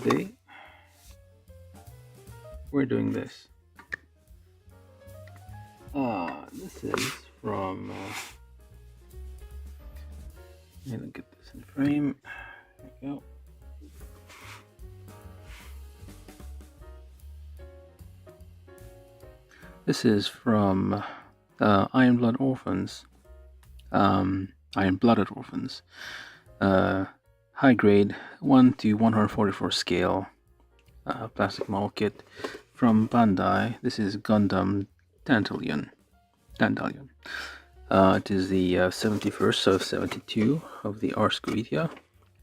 today we're doing this. This is from. Let me get this in frame. There we go. This is from Iron Blood Orphans. Iron Blooded Orphans. High grade 1 to 144 scale plastic model kit from Bandai. This is Gundam Dantalion. It is the 71st of 72 of the Ars Goetia.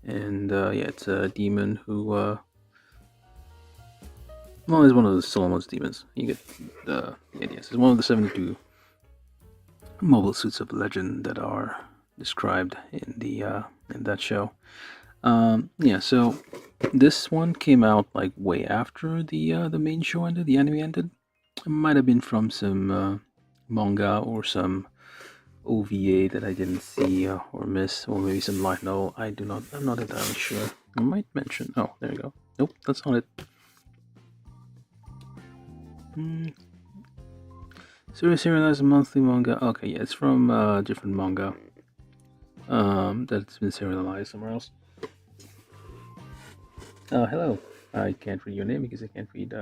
And yeah, it's a demon who, well, he's one of the Solomon's demons. You get the idea. It's one of the 72 mobile suits of legend that are described in the in that show. Yeah, so this one came out like way after the main show ended, the anime ended. It might have been from some manga or some OVA that I didn't see or miss, or maybe some light novel. I'm not entirely sure. I might mention. Oh, there you go. Nope, that's not it. Serialized monthly manga. Okay, yeah, it's from different manga that's been serialized somewhere else. Hello. I can't read your name because I can't read.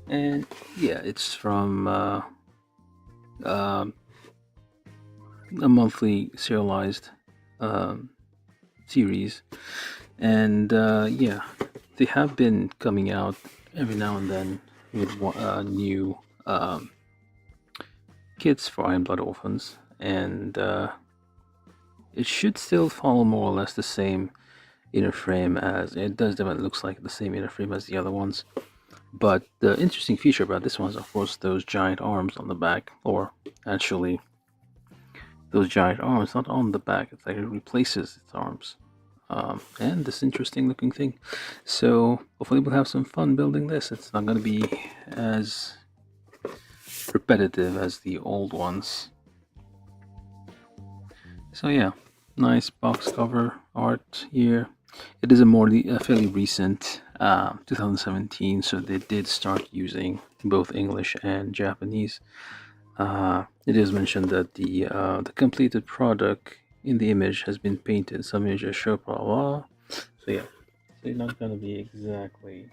And yeah, it's from a monthly serialized series, and yeah, they have been coming out every now and then with new kits for Iron Blood Orphans, and it should still follow more or less the same inner frame as it does. It looks like the same inner frame as the other ones. But the interesting feature about this one is, of course, those giant arms on the back, or actually, those giant arms not on the back. It's like it replaces its arms, and this interesting looking thing. So hopefully we'll have some fun building this. It's not going to be as repetitive as the old ones. So yeah, nice box cover art here. It is a fairly recent 2017, so they did start using both English and Japanese. It is mentioned that the completed product in the image has been painted. Some images show blah blah. So yeah, so it's not gonna be exactly.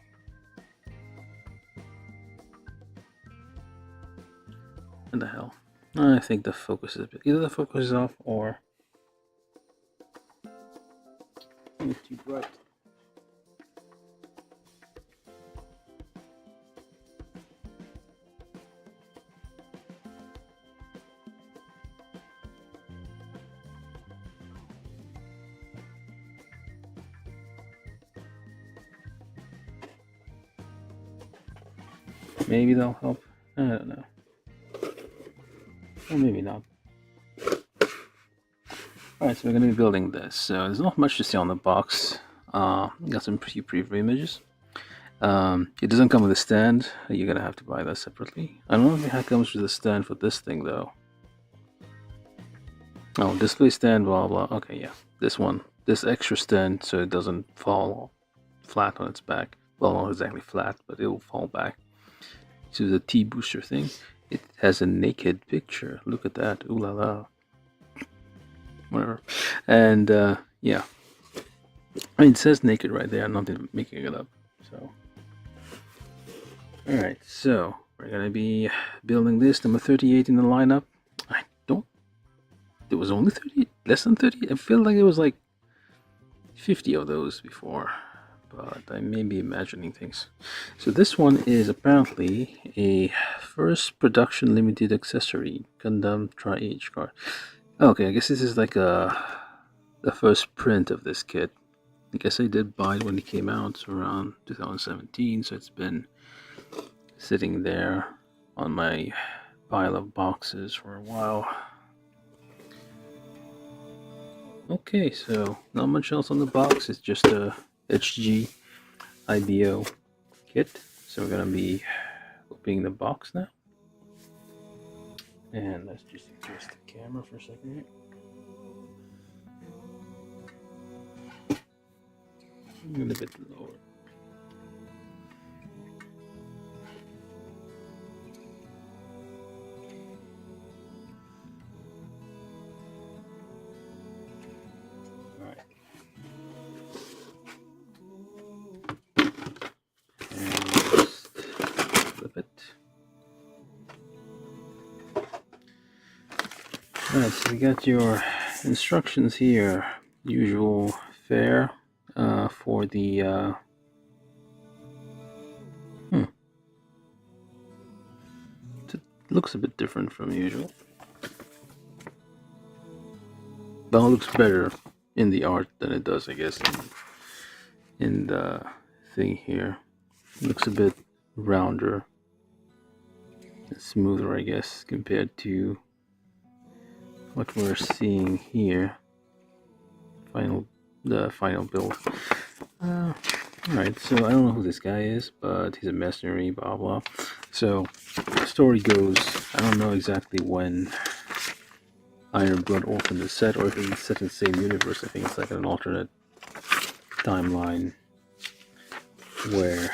What the hell? I think the focus is either the focus is off or it's too bright. Maybe they'll help. I don't know. Or maybe not. Alright, so we're going to be building this. So there's not much to see on the box. Got some pretty preview images. It doesn't come with a stand. You're going to have to buy that separately. I don't know if it comes with a stand for this thing though. Oh, display stand, blah blah. Okay, yeah. This one. This extra stand so it doesn't fall flat on its back. Well, not exactly flat, but it will fall back. To the T booster thing. It has a naked picture. Look at that. Ooh la la. Whatever. And yeah. I mean, it says naked right there. I'm not making it up. So. Alright, so we're going to be building this. Number 38 in the lineup. There was only 30? Less than 30? I feel like it was like 50 of those before. But I may be imagining things. So this one is apparently a first production limited accessory Gundam Tri-Age card. Okay, I guess this is like the first print of this kit. I guess I did buy it when it came out around 2017, so it's been sitting there on my pile of boxes for a while. Okay, so not much else on the box. It's just a HG IBO kit. So we're gonna be opening the box now. And let's just adjust the camera for a second here. A little bit lower. Alright. And just flip it. Alright, so we got your instructions here. Usual fare for the it looks a bit different from usual. But it looks better in the art than it does, I guess, in the thing here. It looks a bit rounder and smoother, I guess, compared to what we're seeing here. The final build. Alright, so I don't know who this guy is, but he's a mercenary, blah blah. So, the story goes, I don't know exactly when Iron Blood Orphan is set, or if it's set in the same universe. I think it's like an alternate timeline where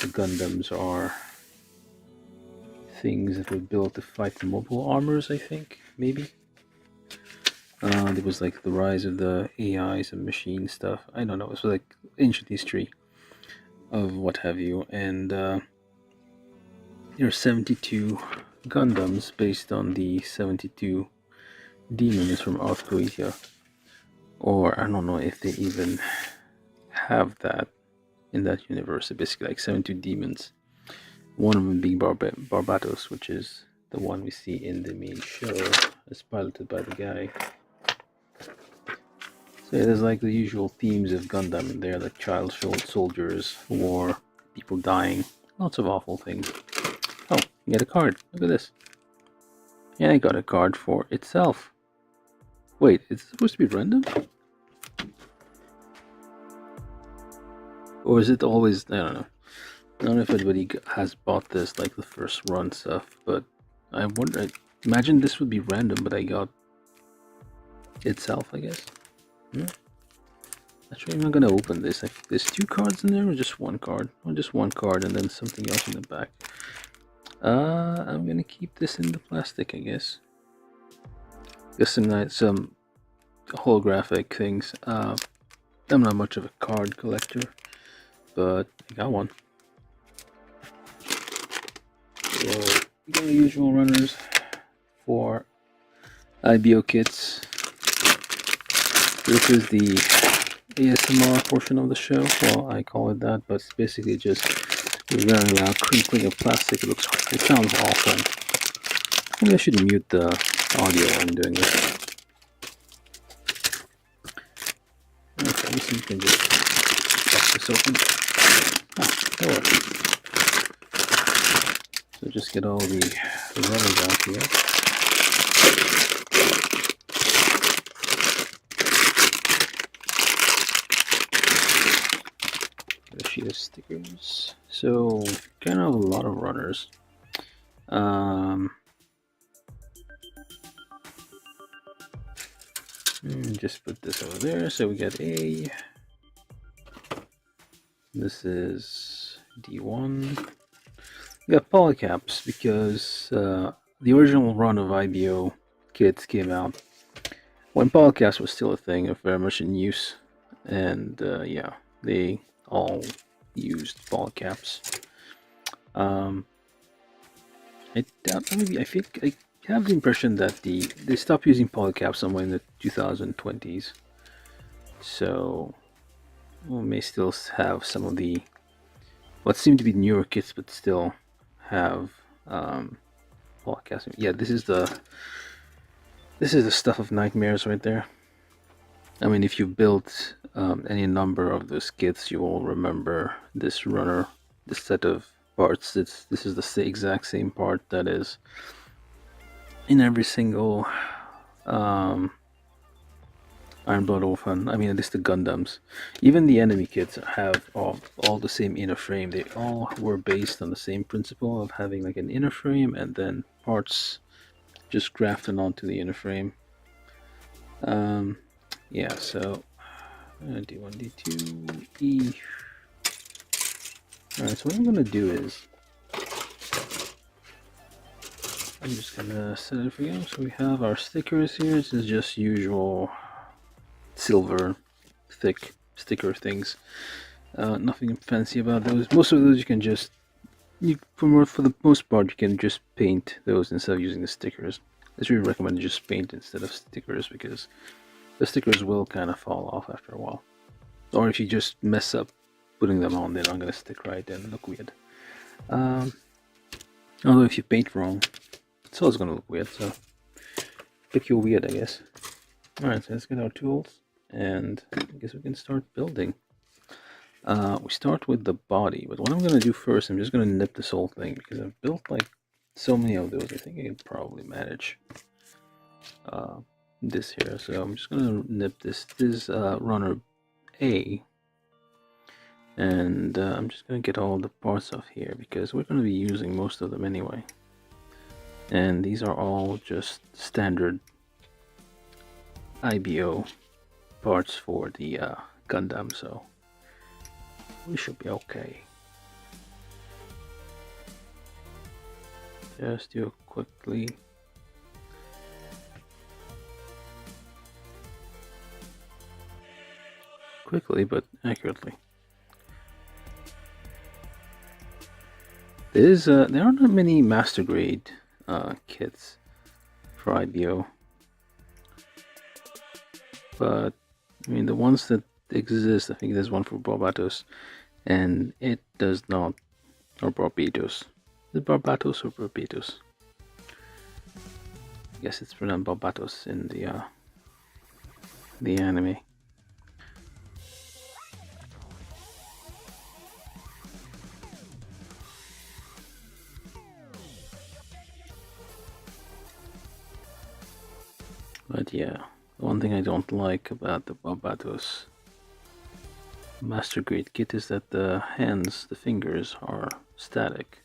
the Gundams are things that were built to fight the mobile armors, I think, maybe. There was like the rise of the AIs and machine stuff. I don't know, it was like ancient history of what have you. And there are 72 Gundams based on the 72 demons from South Korea. Or I don't know if they even have that in that universe. Basically like 72 demons. One of them being Barbatos, which is the one we see in the main show, as piloted by the guy. So yeah, there's like the usual themes of Gundam in there, like child soldiers, war, people dying, lots of awful things. Oh, you get a card. Look at this. Yeah, I got a card for itself. Wait, it's supposed to be random? Or is it always, I don't know. I don't know if anybody has bought this, like the first run stuff, but I wonder, I imagine this would be random, but I got itself, I guess. Actually, I'm not gonna open this. There's two cards in there, or just one card? Or just one card and then something else in the back. I'm gonna keep this in the plastic, I guess. There's some holographic things. I'm not much of a card collector, but I got one. So we got the usual runners for IBO kits. This is the ASMR portion of the show. Well, I call it that, but it's basically just very loud crinkling of plastic. It sounds awesome. Maybe I should mute the audio while I'm doing this. Okay, this you can just pop this open. Oh, so just get all the rubbers out here. A sheet of stickers. So kind of a lot of runners. Just put this over there. So we got A. This is D1. We got polycaps because the original run of IBO kits came out when polycaps was still a thing, very much in use, and yeah, they all used polycaps. I think I have the impression that they stopped using polycaps somewhere in the 2020s. So we may still have some of the what seem to be newer kits, but still have polycaps. Yeah, this is the stuff of nightmares right there. I mean, if you built any number of those kits, you will remember this runner, this set of parts. This is the exact same part that is in every single Iron Blood Orphan. I mean, at least the Gundams. Even the enemy kits have all the same inner frame. They all were based on the same principle of having like an inner frame and then parts just grafted onto the inner frame. Yeah, so D1, D2, E. Alright, so what I'm gonna do is I'm just gonna set everything up. So we have our stickers here. This is just usual silver thick sticker things. Nothing fancy about those. Most of those you can just for the most part you can just paint those instead of using the stickers. It's really recommended just paint instead of stickers because the stickers will kind of fall off after a while. Or if you just mess up putting them on, they're not gonna stick right and look weird. Although if you paint wrong, it's always gonna look weird. So pick your weird, I guess. All right, so let's get our tools, and I guess we can start building. We start with the body, but what I'm gonna do first, I'm just gonna nip this whole thing because I've built like so many of those. I think I can probably manage this here. So I'm just gonna nip this. This is runner A, and I'm just gonna get all the parts off here because we're gonna be using most of them anyway. And these are all just standard IBO parts for the Gundam, so we should be okay. Just do it quickly but accurately. There are not many master grade kits for IBO, but I mean the ones that exist, I think there's one for Barbatos, and it does not, or Barbatos. Is it Barbatos or Barbatos? I guess it's pronounced Barbatos in the anime. But yeah, the one thing I don't like about the Barbatos Master Grade kit is that the hands, the fingers, are static.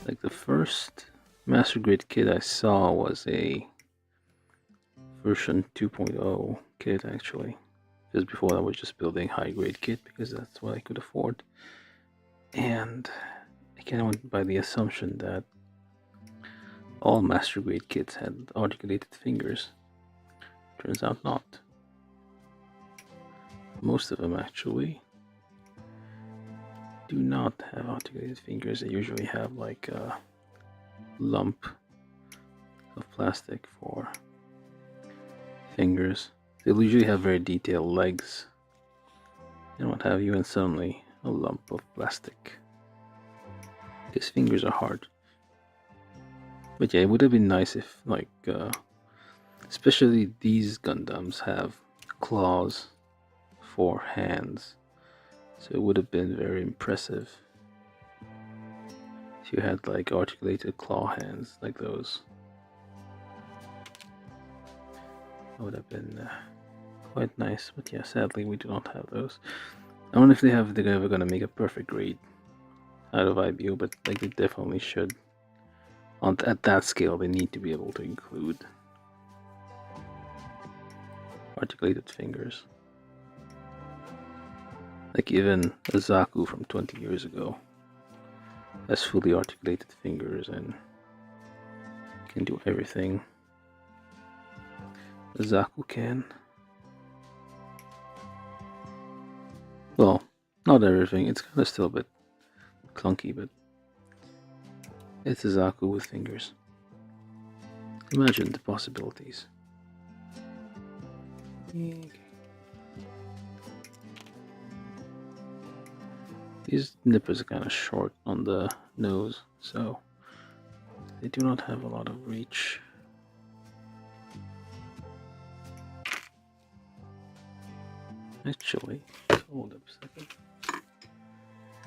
Like the first Master Grade kit I saw was a version 2.0 kit actually. Because before that I was just building high grade kit because that's what I could afford. And I kind of went by the assumption that all master grade kits had articulated fingers. Turns out not. Most of them actually do not have articulated fingers. They usually have like a lump of plastic for fingers. They'll usually have very detailed legs and what have you, and suddenly a lump of plastic. His fingers are hard. But yeah, it would have been nice if, like, especially these Gundams have claws for hands, so it would have been very impressive if you had like articulated claw hands like those. That would have been quite nice, but yeah, sadly we do not have those. I wonder if they're ever gonna make a perfect grade out of IBO, but like they definitely should. At that scale, they need to be able to include articulated fingers. Like even a Zaku from 20 years ago has fully articulated fingers and can do everything a Zaku can. Well, not everything, it's kind of still a bit clunky, but it's a Zaku with fingers. Imagine the possibilities. Okay. These nippers are kind of short on the nose, so they do not have a lot of reach. Actually, hold up a second.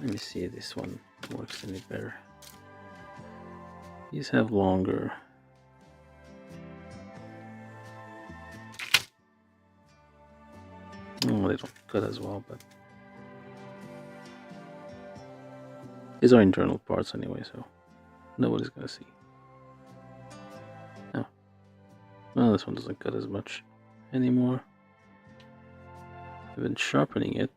Let me see if this one works any better. These have longer. Oh, they don't cut as well, but these are internal parts anyway, so nobody's gonna see. Oh. Well, this one doesn't cut as much anymore. I've been sharpening it,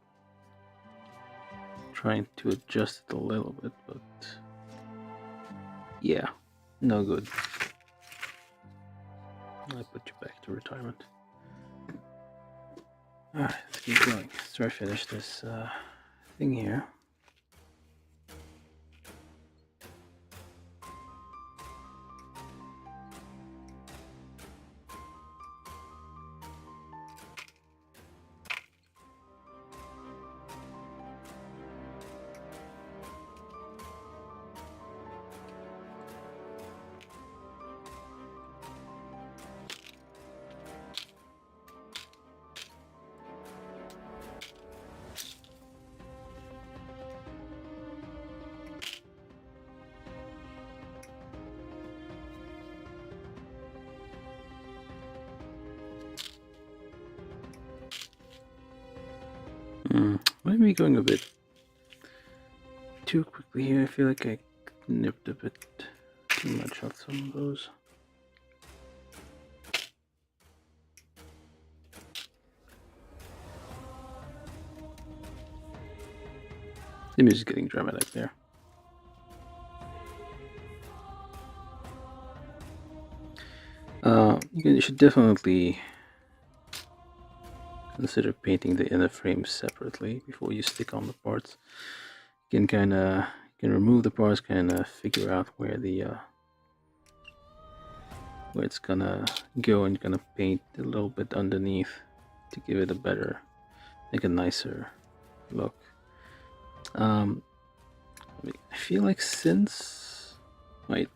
trying to adjust it a little bit, but yeah, no good. I put you back to retirement. Alright, let's keep going. Let's try to finish this thing here. Might be going a bit too quickly here. I feel like I nipped a bit too much off some of those. The music's getting dramatic there. You should definitely consider painting the inner frame separately before you stick on the parts. You can remove the parts, figure out where where it's gonna go, and gonna paint a little bit underneath to give it a better, like a nicer look. I feel like since what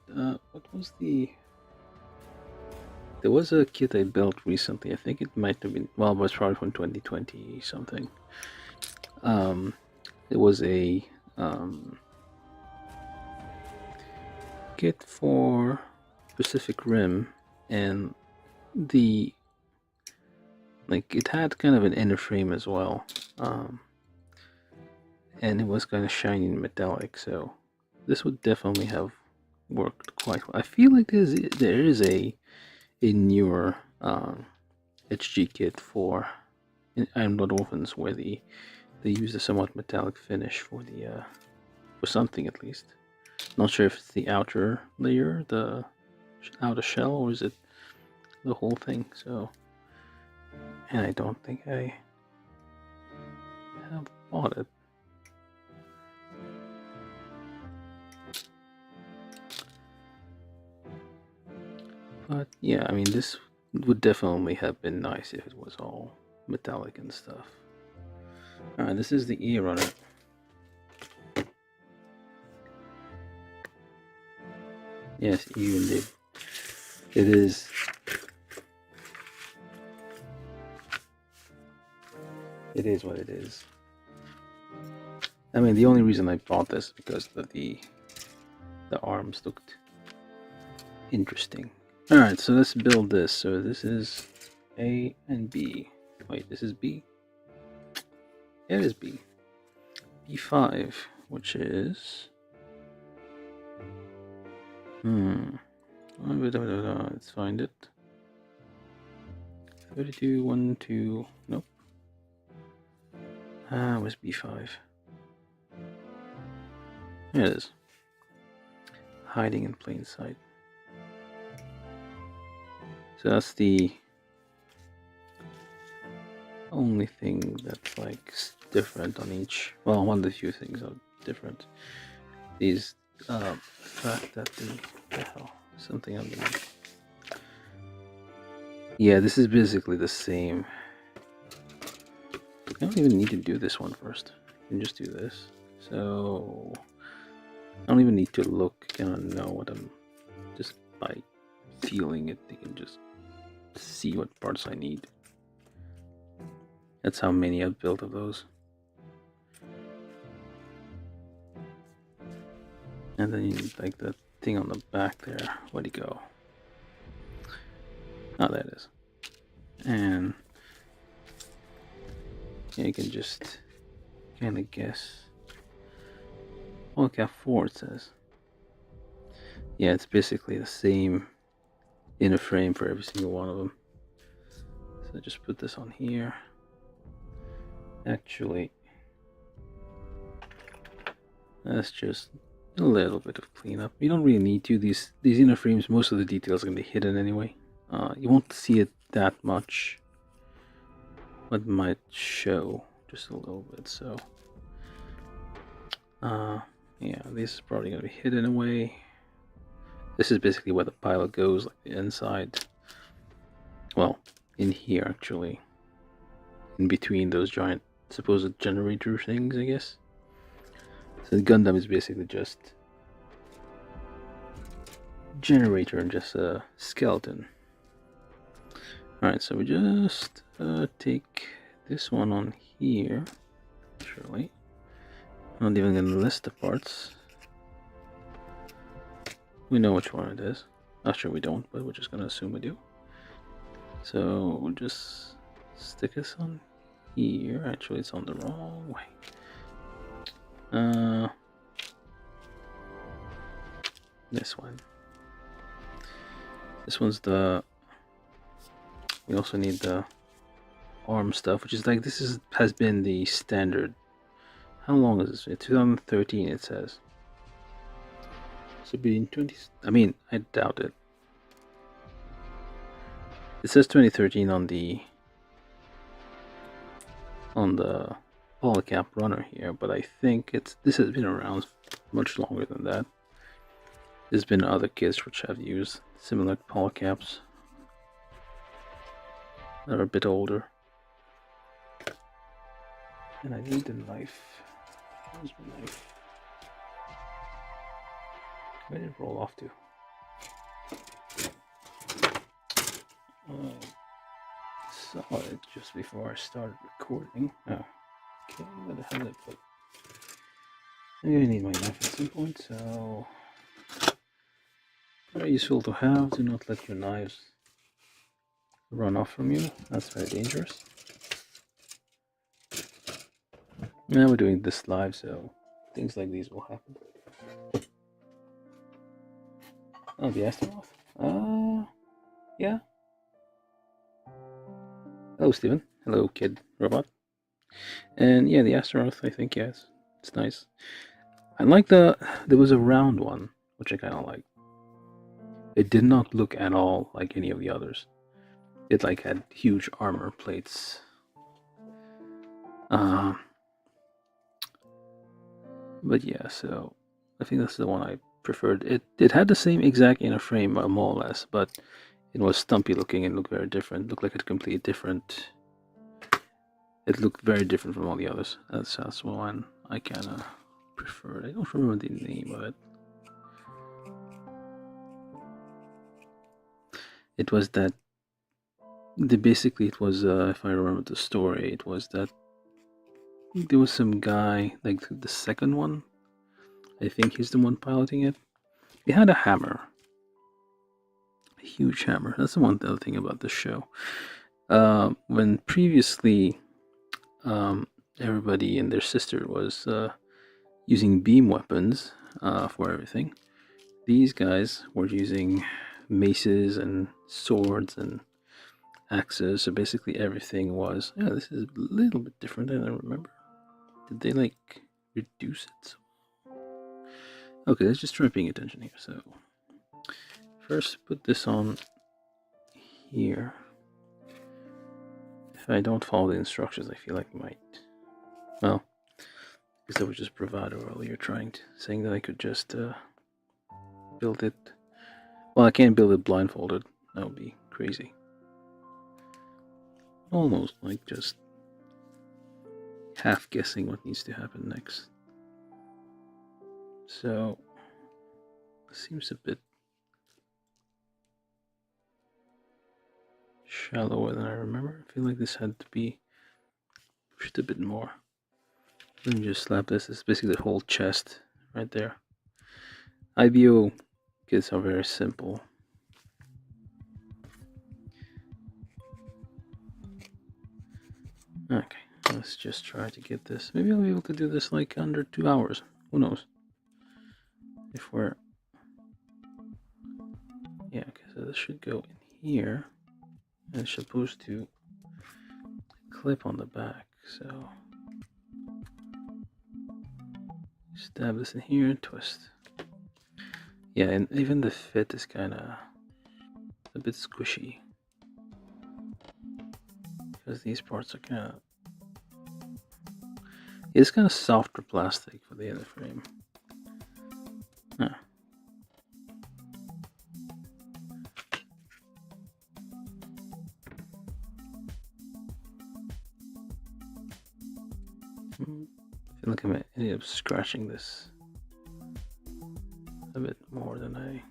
was there was a kit I built recently. I think it might have been, well, it was probably from 2020 something. It was a kit for Pacific Rim, and it had kind of an inner frame as well, and it was kind of shiny and metallic, so this would definitely have worked quite well. I feel like there is a newer HG kit for Iron Blood Orphans where they use a somewhat metallic finish for for something, at least. Not sure if it's the outer layer, the outer shell, or is it the whole thing. So, and I don't think I have bought it. But yeah, I mean, this would definitely have been nice if it was all metallic and stuff. Alright, this is the ear runner. Yes, you indeed. It is. It is what it is. I mean, the only reason I bought this is because the arms looked interesting. Alright, so let's build this. So this is A and B. Wait, this is B? Yeah, it is B. B5, which is... Let's find it. 32, 1, 2... Nope. Where's B5? There it is. Hiding in plain sight. So that's the only thing that's like different on each. Well, one of the few things are different. These fact that the hell, something underneath. Yeah, this is basically the same. I don't even need to do this one first. I can just do this. So I don't even need to look and know what I'm. Just by feeling it, you can just see what parts I need. That's how many I've built of those. And then you need like the thing on the back there. Where'd it go? Oh, there it is. And yeah, you can just kind of guess. Oh, look how 4 it says. Yeah, it's basically the same inner frame for every single one of them. So just put this on here. Actually, that's just a little bit of cleanup. You don't really need to. These inner frames, most of the details are going to be hidden anyway. You won't see it that much, but it might show just a little bit. So, yeah, this is probably going to be hidden away. This is basically where the pilot goes, like the inside. Well, in here actually, in between those giant supposed generator things, I guess. So the Gundam is basically just generator and just a skeleton. Alright, so we just take this one on here. Surely. I'm not even going to list the parts. We know which one it is. Actually, we don't, but we're just going to assume we do. So we'll just stick this on here. Actually, it's on the wrong way. This one. This one's the. We also need the arm stuff, which is like has been the standard. How long is this? 2013, it says. So being 20. I mean, I doubt it. It says 2013 on the polycap runner here, but I think this has been around much longer than that. There's been other kits which have used similar polycaps that are a bit older. And I need the knife. Where's my knife? Where did it roll off to? Saw it just before I started recording. Oh, okay, where the hell did I put? Maybe I need my knife at some point, so very useful to have. Do not let your knives run off from you. That's very dangerous. Now we're doing this live, so things like these will happen. Oh, the Astaroth? Yeah. Hello, Steven. Hello, kid robot. And yeah, the Astaroth, I think, yes. It's nice. I like there was a round one, which I kind of like. It did not look at all like any of the others. It like had huge armor plates. But yeah, so I think that's the one I preferred. It had the same exact inner frame, more or less, but it was stumpy looking and looked very different. Looked like a completely different. It looked very different from all the others. That's one I kind of preferred. I don't remember the name of it. It was that. Basically, it was if I remember the story, it was that there was some guy, like the second one. I think he's the one piloting it. He had a hammer. A huge hammer. That's the one other thing about this show. When previously everybody and their sister was using beam weapons for everything, these guys were using maces and swords and axes. So basically everything was... Yeah, this is a little bit different than I remember. Did they like reduce it? Okay, let's just try paying attention here. So first put this on here. If I don't follow the instructions, I feel like I might. Well, because that was just bravado earlier, saying that I could just build it. Well, I can't build it blindfolded. That would be crazy. Almost like just half guessing what needs to happen next. So, seems a bit shallower than I remember. I feel like this had to be pushed a bit more. Let me just slap this. It's basically the whole chest right there. IBO kits are very simple. Okay, let's just try to get this. Maybe I'll be able to do this like under 2 hours. Who knows? If we're Yeah, because this should go in here, and it's supposed to clip on the back. So stab this in here and twist. Yeah, and even the fit is kind of a bit squishy because these parts are kind of. It's kind of softer plastic for the inner frame. Huh. I feel like I might end up scratching this a bit more than I.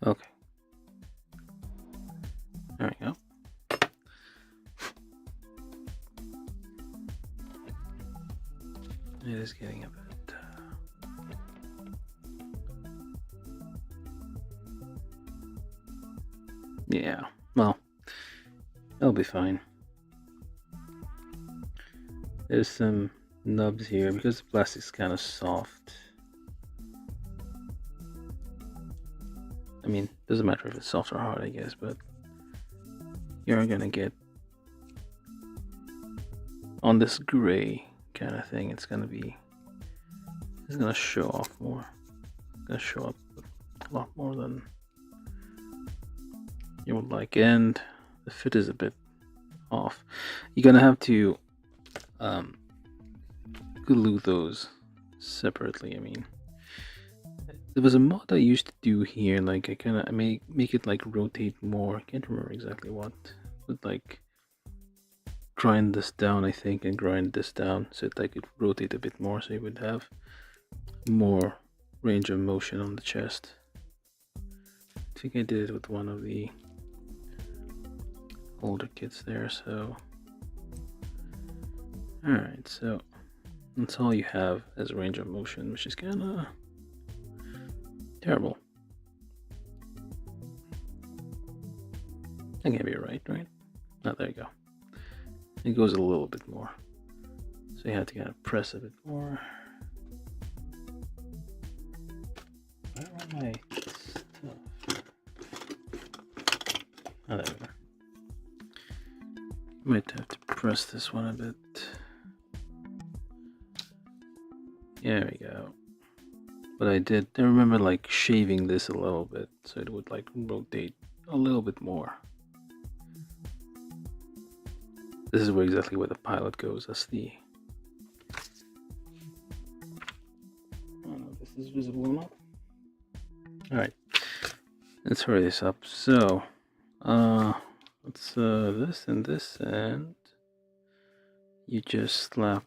Okay. There we go. It is getting a bit. Yeah, well, that'll be fine. There's some nubs here because the plastic's kind of soft. I mean, doesn't matter if it's soft or hard, I guess, but you're gonna get on this gray kind of thing. It's gonna show off more. It's gonna show up a lot more than you would like, and the fit is a bit off. You're gonna have to glue those separately. I mean, there was a mod I used to do here, like I kind of make it like rotate more. I can't remember exactly what, but like grind this down, I think, and grind this down so that I could rotate a bit more, so you would have more range of motion on the chest. I think I did it with one of the older kits there. So alright, so that's all you have as a range of motion, which is kind of terrible. That can't be right? Oh, there you go. It goes a little bit more, so you have to kind of press a bit more. Where are my stuff? Oh, there we go. Might have to press this one a bit. There we go. But I remember like shaving this a little bit so it would like rotate a little bit more. This is exactly where the pilot goes. That's the. I don't know if this is visible or not. Alright. Let's hurry this up. So, let's this and this, and you just slap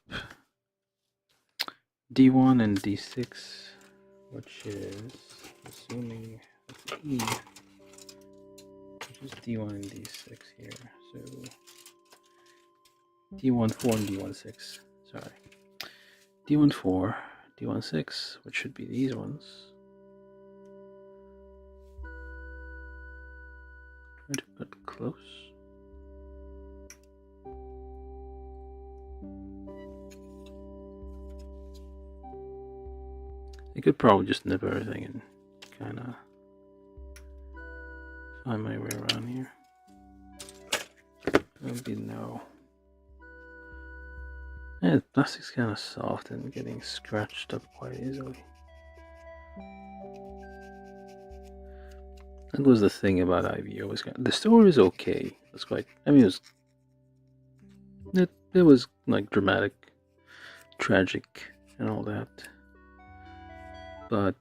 D1 and D6, which is assuming that's E, which is D1 and D6 here. So D14 and D16. Sorry, D14, D16, which should be these ones. Try to put close. I could probably just nip everything and kind of find my way around here. There'll be no. Yeah, the plastic's kind of soft and getting scratched up quite easily. That was the thing about IVO. The story is okay. It's quite. I mean, it was like dramatic, tragic, and all that. But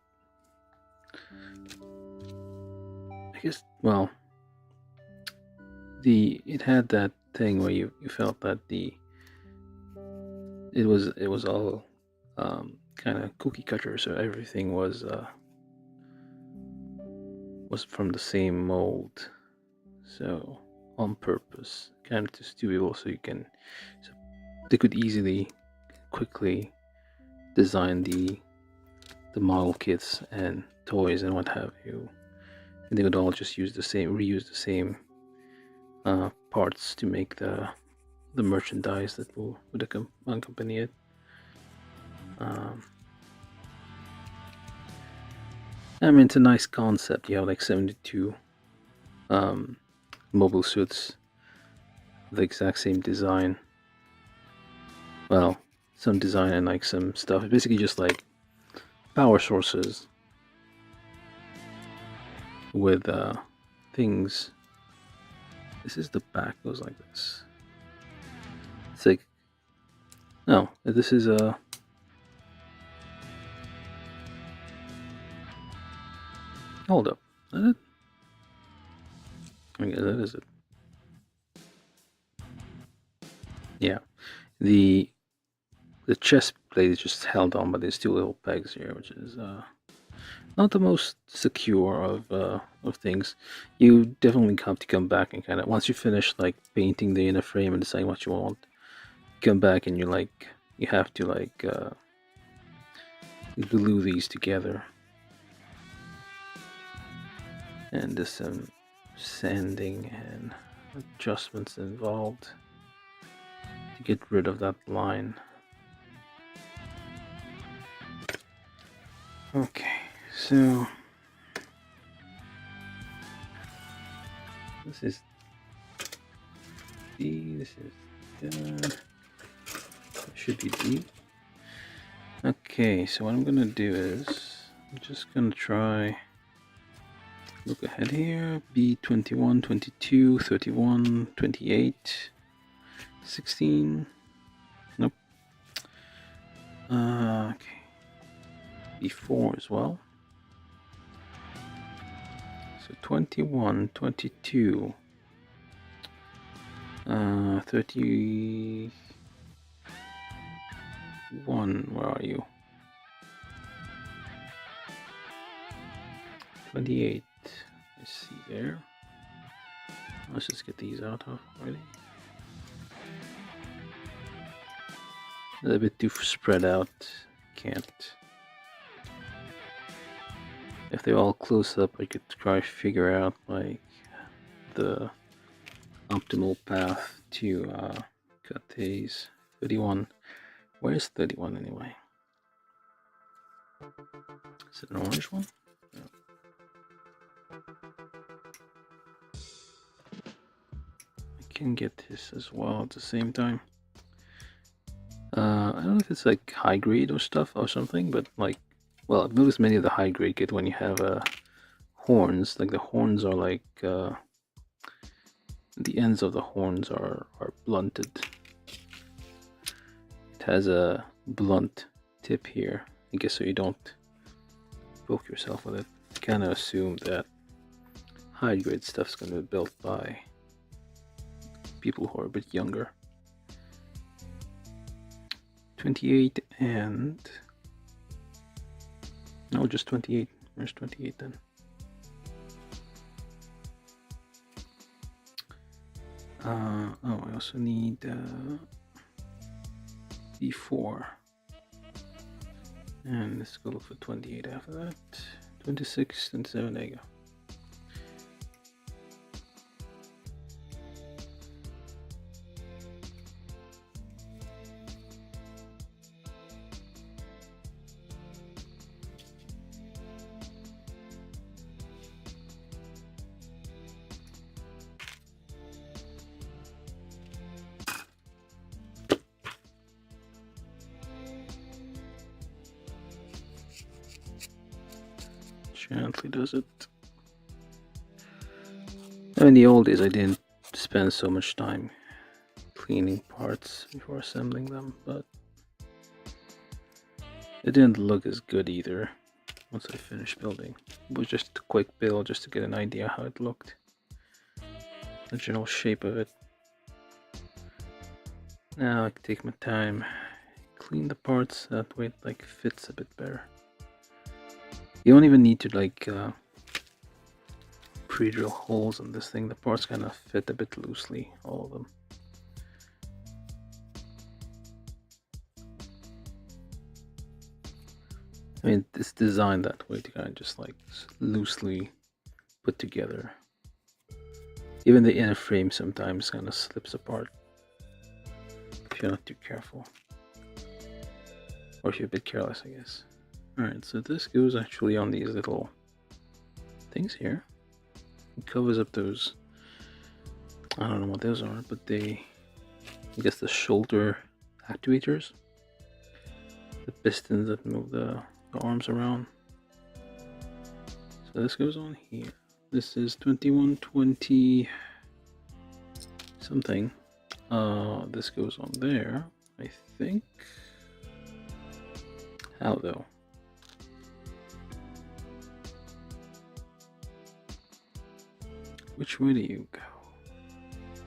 I guess, well, it had that thing where you felt that it was all kind of cookie cutter, so everything was from the same mold, so on purpose, kind of just to be able so they could easily, quickly design the model kits and toys and what have you, and they would all just reuse the same parts to make the merchandise that would accompany it. I mean, it's a nice concept. You have like 72 mobile suits, the exact same design. Well, some design and like some stuff. It's basically just like power sources with things. This is the back, goes like this. It's like, no, this is a. Hold up, is that it? I guess that is it. Yeah, the chest plate is just held on by these two little pegs here, which is not the most secure of things. You definitely have to come back and kind of, once you finish like painting the inner frame and deciding what you want, come back and you have to like glue these together. And there's some sanding and adjustments involved to get rid of that line. Okay, so this is D, this is done. Should be D. Okay, so what I'm gonna do is I'm just gonna try look ahead here. B 21, 22, 31, 28, 16. Nope. Okay. B4 as well. So 21, 22, 31. Where are you? 28. Let's see there. Let's just get these out of already. A little bit too spread out. Can't. If they're all close up, I could try to figure out like the optimal path to cut these. 31. Where's 31 anyway? Is it an orange one? No. I can get this as well at the same time. I don't know if it's like high grade or stuff or something, but like, well, I've noticed many of the high grade kit when you have horns, like the horns are like the ends of the horns are blunted. It has a blunt tip here, I guess, so you don't poke yourself with it. I kind of assume that high grade stuff's going to be built by people who are a bit younger. 28 and no, just 28. Where's 28 then? Oh, I also need B4, and let's go for 28 after that. 26, 27, there you go. Gently does it. In the old days, I didn't spend so much time cleaning parts before assembling them, but it didn't look as good either once I finished building. It was just a quick build just to get an idea how it looked, the general shape of it. Now I can take my time, clean the parts, that way it like fits a bit better. You don't even need to like pre-drill holes in this thing. The parts kind of fit a bit loosely, all of them. I mean, it's designed that way to kind of just like loosely put together. Even the inner frame sometimes kind of slips apart if you're not too careful, or if you're a bit careless, I guess. Alright, so this goes actually on these little things here. It covers up those, I don't know what those are, but I guess the shoulder actuators, the pistons that move the arms around. So this goes on here. This is 2120 something. This goes on there, I think. How though? Which way do you go?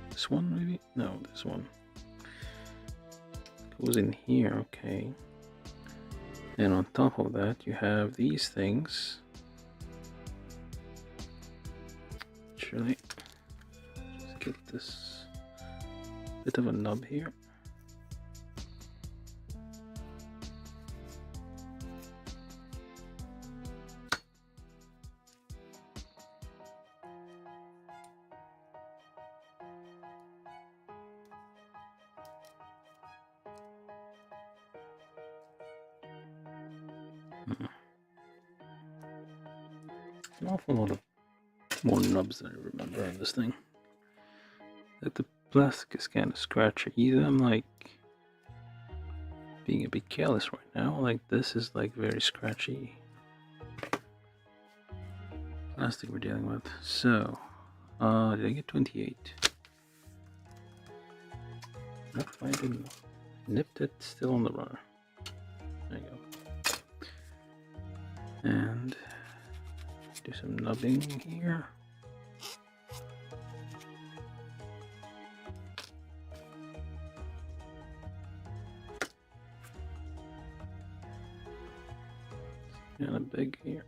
This one maybe? No, this one. Goes in here, okay. And on top of that you have these things. Actually, just get this bit of a nub here. An awful lot of more nubs than I remember on this thing. Like the plastic is kind of scratchy. Either I'm like being a bit careless right now, like this is like very scratchy plastic we're dealing with. So, did I get 28? Nope, I didn't. Nipped it, still on the runner. There you go. And do some nubbing here. And a big here.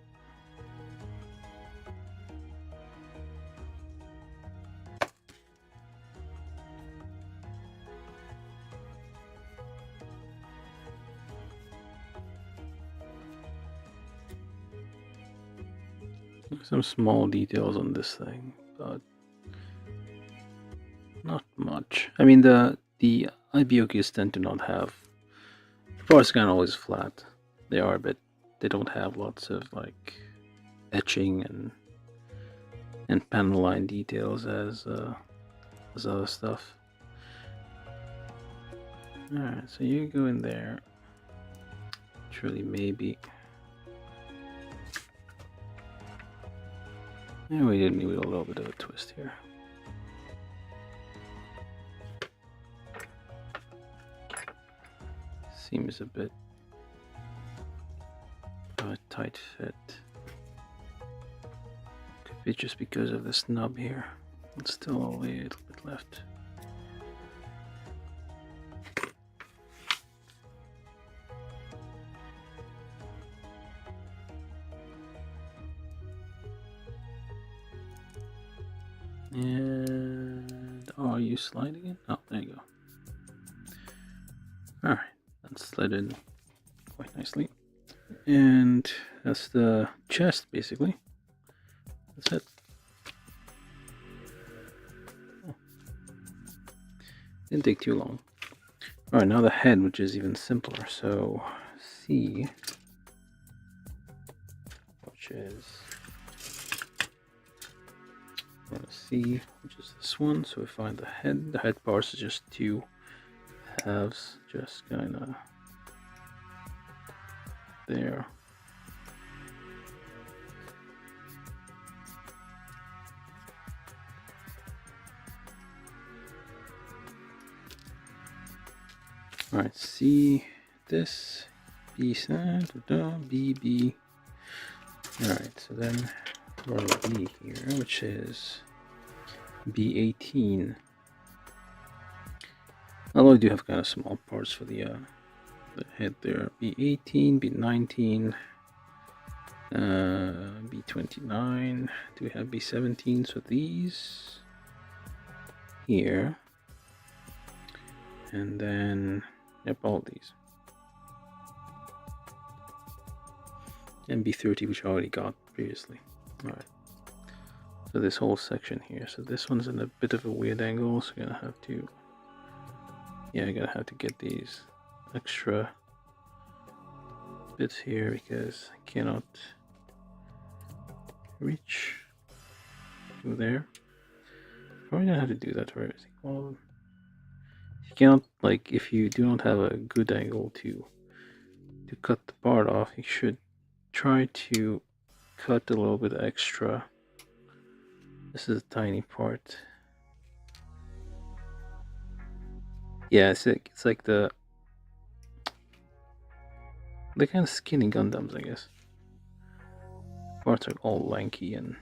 Some small details on this thing, but not much. I mean, the Ibiokis tend to not have, the parts kind of always flat. They are, but they don't have lots of like etching and panel line details as other stuff. All right, so you go in there. Truly, maybe. Yeah, we did need a little bit of a twist here. Seems a bit of a tight fit. Could be just because of this nub here. It's still only a little bit left. And are you sliding in? Oh, there you go. Alright, that slid in quite nicely. And that's the chest, basically. That's it. Oh. Didn't take too long. Alright, now the head, which is even simpler. So, C, which is C, which is this one. So we find the head. The head parts is just two halves, just kind of there. All right, C, this, B, B, B. All right, so then we're on B here, which is B18. Although I do have kind of small parts for the head there. B18, B19, B29. Do we have B17? So these here, and then yep, all these. And B30, which I already got previously. All right. So this whole section here. So this one's in a bit of a weird angle, so I'm gonna have to, yeah, I'm gonna have to get these extra bits here because I cannot reach to there. Probably gonna have to do that for every single one of them. You cannot, like, if you do not have a good angle to cut the part off, you should try to cut a little bit extra. This is a tiny part. Yeah, it's like the kind of skinny Gundams, I guess. Parts are all lanky and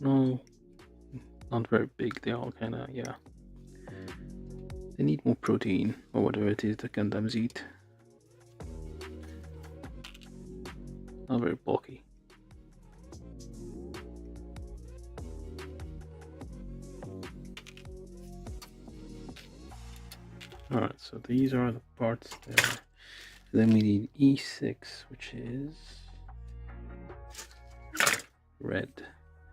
no, not very big. They all kind of, yeah. They need more protein or whatever it is that Gundams eat. Not very bulky. Alright, so these are the parts there. Then we need E6, which is red.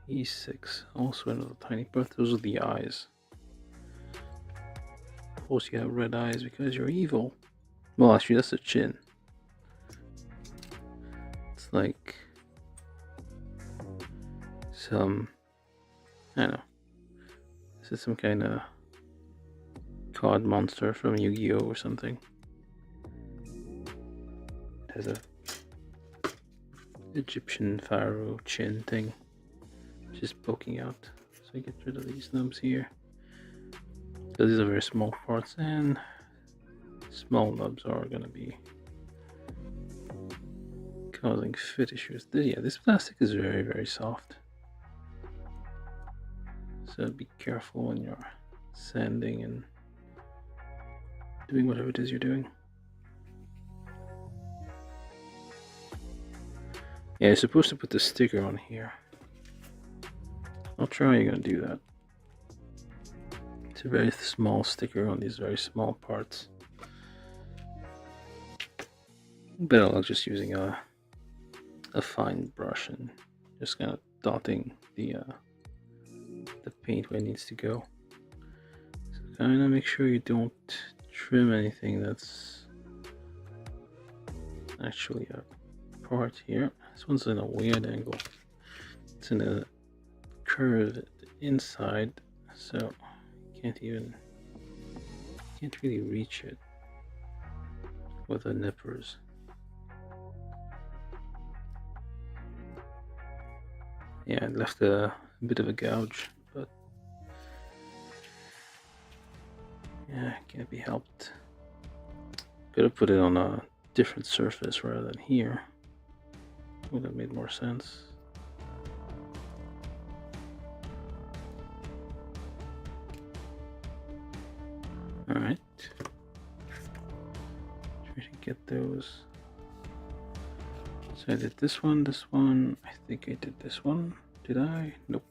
E6, also another tiny part. Those are the eyes. Of course, you have red eyes because you're evil. Well, actually, that's the chin. It's like some, I don't know. This is some kind of card monster from Yu-Gi-Oh or something. It has a Egyptian pharaoh chin thing just poking out. So I get rid of these nubs here. So these are very small parts, and small nubs are gonna be causing fit issues. Yeah, this plastic is very, very soft. So be careful when you're sanding and doing whatever it is you're doing. Yeah, you're supposed to put the sticker on here. Not sure how you're gonna do that. It's a very small sticker on these very small parts. Better luck just using a fine brush and just kind of dotting the paint where it needs to go. So kind of make sure you don't trim anything that's actually a part here. This one's in a weird angle. It's in a curve inside, so you can't really reach it with the nippers. Yeah, it left a bit of a gouge, but yeah, can't be helped. Could have put it on a different surface rather than here. Would have made more sense. Alright. Try to get those. So I did this one. I think I did this one. Did I? Nope.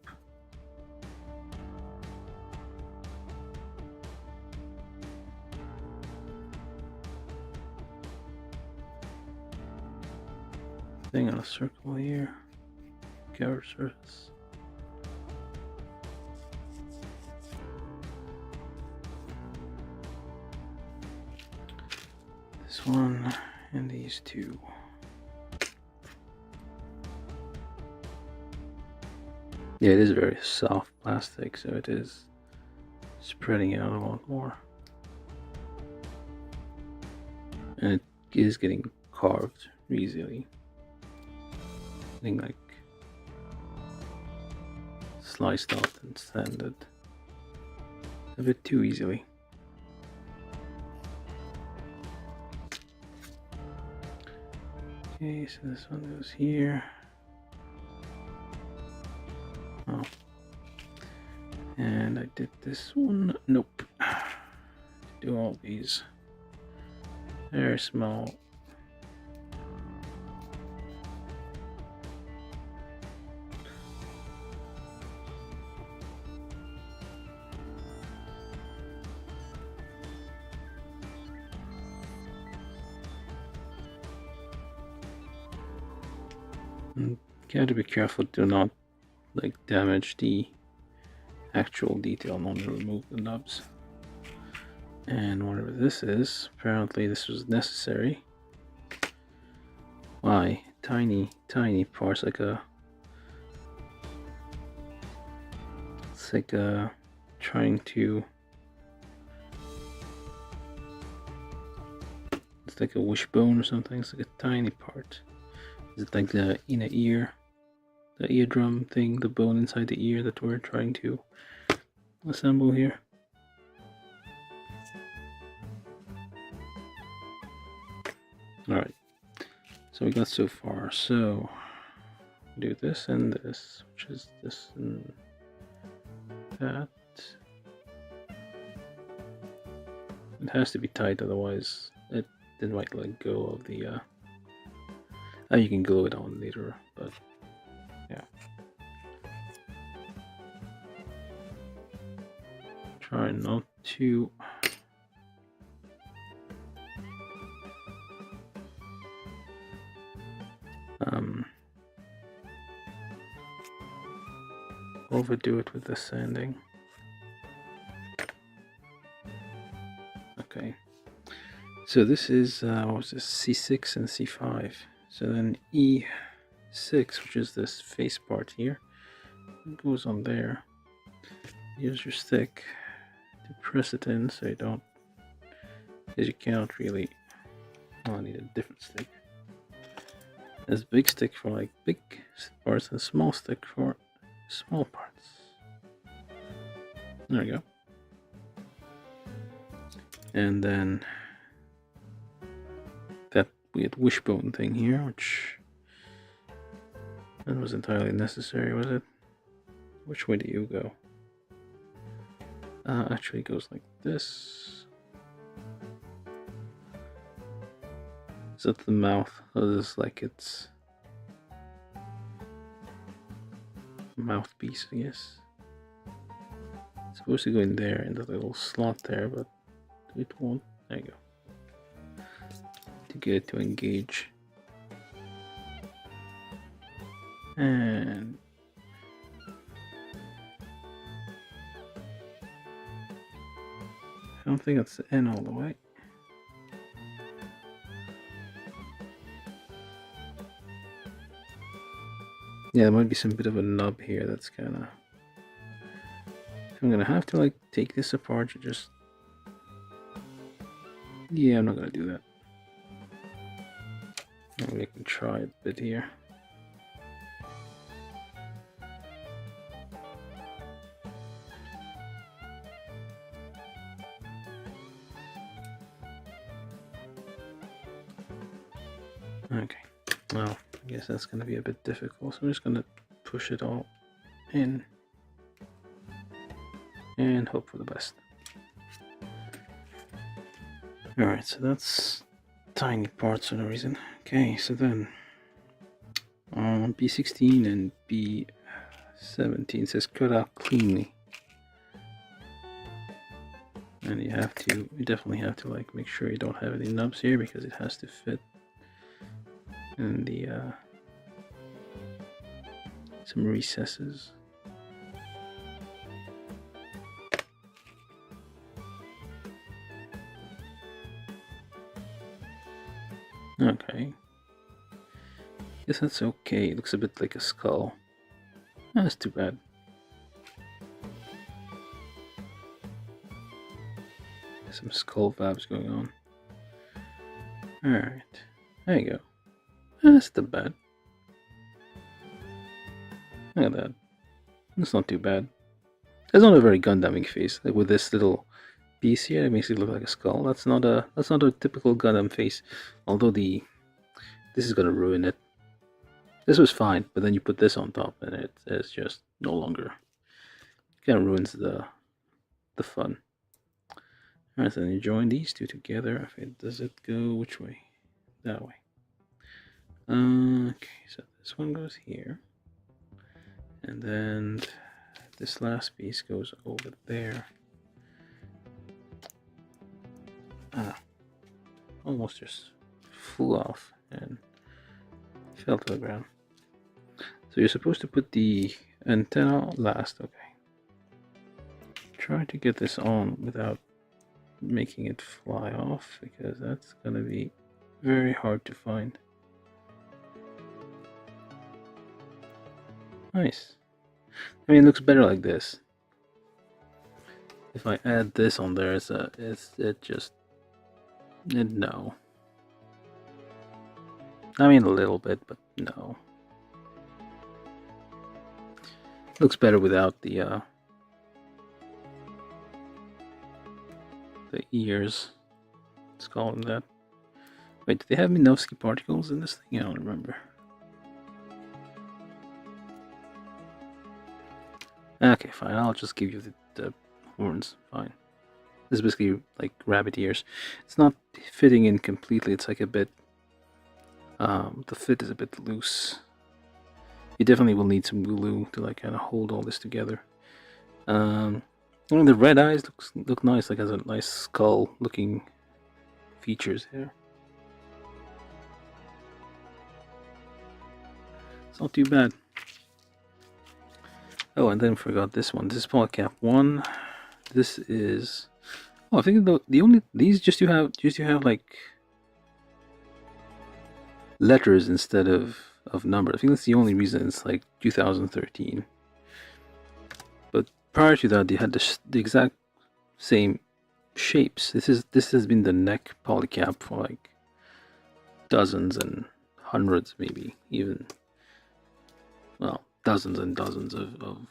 Thing on a circle here. Cover surface. This one and these two. Yeah, it is very soft plastic, so it is spreading out a lot more. And it is getting carved easily. Getting like sliced out and sanded a bit too easily. Okay, so this one goes here. Oh. And I did this one. Nope. Do all these. Very small. And you have to be careful to not like damage the actual detail and only remove the nubs. And whatever this is, apparently this was necessary. Why? Tiny parts, like a... It's like trying to... It's like a wishbone or something. It's like a tiny part. Is it like the inner ear? The eardrum thing, the bone inside the ear that we're trying to assemble here. Alright, so we got so far. So do this and this, which is this and that. It has to be tight, otherwise it might let go of the you can glue it on later, but yeah. Try not to overdo it with the sanding. Okay, so this is what was this, C6 and C5. So then E6, which is this face part here, it goes on there. Use your stick to press it in so you don't, because you cannot really... Oh, I need a different stick. There's a big stick for like big parts and a small stick for small parts. There we go. And then that weird wishbone thing here, which that was entirely necessary, was it? Which way do you go? Actually it goes like this. Is that the mouth? Or is this like its mouthpiece, I guess? It's supposed to go in there, in the little slot there, but it won't. There you go. To get it to engage. And I don't think that's the end all the way. Yeah, there might be some bit of a nub here that's kind of... I'm gonna have to like take this apart to just... Yeah, I'm not gonna do that. Maybe I can try a bit here. Okay, well, I guess that's gonna be a bit difficult, so I'm just gonna push it all in and hope for the best. Alright, so that's tiny parts for no reason. Okay, so then B16 and B17 says cut out cleanly. And you definitely have to like make sure you don't have any nubs here because it has to fit in the some recesses. Okay. Guess that's okay. It looks a bit like a skull. That's too bad. Some skull vibes going on. Alright. There you go. That's not bad. Look at that. That's not too bad. That's not a very Gundam face. Like with this little piece here, it makes it look like a skull. That's not a typical Gundam face. Although this is gonna ruin it. This was fine, but then you put this on top and it's just no longer. Kind of ruins the fun. Alright, so then you join these two together. Does it go which way? That way. Okay, so this one goes here. And then this last piece goes over there. Almost just flew off and fell to the ground. So you're supposed to put the antenna last, okay. Try to get this on without making it fly off, because that's gonna be very hard to find. Nice. I mean, it looks better like this. If I add this on there, no. I mean, a little bit, but no. Looks better without the ears. Let's call them that. Wait, do they have Minovsky particles in this thing? I don't remember. Okay, fine. I'll just give you the horns. Fine. This is basically like rabbit ears. It's not fitting in completely. It's like a bit. The fit is a bit loose. You definitely will need some glue to like kind of hold all this together. And the red eyes look nice. Like has a nice skull-looking features here. It's not too bad. Oh, and then forgot this one. This is polycap 1. This is. Oh, I think the only these just to have like letters instead of numbers. I think that's the only reason it's like 2013. But prior to that, they had the exact same shapes. This has been the neck polycap for like dozens and hundreds, maybe even. Well, dozens and dozens of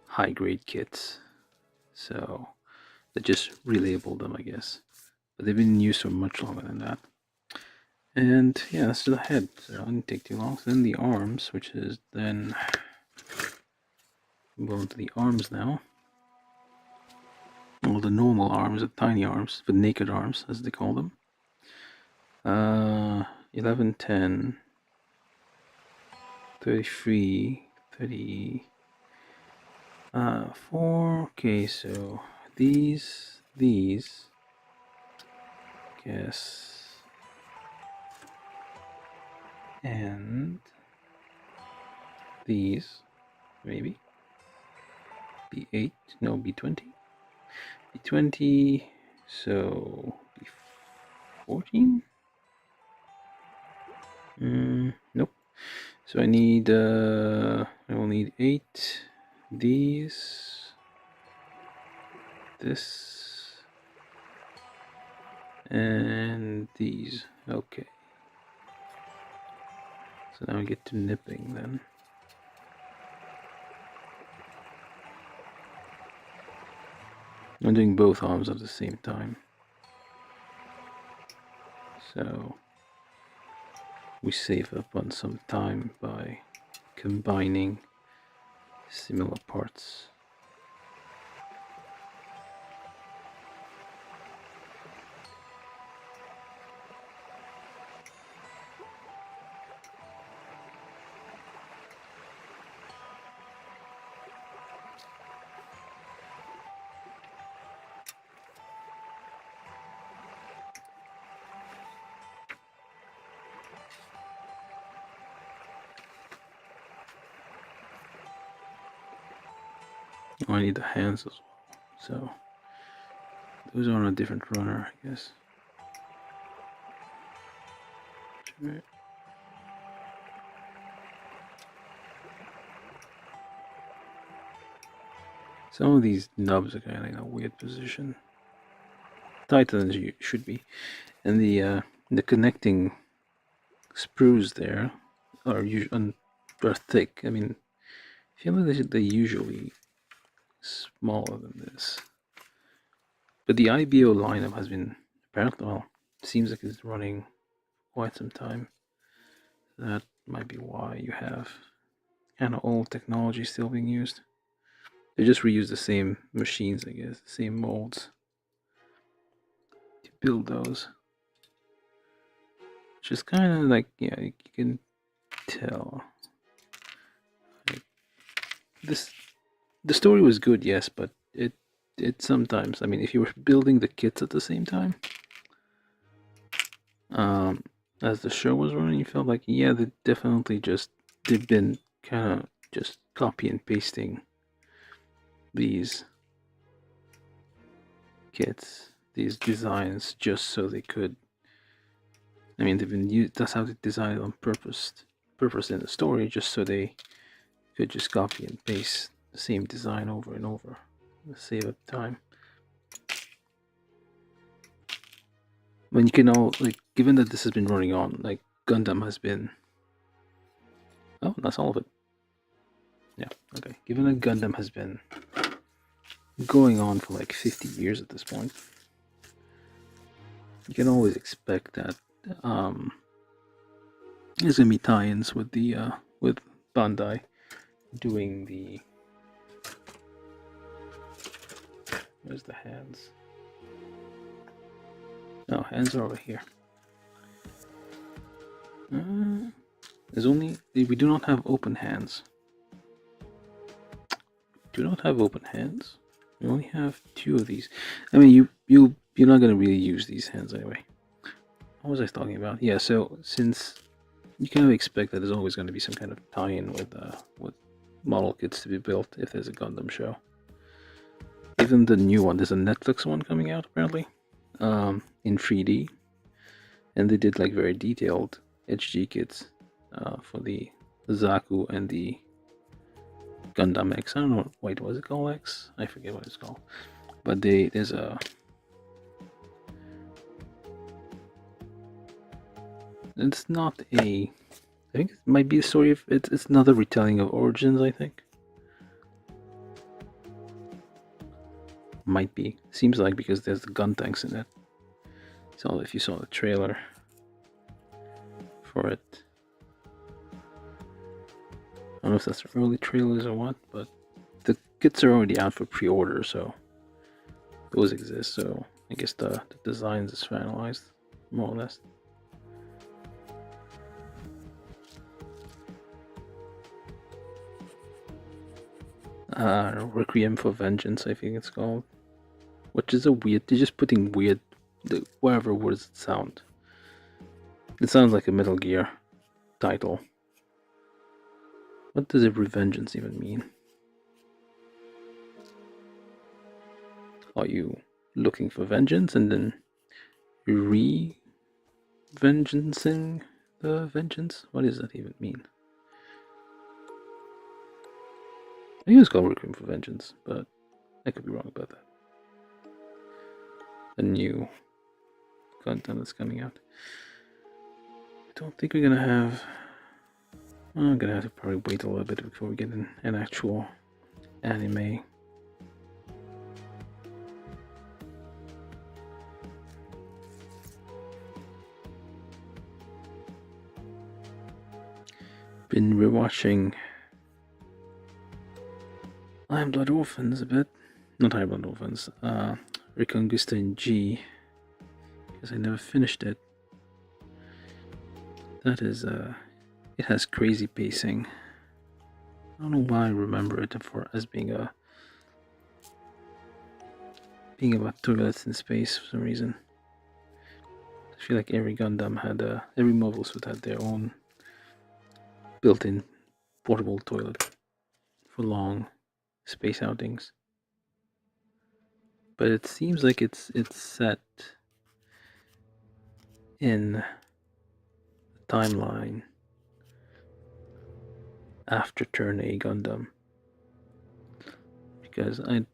high-grade kits. So they just relabeled them, I guess. But they've been in use for much longer than that. And yeah, that's the head. So it didn't take too long. So then the arms, which is then move on to the arms now. Well, the normal arms, the tiny arms, the naked arms, as they call them. 11, 10, 33, 34. Okay, so these, guess, and these, maybe. B8, no, B20. B20, so B14? Nope. So I need, I will need 8, these, this, and these. Okay. So now we get to nipping then. I'm doing both arms at the same time. So we save up on some time by combining similar parts. Oh, I need the hands as well, so those are on a different runner, I guess. Right. Some of these nubs are kind of in a weird position. Tighter than you should be, and the connecting sprues there are thick. I mean, I feel like they're usually smaller than this. But the IBO lineup has been apparently, well, seems like it's running quite some time. That might be why you have kind of old technology still being used. They just reuse the same machines, I guess, the same molds to build those. Which is kind of like, yeah, you can tell. Like, the story was good, yes, but it sometimes, I mean, if you were building the kits at the same time, as the show was running, you felt like, yeah, they've been kind of just copy and pasting these kits, these designs, just so they could. I mean, they've been used. That's how they designed it on purpose in the story, just so they could just copy and paste the same design over and over, to save up time. When you can all given that this has been running on, Gundam has been. Oh, that's all of it. Yeah, okay. Given that Gundam has been going on for 50 years at this point, you can always expect that there's gonna be tie-ins with with Bandai doing the. Where's the hands? No, hands are over here. There's only we do not have open hands. Do not have open hands. We only have 2 of these. I mean, you're not gonna really use these hands anyway. What was I talking about? Yeah, so since you kind of expect that there's always going to be some kind of tie-in with model kits to be built if there's a Gundam show. Even the new one, there's a Netflix one coming out apparently, in 3D, and they did very detailed HG kits for the Zaku and the Gundam X. I don't know. Wait, was it called X? I forget what it's called. But there's a. It's not a. I think it might be a story of. It's another retelling of Origins. I think. Might be. Seems like because there's the gun tanks in it. So if you saw the trailer for it. I don't know if that's early trailers or what, but the kits are already out for pre-order, so those exist. So I guess the designs is finalized, more or less. Requiem for Vengeance, I think it's called, which is a weird. They're just putting weird, whatever words it sound. It sounds like a Metal Gear title. What does a revengeance even mean? Are you looking for vengeance and then re-vengeancing the vengeance? What does that even mean? I think it's called Requiem for Vengeance, but I could be wrong about that. The new content that's coming out. I don't think we're gonna have. I'm gonna have to probably wait a little bit before we get an actual anime. Been rewatching Iron Blood Orphans a bit. Not Iron Blood Orphans. Reconquista in G. Because I never finished it. That is it has crazy pacing. I don't know why I remember it as being about toilets in space for some reason. I feel like every Gundam had every mobile suit had their own built-in portable toilet for long space outings. But it seems like it's set in the timeline after Turn A Gundam, because you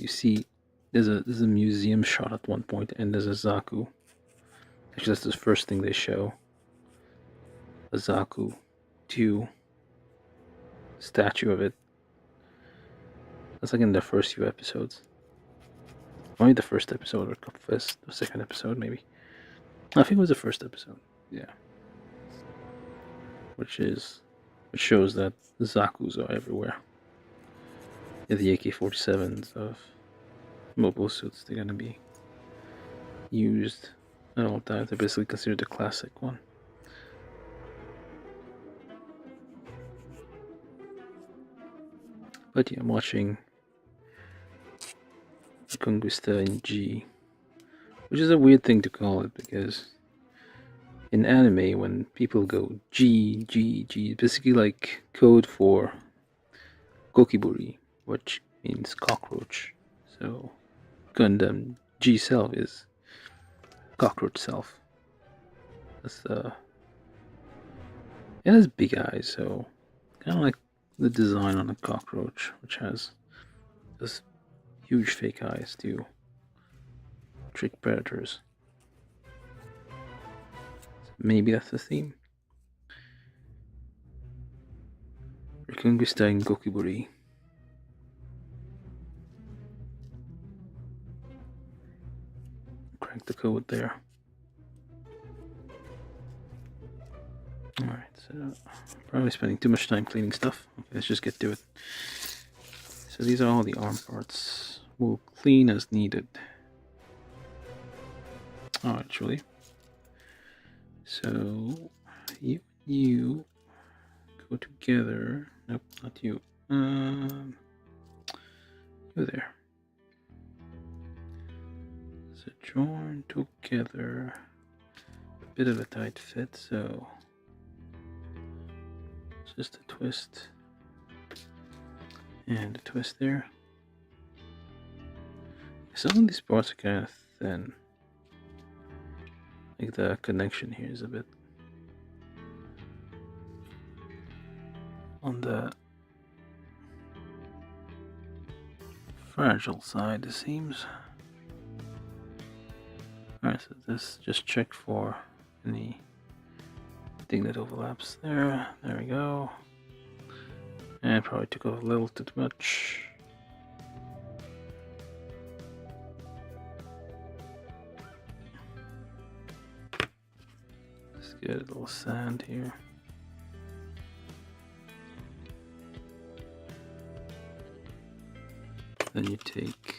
see there's a museum shot at one point and there's a Zaku. Actually, that's the first thing they show. A Zaku 2 statue of it. That's in the first few episodes. Only the first episode, or the second episode, maybe. I think it was the first episode. Yeah. Which shows that the Zakus are everywhere. Yeah, the AK-47s of mobile suits, they're gonna be used at all times. They're basically considered the classic one. But yeah, I'm watching Conquista in G, which is a weird thing to call it, because in anime, when people go G, it's basically code for Gokiburi, which means cockroach. So Gundam G self is cockroach self. That's it has big eyes, so kind of like the design on a cockroach, which has this huge fake eyes to trick predators. Maybe that's the theme. Reconquista in Gokiburi. Crank the code there. Alright, so probably spending too much time cleaning stuff. Okay, let's just get to it. So these are all the arm parts. We'll clean as needed. Oh, actually. So you go together. Nope, not you. You there. So join together. A bit of a tight fit, so it's just a twist and a twist there. Some of these parts are kind of thin. Like the connection here is a bit on the fragile side, it seems. Alright, so this just check for anything that overlaps there. There we go. And probably took off a little too much. Let's get a little sand here. Then you take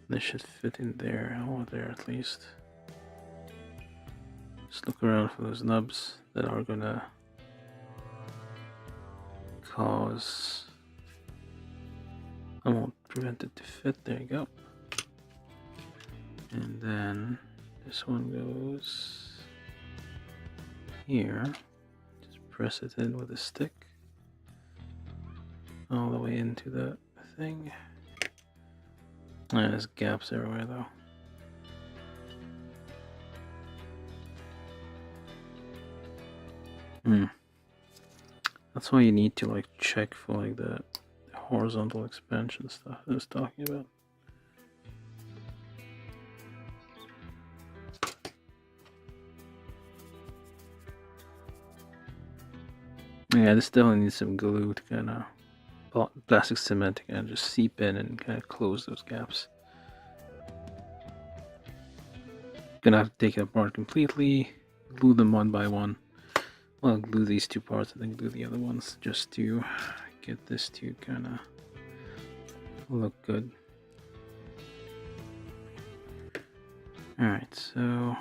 this should fit in there, or there at least. Just look around for those nubs that are gonna cause, I won't prevent it to fit. There you go. And then this one goes here. Just press it in with a stick all the way into the thing. There's gaps everywhere though. That's why you need to like check for like the horizontal expansion stuff I was talking about. Yeah, this definitely needs some glue to kind of plastic cement to kind of just seep in and kind of close those gaps. Gonna have to take it apart completely, glue them one by one. Well, glue these two parts and then glue the other ones just to get this to kind of look good. Alright, so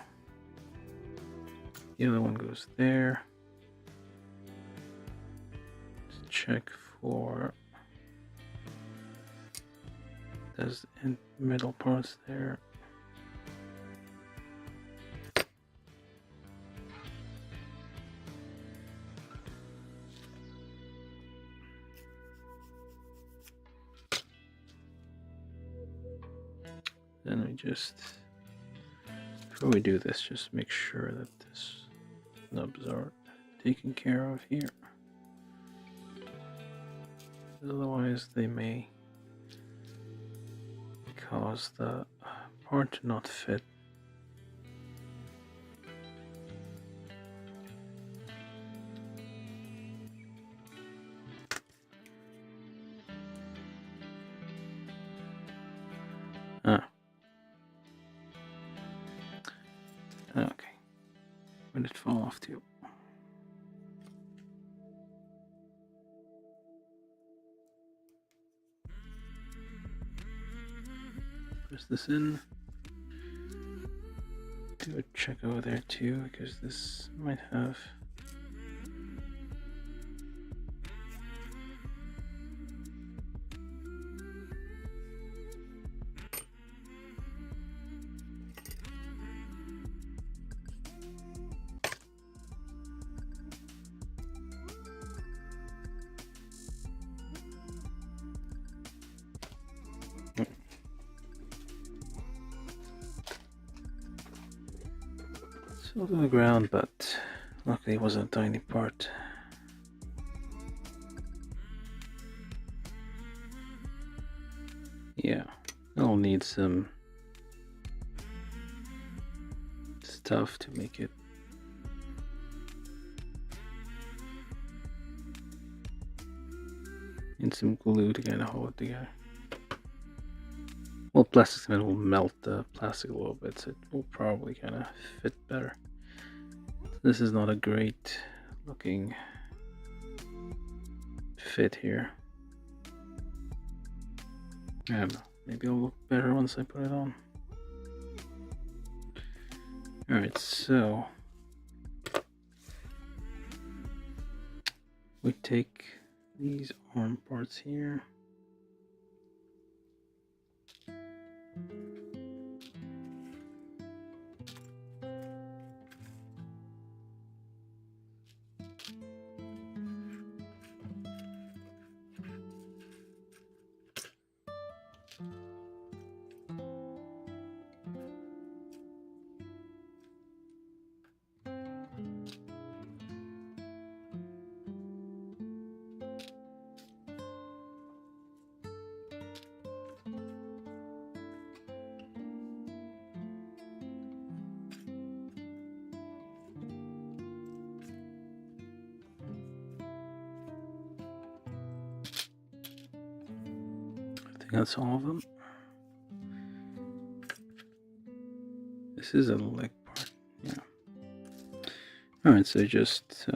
the other one goes there. Just check for those middle parts there. Then we just, before we do this, just make sure that this nubs are taken care of here. Otherwise they may cause the part to not fit. Okay. Where did it fall off to? Press this in. Do a check over there too, because this might have Still to the ground, but luckily it wasn't a tiny part. Yeah, I'll need some stuff to make it. And some glue to kind of hold it together. Well, plastic cement will melt the plastic a little bit, so it will probably kind of fit better. This is not a great looking fit here. I don't know, maybe it'll look better once I put it on. Alright, so we take these arm parts here. That's all of them. This is a leg part, yeah. Alright, so just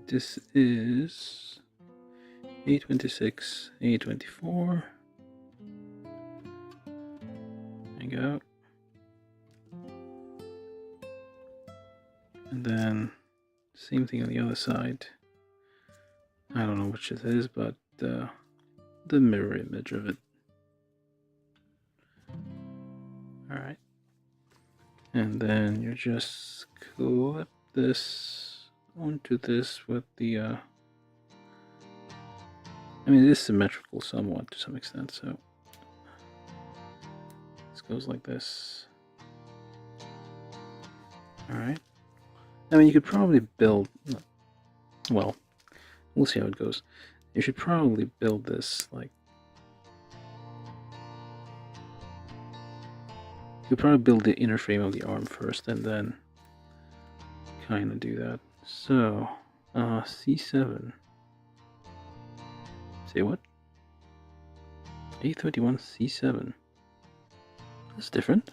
this is A26, A24. There you go. And then same thing on the other side. I don't know which it is, but the mirror image of it. Alright. And then you just clip this onto this with the I mean, it is symmetrical somewhat to some extent, so this goes like this. Alright. I mean, you could probably build, well, we'll see how it goes. You should probably build this like, you could probably build the inner frame of the arm first and then kind of do that. So, C7. Say what? A31 C7. That's different.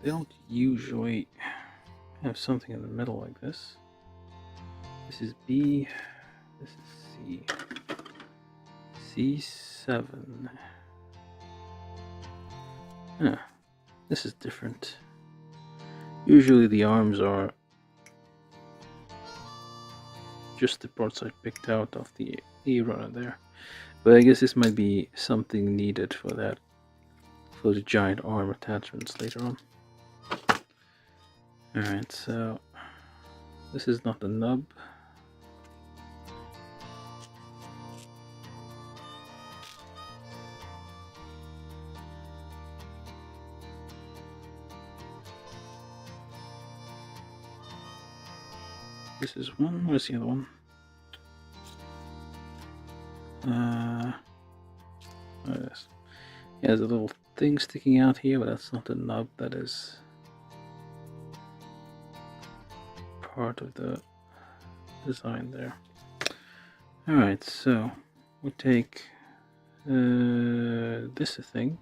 They don't usually have something in the middle like this. This is B, this is C. C7. Huh, this is different. Usually the arms are just the parts I picked out of the A runner there. But I guess this might be something needed for that, for the giant arm attachments later on. Alright, so this is not the nub. This is one. Where's the other one? There it is. Yeah, there's a little thing sticking out here, but that's not the nub. That is part of the design there. Alright, so we take this thing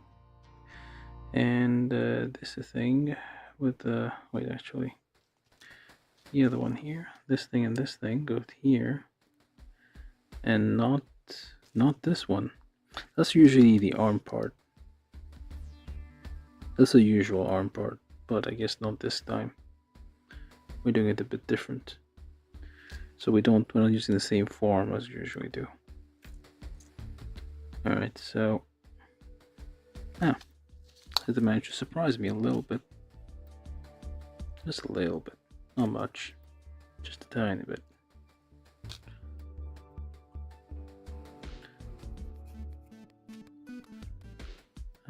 and this thing with the wait, actually the other one here, this thing and this thing go here, and not this one. That's usually the arm part. That's the usual arm part, but I guess not this time. We're doing it a bit different. So we're not using the same form as we usually do. Alright, so it managed to surprise me a little bit. Just a little bit. Not much. Just a tiny bit.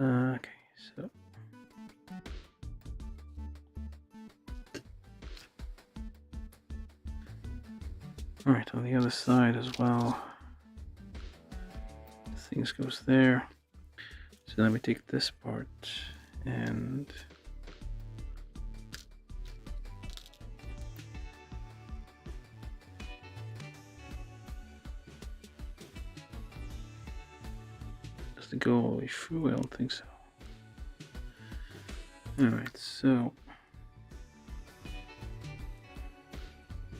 Okay, so all right, on the other side as well. Things goes there. So let me take this part and does it go all the way through? I don't think so. Alright, so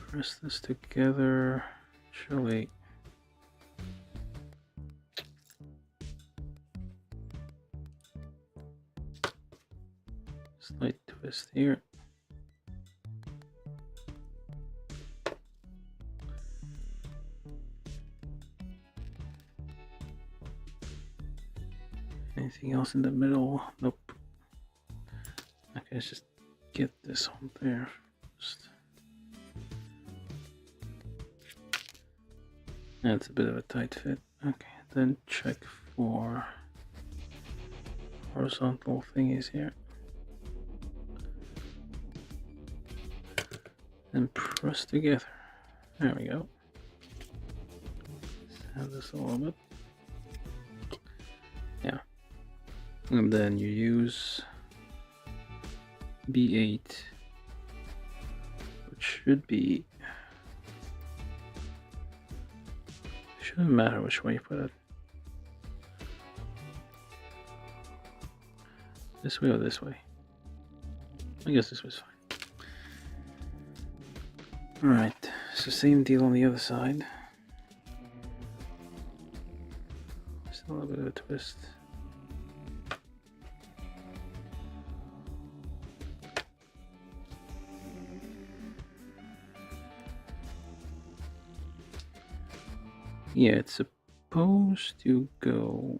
press this together. Actually, slight twist here. Anything else in the middle? Nope. Okay, let's just get this on there first. That's a bit of a tight fit. Okay, then check for horizontal thingies here. And press together. There we go. Let's have this a little bit. Yeah. And then you use B8, which should be, shouldn't matter which way you put it. This way or this way? I guess this way's fine. Alright, so same deal on the other side. Just a little bit of a twist. Yeah, it's supposed to go.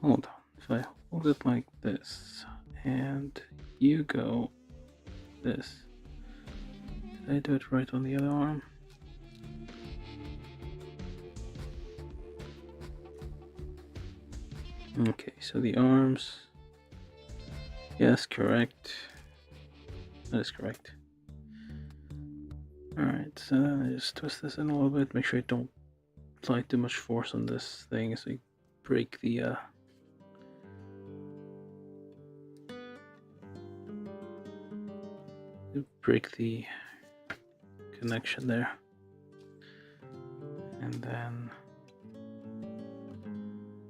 Hold on. If I hold it like this and you go this. Did I do it right on the other arm? Okay, so the arms. Yes, correct. That is correct. Alright, so then I just twist this in a little bit, make sure I don't apply too much force on this thing so you break the connection there. And then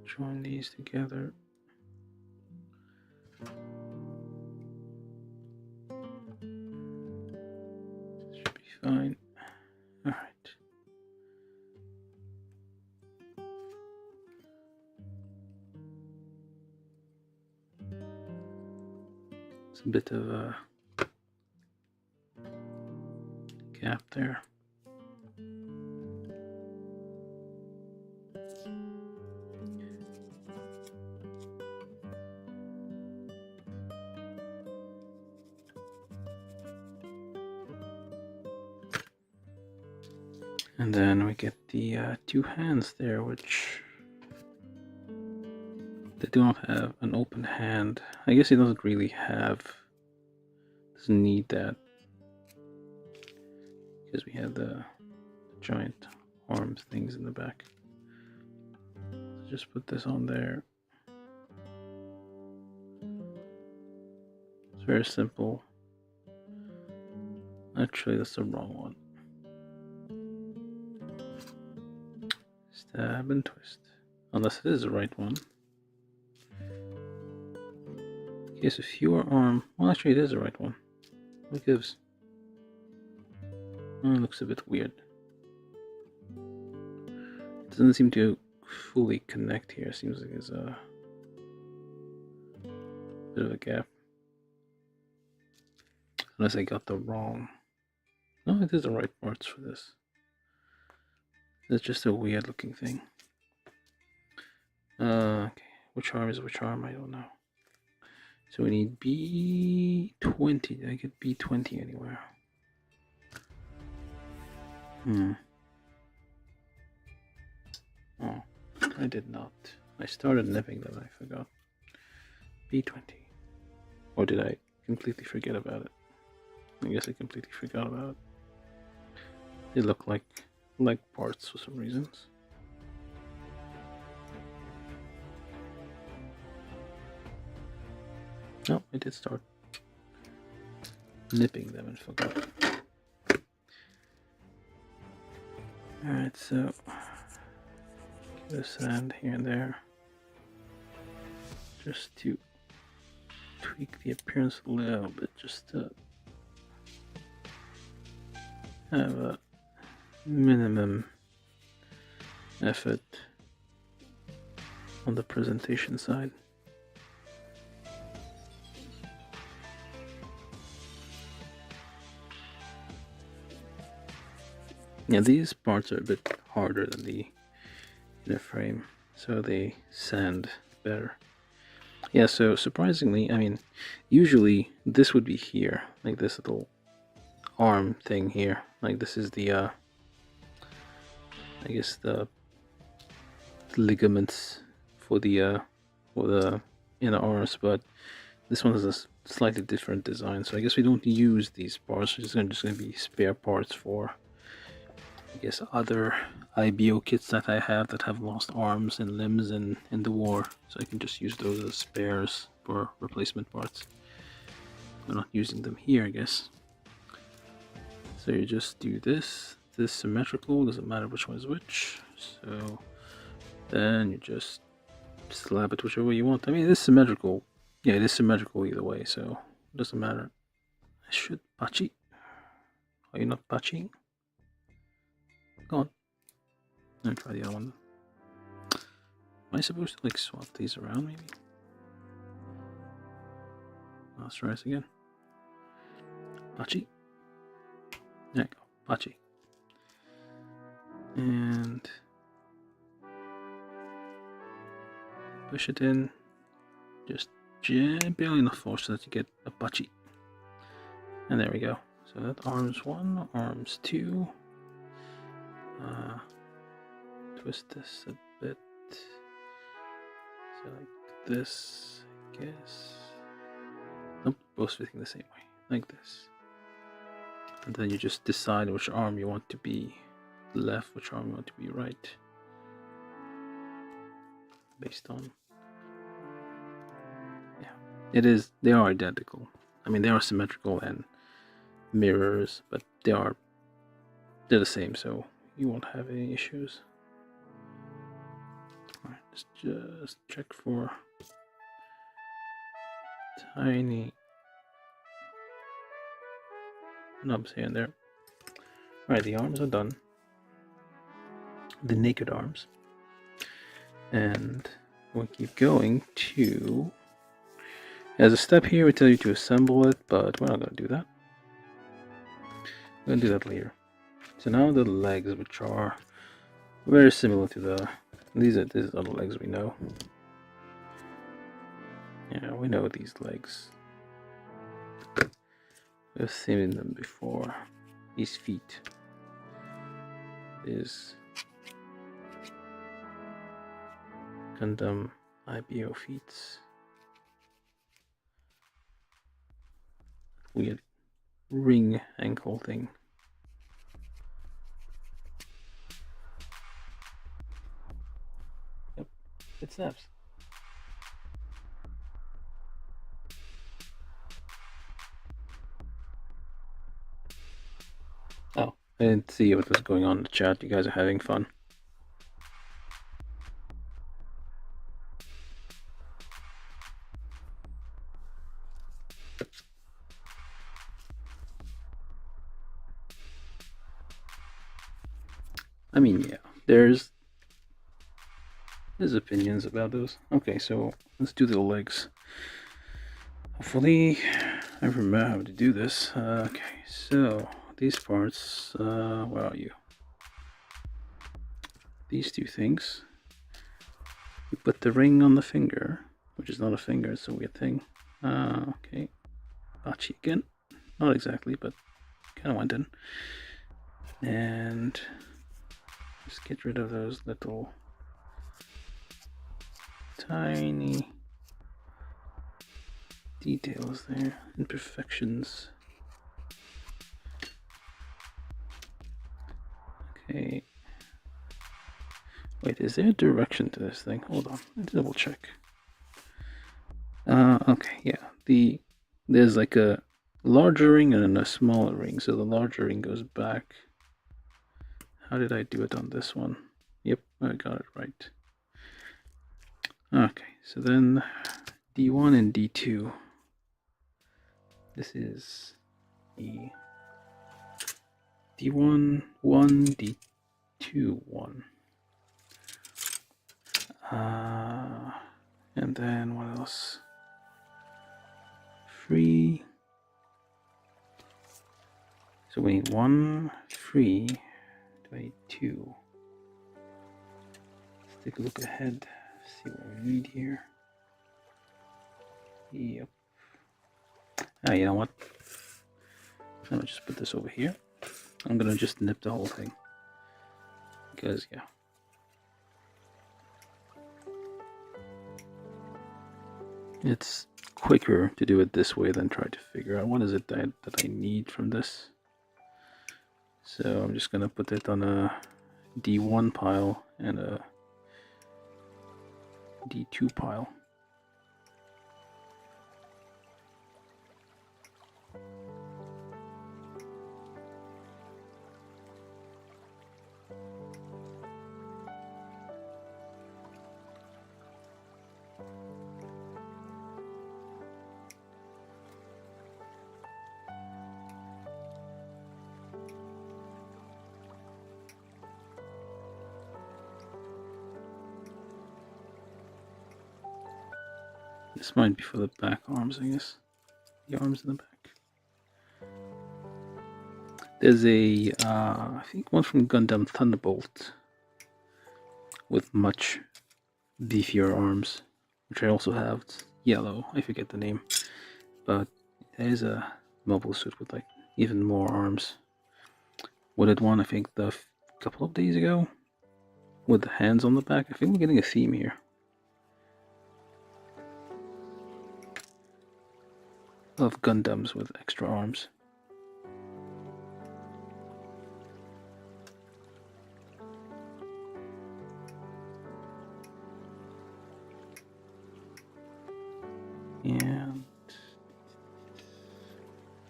join these together. Should be fine. All right. It's a bit of a gap there. And then we get the two hands there, which they do not have an open hand. I guess it doesn't really have, doesn't need that, because we have the giant arms things in the back. So just put this on there. It's very simple. Actually, that's the wrong one. Stab and twist. Unless it is the right one. Okay, so fewer arm. Well, actually, it is the right one. What gives? Oh, it looks a bit weird. It doesn't seem to fully connect here. It seems like there's a bit of a gap. Unless I got the wrong. No, it is the right parts for this. It's just a weird looking thing. Okay, which arm is which arm? I don't know. So we need B20. Did I get B20 anywhere? Oh. I did not. I started nipping them, I forgot. B20. Or did I completely forget about it? I guess I completely forgot about it. They look like leg parts for some reasons. Oh, I did start nipping them and forgot. Alright, so give a sand here and there just to tweak the appearance a little bit, just to have a minimum effort on the presentation side. Yeah, these parts are a bit harder than the inner frame, so they sand better. Yeah, so surprisingly, I mean, usually this would be here, like this little arm thing here. Like this is the, I guess the ligaments for the inner arms, but this one has a slightly different design. So I guess we don't use these parts. It's just gonna be spare parts for, I guess, other IBO kits that I have that have lost arms and limbs in the war, so I can just use those as spares for replacement parts. We're not using them here, I guess. So you just do this symmetrical, doesn't matter which one is which. So then you just slap it whichever way you want. I mean, it is symmetrical. Yeah, it is symmetrical either way, so it doesn't matter. I should patchy. Are you not patching? Go on. Let me try the other one. Am I supposed to like swap these around maybe? Let's try this again. Patchy. There you go. Patchy. And push it in. Just barely enough force so that you get a patchy. And there we go. So that arms 1, arms 2. Twist this a bit, so like this, I guess. Nope, both fitting the same way, like this. And then you just decide which arm you want to be left, which arm you want to be right, based on, yeah, they are identical. I mean, they are symmetrical and mirrors, but they're the same, so you won't have any issues. Alright, just check for tiny nubs here and there. Alright, the arms are done. The naked arms. And we'll keep going to... As a step here, we tell you to assemble it, but we're not going to do that. We're going to do that later. So now the legs, which are very similar to the... These are the legs we know. Yeah, we know these legs. We've seen them before. These feet. These Gundam IBO feet. Weird ring ankle thing. Yep, it snaps. Oh, I didn't see what was going on in the chat. You guys are having fun. I mean, yeah, there's opinions about those. Okay, so let's do the legs. Hopefully, I remember how to do this. Okay, so these parts, where are you? These two things. You put the ring on the finger, which is not a finger, it's a weird thing. Okay, Bachi again. Not exactly, but kind of went in. And just get rid of those little tiny details there, imperfections. Okay. Wait, is there a direction to this thing? Hold on, let's double check. Okay, yeah. There's like a larger ring and a smaller ring, so the larger ring goes back. How did I do it on this one? Yep, I got it right. Okay, so then D1 and D2. This is the D1 1, D2 1. And then what else? Free. So we need 1 free. Do I need 2? Let's take a look ahead. See what we need here. Yep. You know what? Let me just put this over here. I'm gonna just nip the whole thing. Because, yeah. It's quicker to do it this way than try to figure out what is it that I need from this. So I'm just gonna put it on a D1 pile and a D2 pile. This might be for the back arms, I guess. The arms in the back. There's a, I think one from Gundam Thunderbolt with much beefier arms, which I also have. It's yellow, I forget the name. But there's a mobile suit with like even more arms. Wooded one, I think, a couple of days ago, with the hands on the back. I think we're getting a theme here. Of Gundams with extra arms. And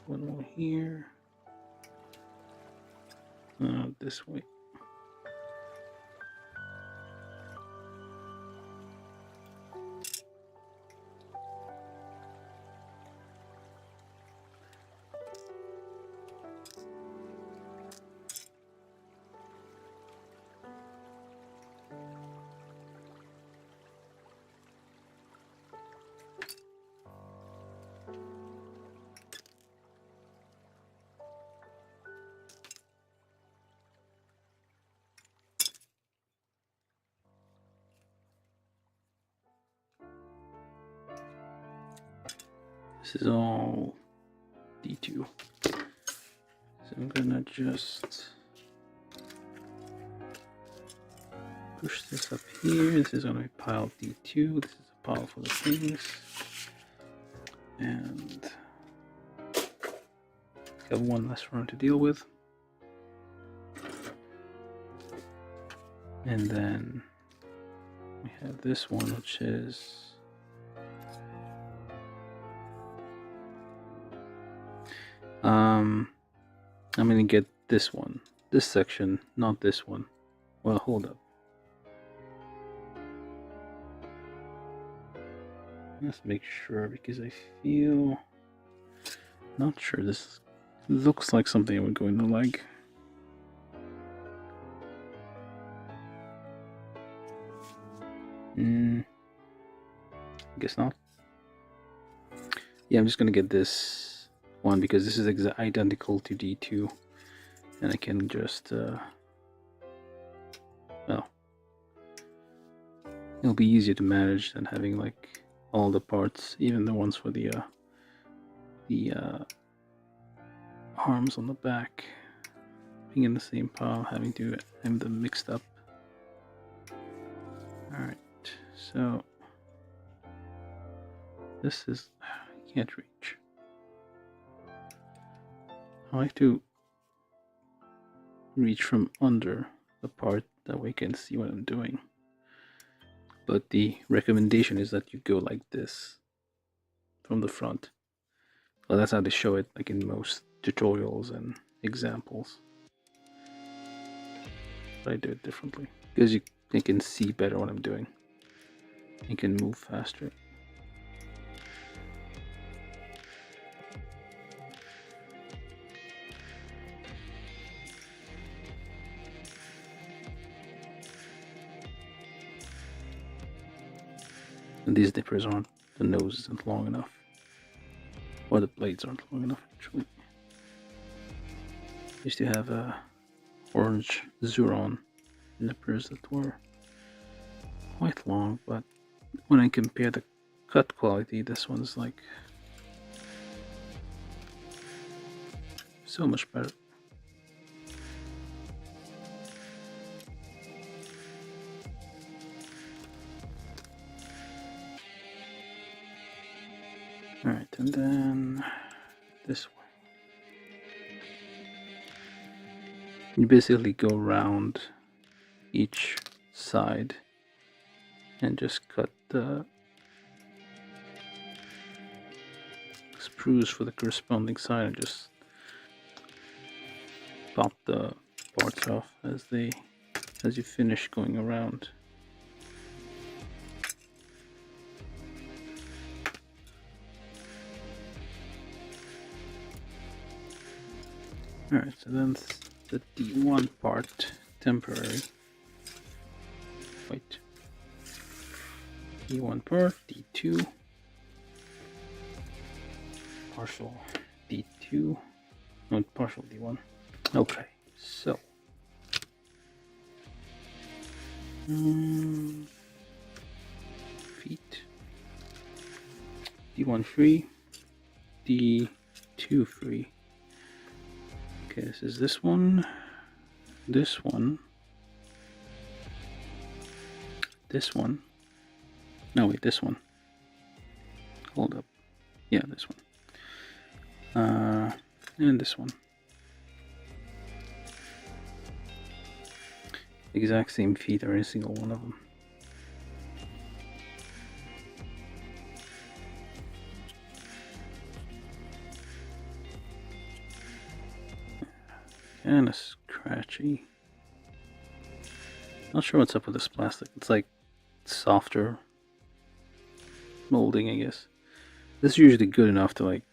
one more here. This way. This is all D2. So I'm gonna just push this up here. This is gonna be pile D2. This is a pile for the things. And have one less run to deal with. And then we have this one, which is I'm gonna get this one, this section, not this one. Well, hold up. Let's make sure, because I feel not sure. This looks like something I would go in the leg. Guess not. Yeah, I'm just gonna get this one because this is identical to D2, and I can just well, it'll be easier to manage than having like all the parts, even the ones for the arms on the back, being in the same pile, having to have them mixed up. All right, so This is... I can't reach. I like to reach from under the part, that way I can see what I'm doing. But the recommendation is that you go like this from the front. Well, that's how they show it, like in most tutorials and examples. But I do it differently because you can see better what I'm doing. You can move faster. And these nippers aren't, the nose isn't long enough. Or the blades aren't long enough, actually. I used to have orange Zuron nippers that were quite long, but when I compare the cut quality, this one's like so much better. Alright, and then this way. You basically go around each side and just cut the sprues for the corresponding side and just pop the parts off as you finish going around. Alright, so then the D1 part, temporary. Wait. D1 part, D2. Partial D2. No, partial D1. Okay, so. Feet. D1 free. D2 free. Okay, this is this one, this one, this one. No, wait, this one. Hold up. Yeah, this one. And this one. Exact same feet are every single one of them. Kind of scratchy. Not sure what's up with this plastic. It's like softer molding, I guess. This is usually good enough to like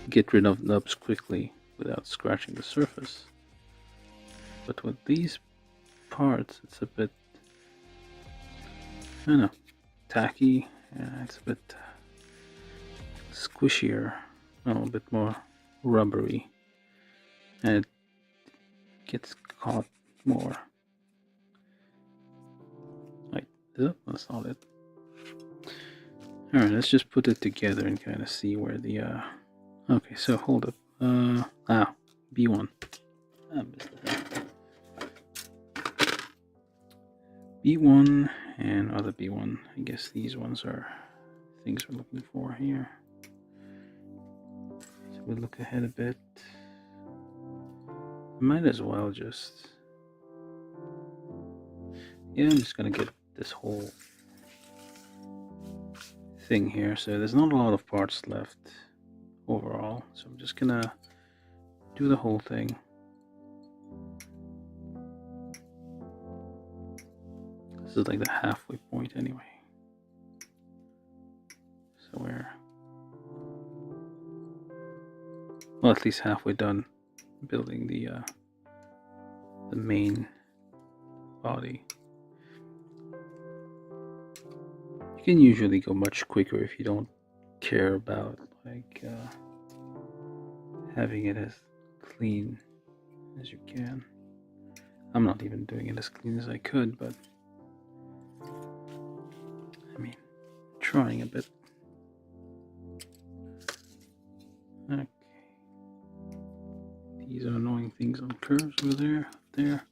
get rid of nubs quickly without scratching the surface. But with these parts, it's a bit, I don't know, tacky. Yeah, it's a bit squishier, a bit more rubbery. And it gets caught more. Right, that's not it. Alright, let's just put it together and kind of see where the okay, so hold up. B1. I missed it. B1 and other B1. I guess these ones are things we're looking for here. So we'll look ahead a bit. Might as well just, yeah, I'm just gonna get this whole thing here. So there's not a lot of parts left overall, so I'm just gonna do the whole thing. This is like the halfway point anyway, so we're, well, at least halfway done building the main body. You can usually go much quicker if you don't care about like having it as clean as you can. I'm not even doing it as clean as I could, but I mean, trying a bit. Okay. These are annoying things on curves over there, there.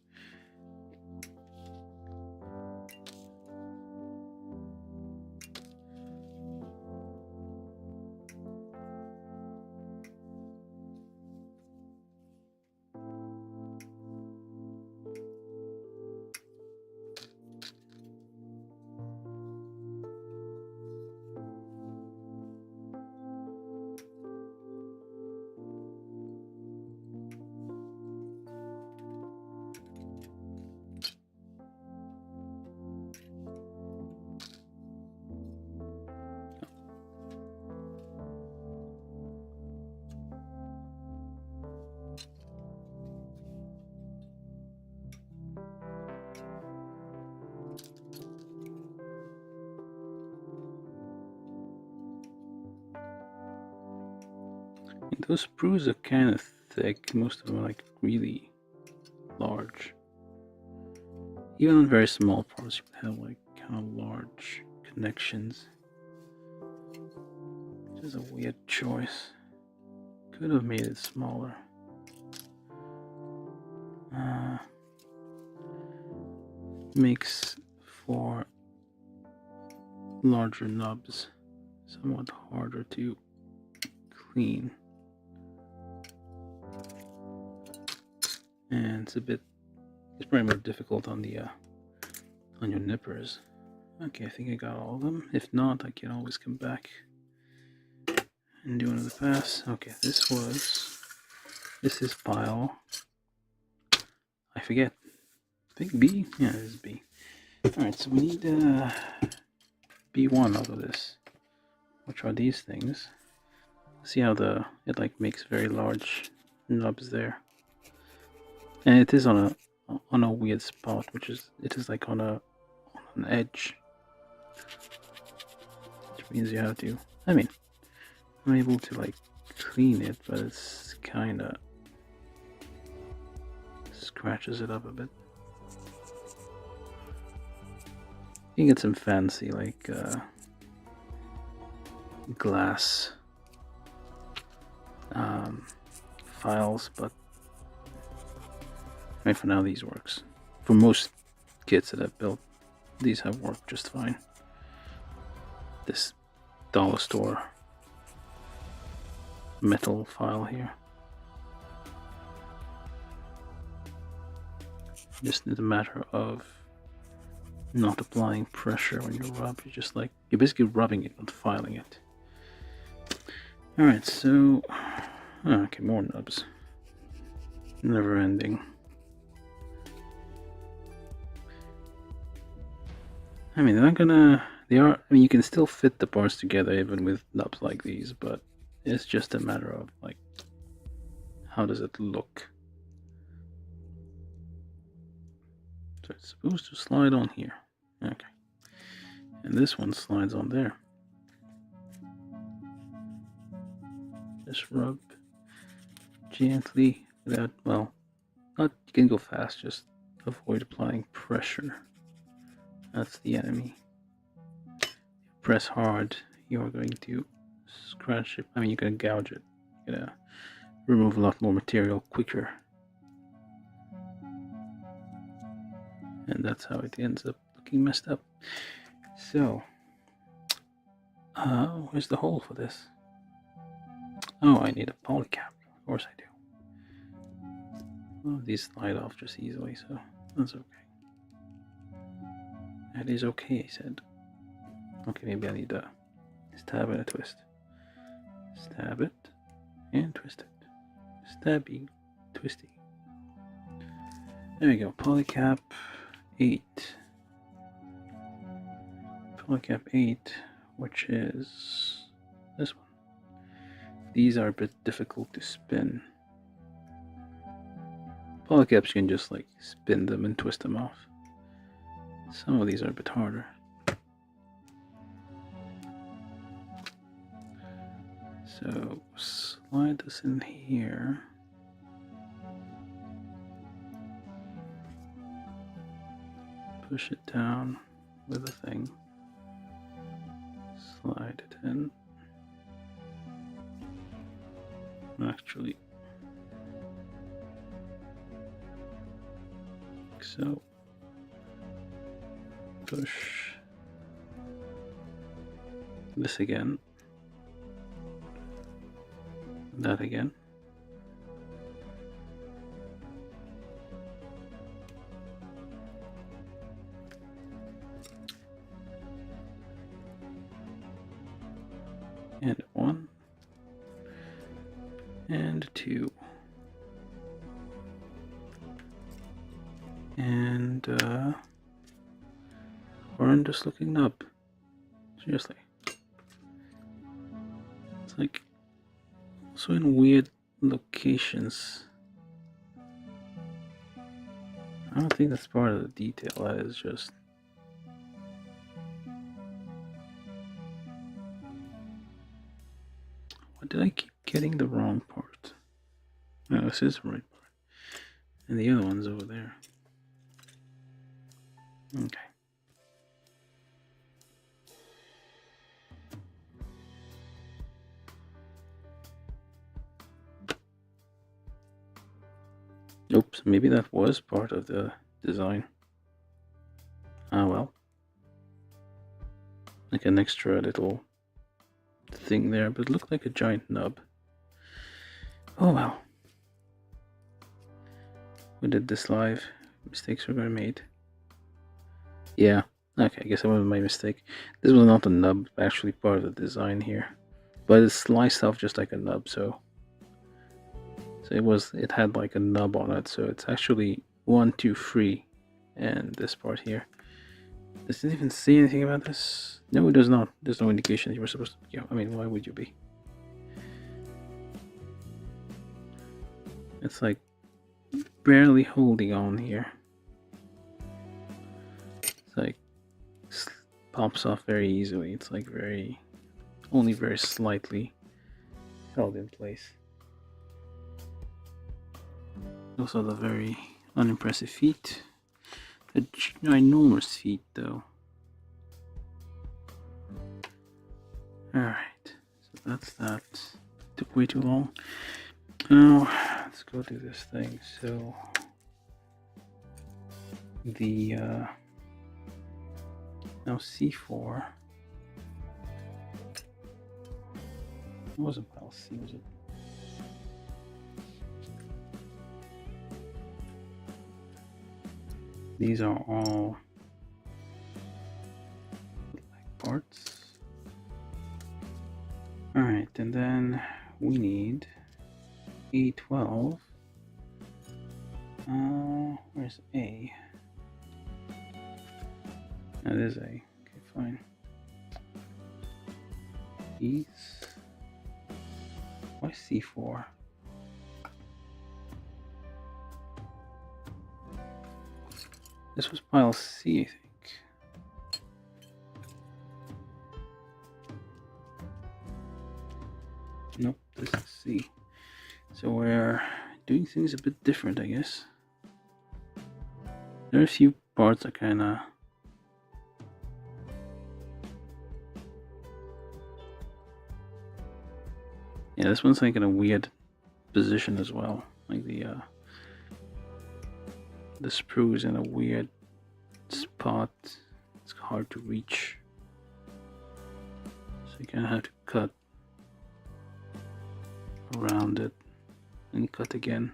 Those sprues are kind of thick. Most of them are like really large. Even on very small parts, you can have like kind of large connections. Which is a weird choice. Could have made it smaller. Makes for larger nubs, somewhat harder to clean. And it's probably more difficult on the on your nippers. Okay, I think I got all of them. If not, I can always come back and do another pass. Okay, this is pile. I forget. I think B? Yeah, this is B. Alright, so we need B1 out of this. Which are these things. See how it like makes very large nubs there. And it is on a weird spot, it is like on an edge. Which means you have to, I mean, I'm able to like clean it, but it's kinda scratches it up a bit. You can get some fancy like glass files, but I mean, for now these works. For most kits that I've built, these have worked just fine. This dollar store metal file here. Just a matter of not applying pressure when you rub. You're basically rubbing it, not filing it. Alright, so okay, more nubs. Never ending. I mean, I mean, you can still fit the parts together even with nubs like these, but it's just a matter of like, how does it look? So it's supposed to slide on here. Okay. And this one slides on there. Just rub gently without, well, not, you can go fast, just avoid applying pressure. That's the enemy. If you press hard, you're going to scratch it. I mean, you're going to gouge it. You're going to remove a lot more material quicker. And that's how it ends up looking messed up. So, where's the hole for this? Oh, I need a poly cap. Of course I do. Well, these slide off just easily, so that's okay. That is okay, I said. Okay, maybe I need a stab and a twist. Stab it and twist it. Stabby, twisty. There we go. Polycap 8. Polycap 8, which is this one. These are a bit difficult to spin. Polycaps, you can just like spin them and twist them off. Some of these are a bit harder. So slide this in here. Push it down with a thing. Slide it in. Actually, like so. Push this again. That again. And 1 and 2 and horrendous looking nub. Seriously, it's like also in weird locations. I don't think that's part of the detail. That is just did I keep getting the wrong part? No, this is the right part. And the other one's over there. Okay. Oops, maybe that was part of the design. Ah, well. Like an extra little thing there, but it looked like a giant nub. Oh well. We did this live. Mistakes were gonna be made. Yeah. Okay, I guess that was my mistake. This was not a nub, actually part of the design here. But it's sliced off just like a nub, so it had like a nub on it, so it's actually 1, 2, 3, and this part here. Does it even say anything about this? No, it does not. There's no indication that you were supposed to. Yeah, I mean, why would you be? It's like barely holding on here. It's like pops off very easily. It's like only very slightly held in place. Also the very unimpressive feet. The ginormous feet though. Alright, so that's that. Took way too long. Now, let's go do this thing. So, the, now C4. It wasn't pile C, was it? These are all like parts. Alright, and then we need A12. Where's A? That is A. Okay, fine. These. Why C4? This was pile C, I think. Nope, this is C. So we're doing things a bit different, I guess. There are a few parts that kinda... Yeah, this one's like in a weird position as well. Like the sprue is in a weird spot. It's hard to reach. So you kinda have to cut around it and cut again.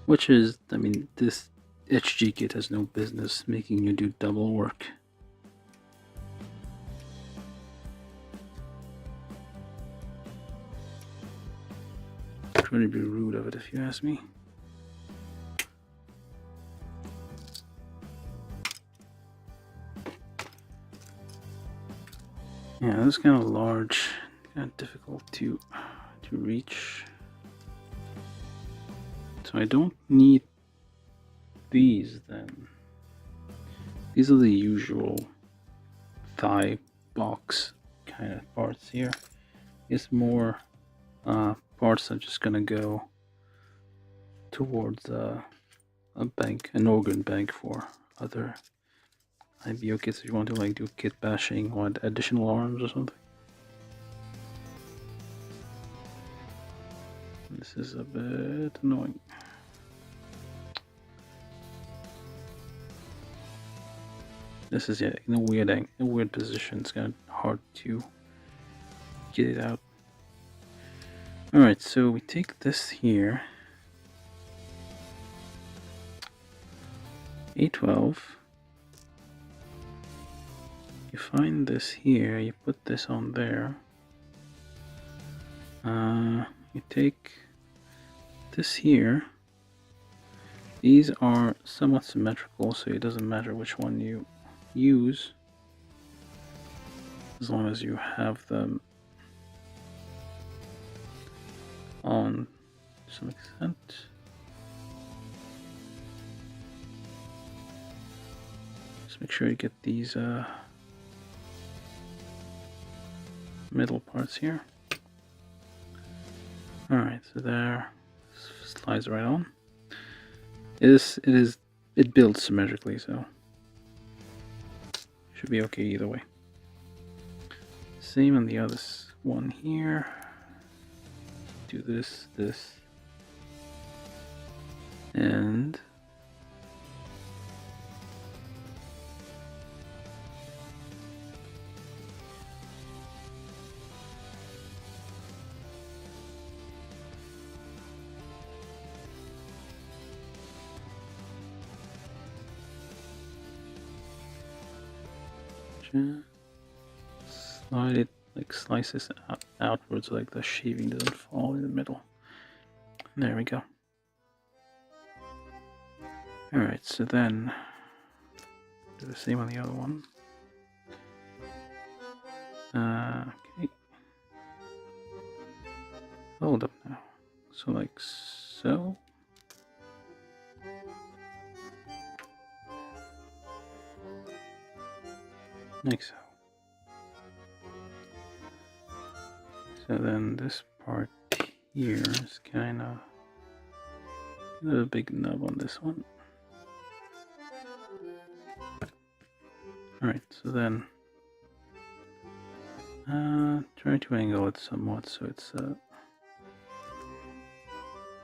Which is, I mean, this HG kit has no business making you do double work. Trying to be rude of it, if you ask me. Yeah, this is kind of large, kind of difficult to reach. So I don't need these then. These are the usual thigh box kind of parts here. It's more parts are just gonna go towards a bank, an organ bank for other IBO kits if you want to like do kit bashing or additional arms or something. This is a bit annoying. This is in a weird position. It's kind of hard to get it out. Alright, so we take this here. A12. You find this here, you put this on there. You take this here. These are somewhat symmetrical, so it doesn't matter which one you use, as long as you have them on to some extent. Just make sure you get these middle parts here. Alright, so there, slides right on. It builds symmetrically, so should be okay either way. Same on the other one here. Do this, and slide it, like slices outwards so like the shaving doesn't fall in the middle. There we go. Alright, so then do the same on the other one. Okay. Hold up now. So like so. Like so. So then this part here is kind of a big nub on this one. Alright, so then try to angle it somewhat so it's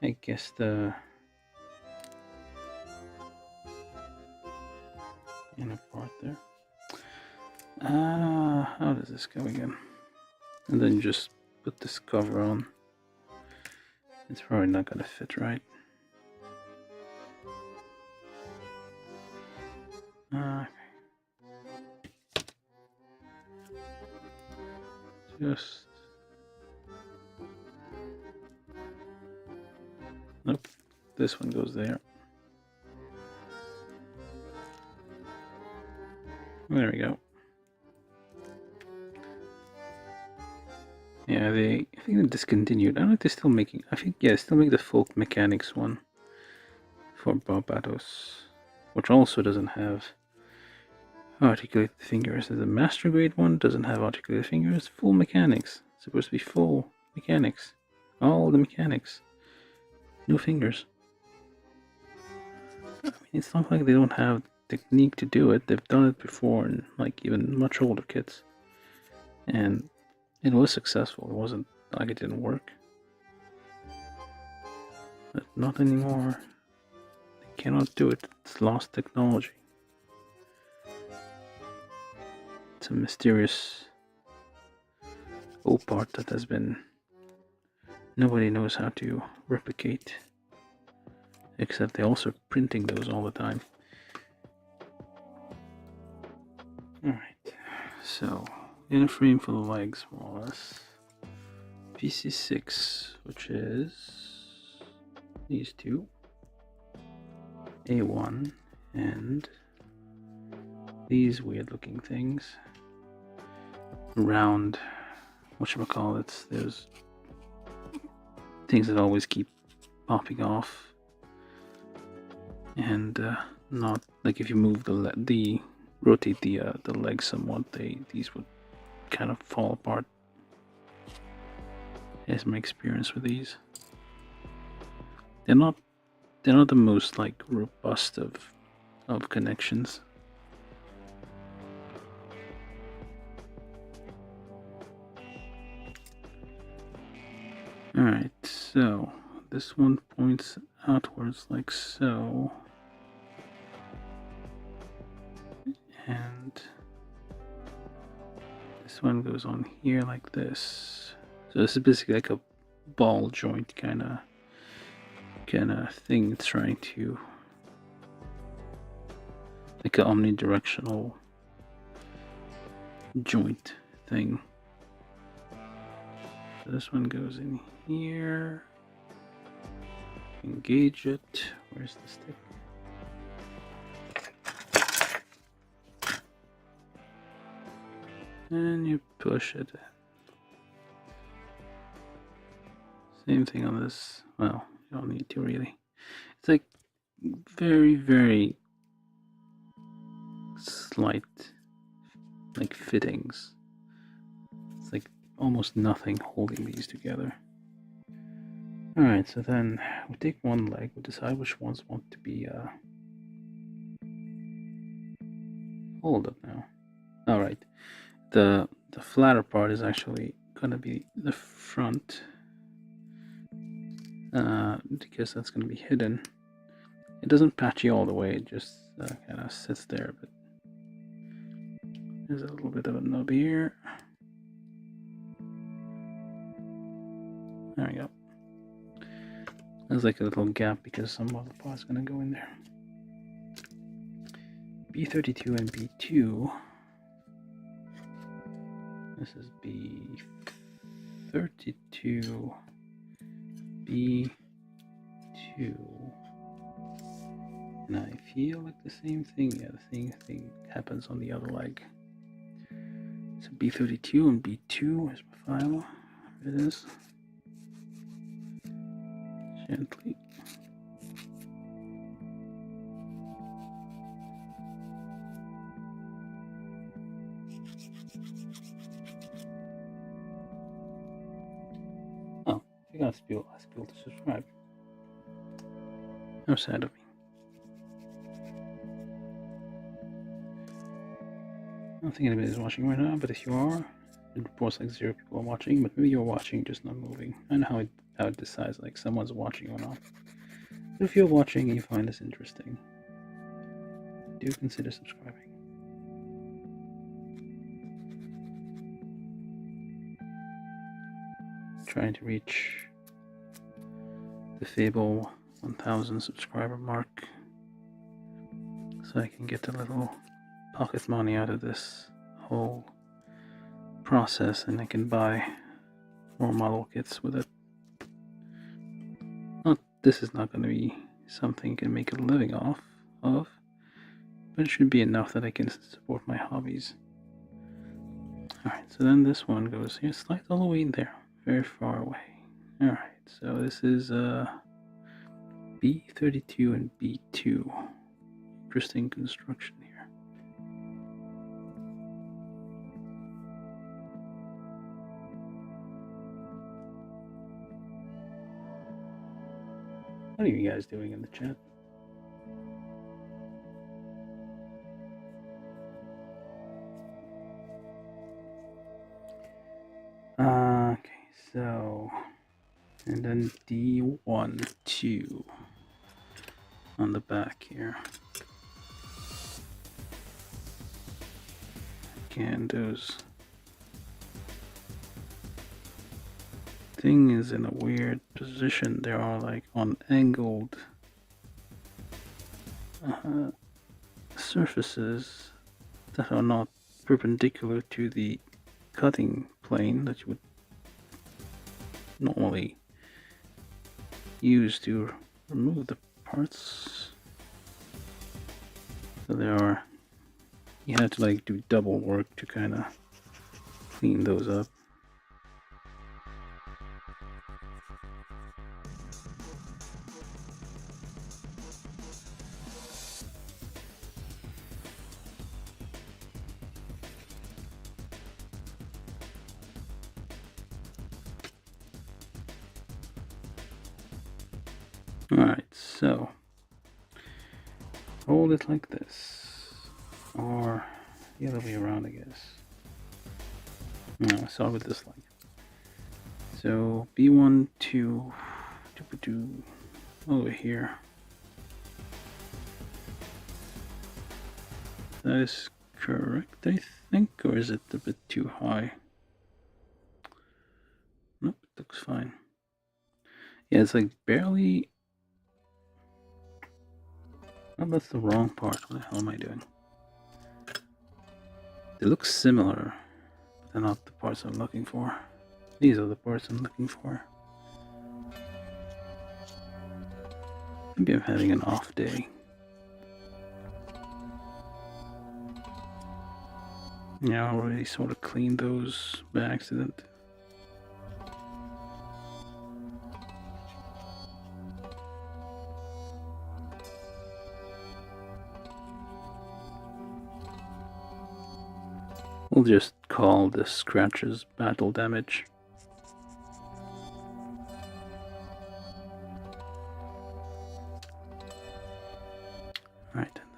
I guess the inner part there. How does this go again? And then just put this cover on. It's probably not gonna fit right. Okay. Just nope. This one goes there. There we go. Yeah, I think they discontinued. I don't know if they're still making. I think yeah, still make the folk mechanics one for Barbados, which also doesn't have articulated fingers. The master grade one doesn't have articulated fingers. Full mechanics. It's supposed to be full mechanics. All the mechanics. No fingers. I mean, it's not like they don't have technique to do it. They've done it before in like even much older kits, and it was successful. It wasn't like it didn't work. But not anymore. They cannot do it. It's lost technology. It's a mysterious old part that has been nobody knows how to replicate, except they're also printing those all the time. Alright, so inner frame for the legs, more or less. PC6, which is these two, A1, and these weird looking things. Round, whatchamacallits, there's things that always keep popping off. And not like if you move the rotate the legs somewhat, these would kind of fall apart. That's my experience with these. They're not the most like robust of connections. Alright, so this one points outwards like so. And this one goes on here like this. So this is basically like a ball joint kind of thing. It's trying to like an omnidirectional joint thing. So this one goes in here. Engage it. Where's the stick? And you push it. Same thing on this. Well, you don't need to really. It's like very, very slight, like fittings. It's like almost nothing holding these together. Alright, so then we take one leg, we decide which ones want to be hold up now. Alright. The flatter part is actually gonna be the front. Because that's gonna be hidden. It doesn't patchy all the way, it just kind of sits there, but there's a little bit of a nub here. There we go. There's like a little gap because some of the part's gonna go in there. B32 and B2. This is B32, B2. And I feel like the same thing. Yeah, the same thing happens on the other leg. So B32 and B2 is my file. Here it is. Gently. Oh, I got spill. I spilled to subscribe. How sad of me. I don't think anybody is watching right now, but if you are, it reports like 0 people are watching, but maybe you're watching, just not moving. I know how it decides like someone's watching or not. But if you're watching and you find this interesting, do consider subscribing. Trying to reach the Fable 1000 subscriber mark so I can get a little pocket money out of this whole process and I can buy more model kits with it. This is not going to be something I can make a living off of, but it should be enough that I can support my hobbies. Alright, so then this one goes here, slides all the way in there, very far away. Alright, so this is B32 and B2. Interesting construction here. What are you guys doing in the chat? Okay, so and then D1, 2 on the back here. Again, those thing is in a weird position. They are like on angled surfaces that are not perpendicular to the cutting plane that you would normally use to remove the parts. So there are, you have to like do double work to kind of clean those up. Alright, so hold it like this, or the other way around, I guess. No, I'll start with this leg. So B1, 2, over here. That is correct, I think, or is it a bit too high? Nope, it looks fine. Yeah, it's like barely. Oh, that's the wrong part. What the hell am I doing? They look similar, but they're not the parts I'm looking for. These are the parts I'm looking for. Maybe I'm having an off day. Yeah, I already sort of cleaned those by accident. We'll just call the scratches battle damage.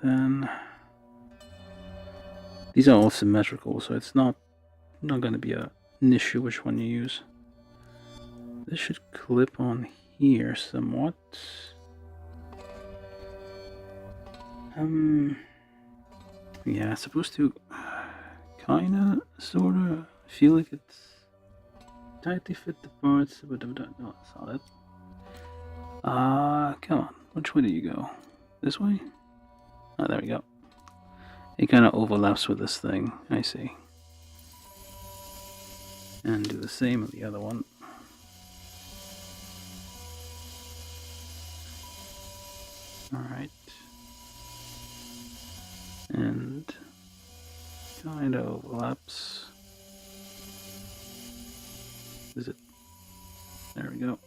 Then these are all symmetrical, so it's not going to be an issue which one you use. This should clip on here somewhat. Yeah, it's supposed to kinda, sorta feel like it's tightly fit the parts, but no, that's not it. Come on, which way do you go? This way? Oh, there we go. It kind of overlaps with this thing, I see. And do the same with the other one. Alright. And kind of overlaps. Is it? There we go.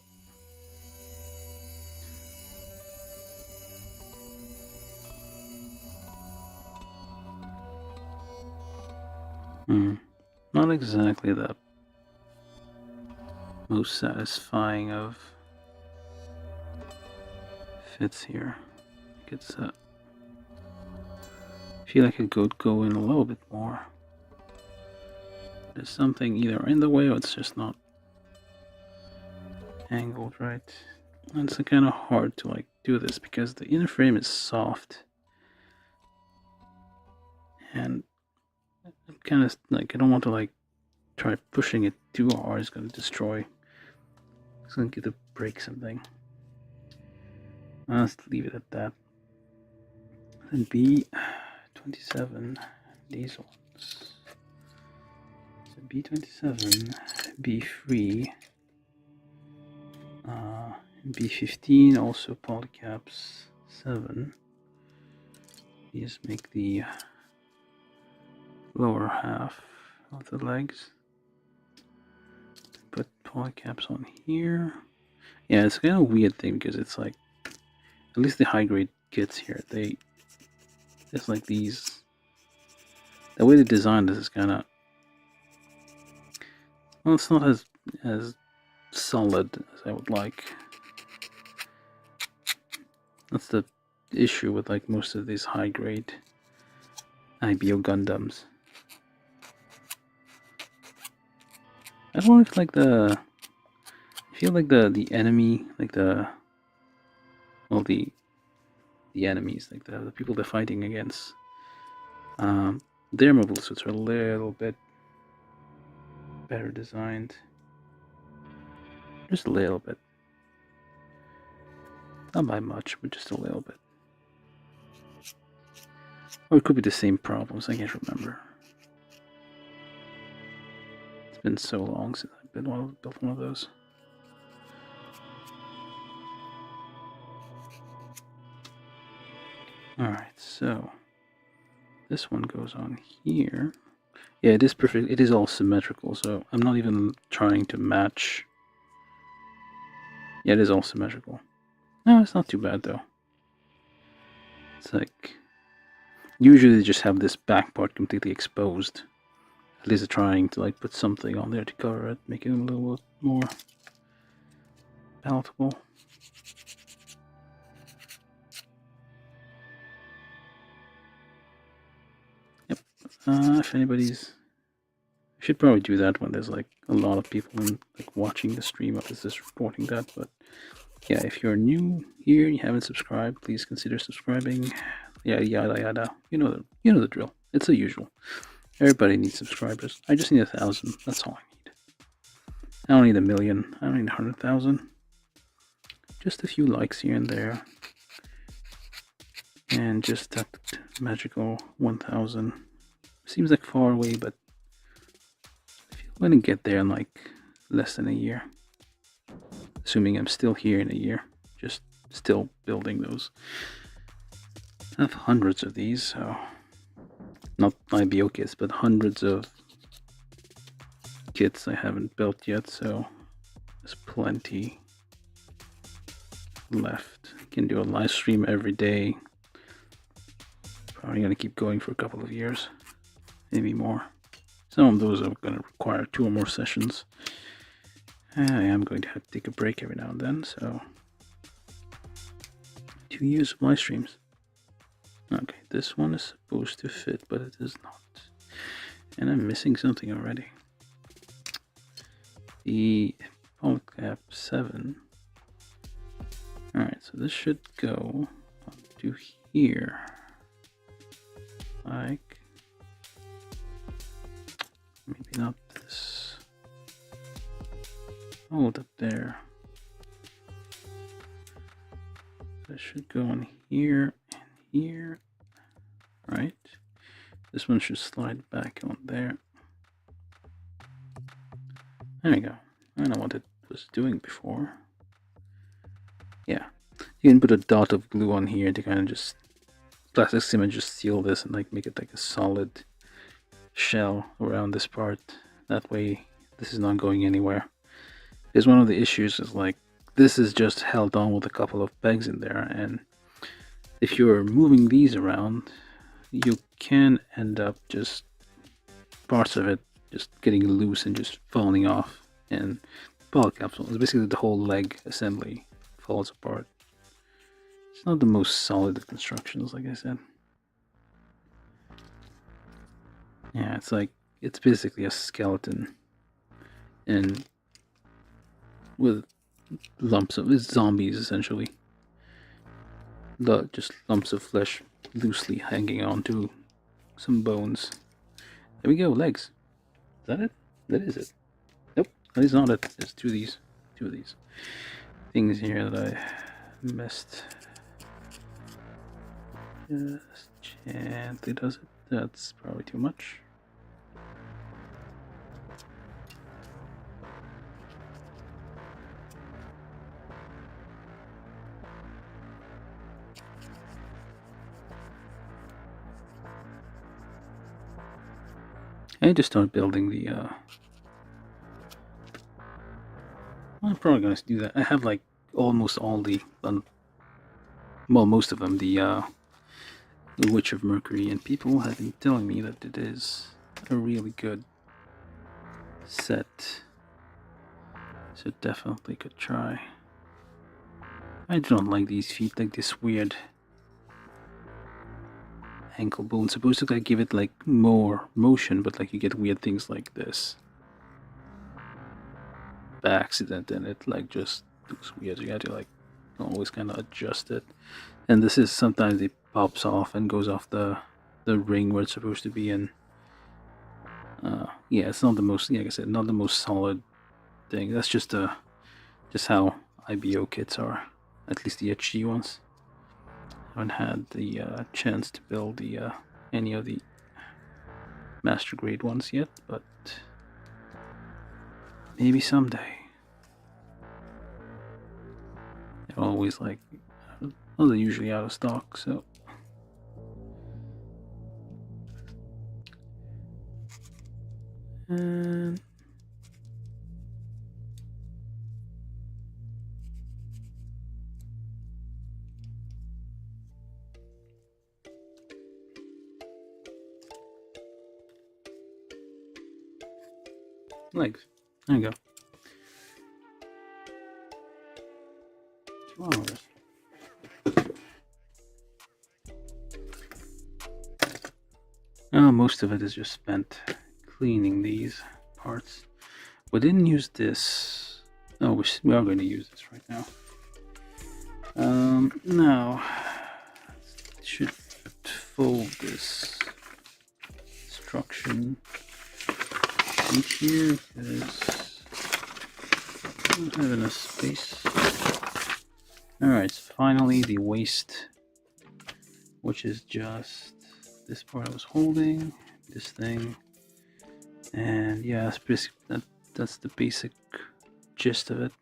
Not exactly the most satisfying of fits here. It's I feel like it could go in a little bit more. There's something either in the way or it's just not angled right. And it's kind of hard to like do this because the inner frame is soft. And I'm kind of like, I don't want to like try pushing it too hard. It's going to destroy. It's going to break something. Let's leave it at that. And B27, these ones. So B27, B3, B15, also polycaps 7. These make the lower half of the legs. Put polycaps on here. Yeah, it's kind of a weird thing because it's like, at least the high grade kits here, it's like these, the way they designed this is kind of, well, it's not as solid as I would like. That's the issue with like most of these high grade IBO Gundams. I don't know if like I feel like the enemy, like the enemies, like the people they're fighting against, their mobile suits are a little bit better designed. Just a little bit. Not by much, but just a little bit. Or it could be the same problems, I can't remember. It's been so long since I've built one of those. Alright, so this one goes on here. Yeah, it is perfect. It is all symmetrical, so I'm not even trying to match. Yeah, it is all symmetrical. No, it's not too bad though. It's like, usually they just have this back part completely exposed. At least they're trying to like put something on there to cover it, make it a little bit more palatable. Yep. If anybody's, I should probably do that when there's like a lot of people like watching the stream. I was just reporting that, but yeah, if you're new here and you haven't subscribed, please consider subscribing. Yada yada yada. You know the drill. It's the usual. Everybody needs subscribers. I just need 1,000. That's all I need. I don't need 1 million. I don't need 100,000. Just a few likes here and there. And just that magical 1,000. Seems like far away, but I feel I'm gonna get there in like less than a year. Assuming I'm still here in a year. Just still building those. I have hundreds of these, so not IBO kits, but hundreds of kits I haven't built yet, so there's plenty left. I can do a live stream every day. Probably gonna keep going for a couple of years, maybe more. Some of those are gonna require 2 or more sessions. I am going to have to take a break every now and then, so 2 years of live streams. Okay, this one is supposed to fit, but it is not. And I'm missing something already. The pump cap 7. Alright, so this should go up to here. Like, maybe not this. Hold up there. That should go on here and here. Right? This one should slide back on there. There we go. I don't know what it was doing before. Yeah. You can put a dot of glue on here to kind of just plastic cement, just seal this and like make it like a solid shell around this part. That way this is not going anywhere. Because one of the issues is like this is just held on with a couple of pegs in there, and if you're moving these around, you can end up just parts of it just getting loose and just falling off, and ball capsule is basically the whole leg assembly falls apart. It's not the most solid of constructions, like I said. Yeah, it's like it's basically a skeleton and with lumps of zombies essentially. Just lumps of flesh loosely hanging onto some bones. There we go, legs. Is that it? That is it. Nope, that is not it. There's two of these things here that I missed. Just gently does it. That's probably too much. I need to start building the I'm probably gonna do that. I have like almost all the well, most of them, the Witch of Mercury, and people have been telling me that it is a really good set, so definitely could try. I don't like these feet, like this weird ankle bone. Supposed to like give it like more motion, but like you get weird things like this by accident, and it like just looks weird. You have to like always kind of adjust it, and this is sometimes it pops off and goes off the ring where it's supposed to be in. Yeah, it's not the most, like I said, not the most solid thing. That's just how IBO kits are, at least the HG ones. I haven't had the chance to build the any of the master grade ones yet, but maybe someday. They're always like, well, they're usually out of stock, so. And legs. There you go. 2 hours. Most of it is just spent cleaning these parts. We didn't use this. Oh, we are going to use this right now. Now, should fold this instruction sheet here because I don't have enough space. Alright, so finally the waist, which is just this part I was holding, this thing, and yeah, that's the basic gist of it.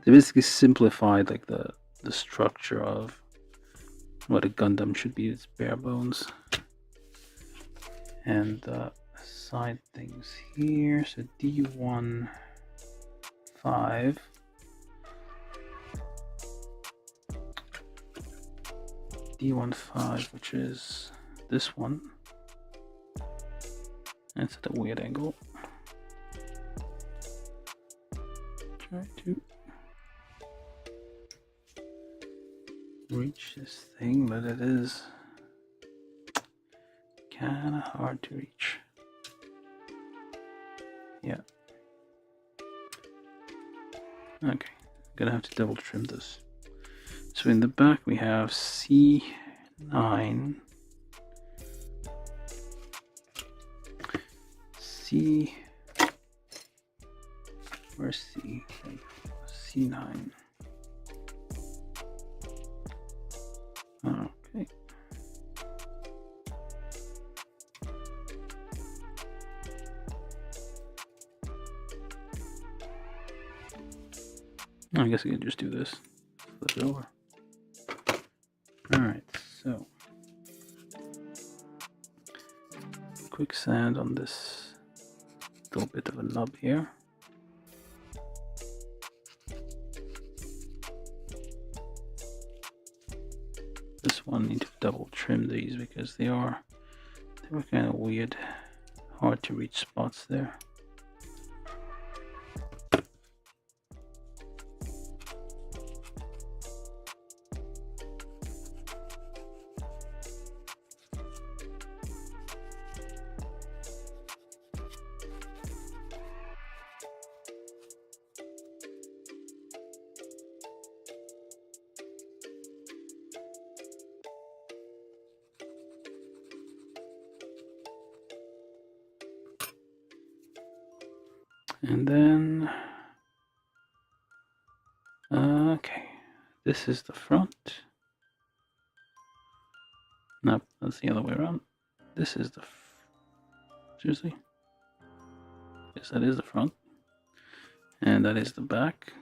They basically simplified like the structure of what a Gundam should be. It's bare bones, and side things here. So D15, D15, which is this one. It's at a weird angle. Try to reach this thing, but it is kind of hard to reach. Yeah. Okay, gonna have to double trim this. So in the back we have C9, where's C? Okay. C9. Okay. I guess I can just do this. Flip it over. Alright, so quick sand on this little bit of a nub here. This one, need to double trim these because they were kind of weird, hard to reach spots there. And then, okay, this is the front. Nope, that's the other way around. This is the, seriously? Yes, that is the front. And that is the back.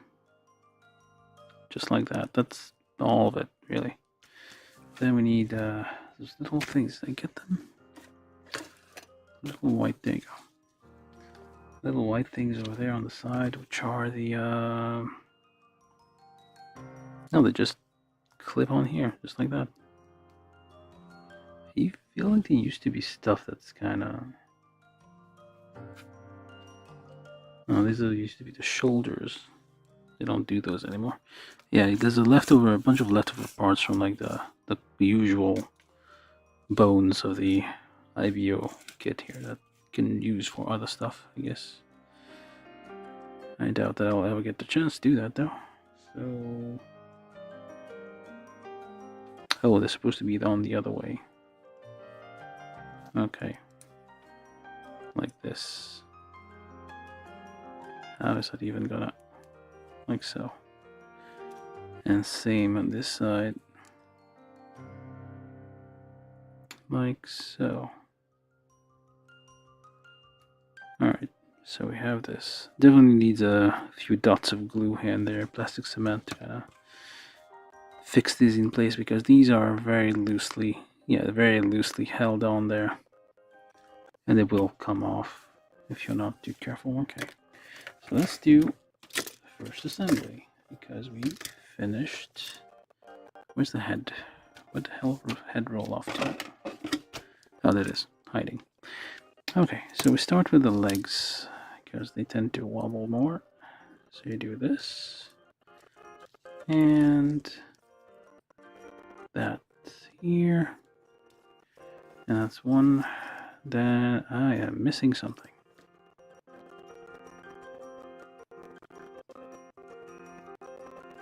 Just like that, that's all of it, really. Then we need those little things, did I get them? Little white, there you go. Little white things over there on the side, which are the no, they just clip on here, just like that. I feel like there used to be stuff that's kind of, oh, these used to be the shoulders. They don't do those anymore. Yeah, there's a bunch of leftover parts from like the usual bones of the IBO kit here that can use for other stuff, I guess. I doubt that I'll ever get the chance to do that though. So, oh, they're supposed to be on the other way. Okay, like this. How is that even gonna, like so? And same on this side, like so. Alright, so we have this. Definitely needs a few dots of glue here and there, plastic cement to kind of fix these in place because these are very loosely held on there. And they will come off if you're not too careful. Okay, so let's do the first assembly because we finished. Where's the head? What the hell head roll off to? Oh, there it is, hiding. Okay, so we start with the legs because they tend to wobble more. So you do this and that here, and that's one. Then I am missing something.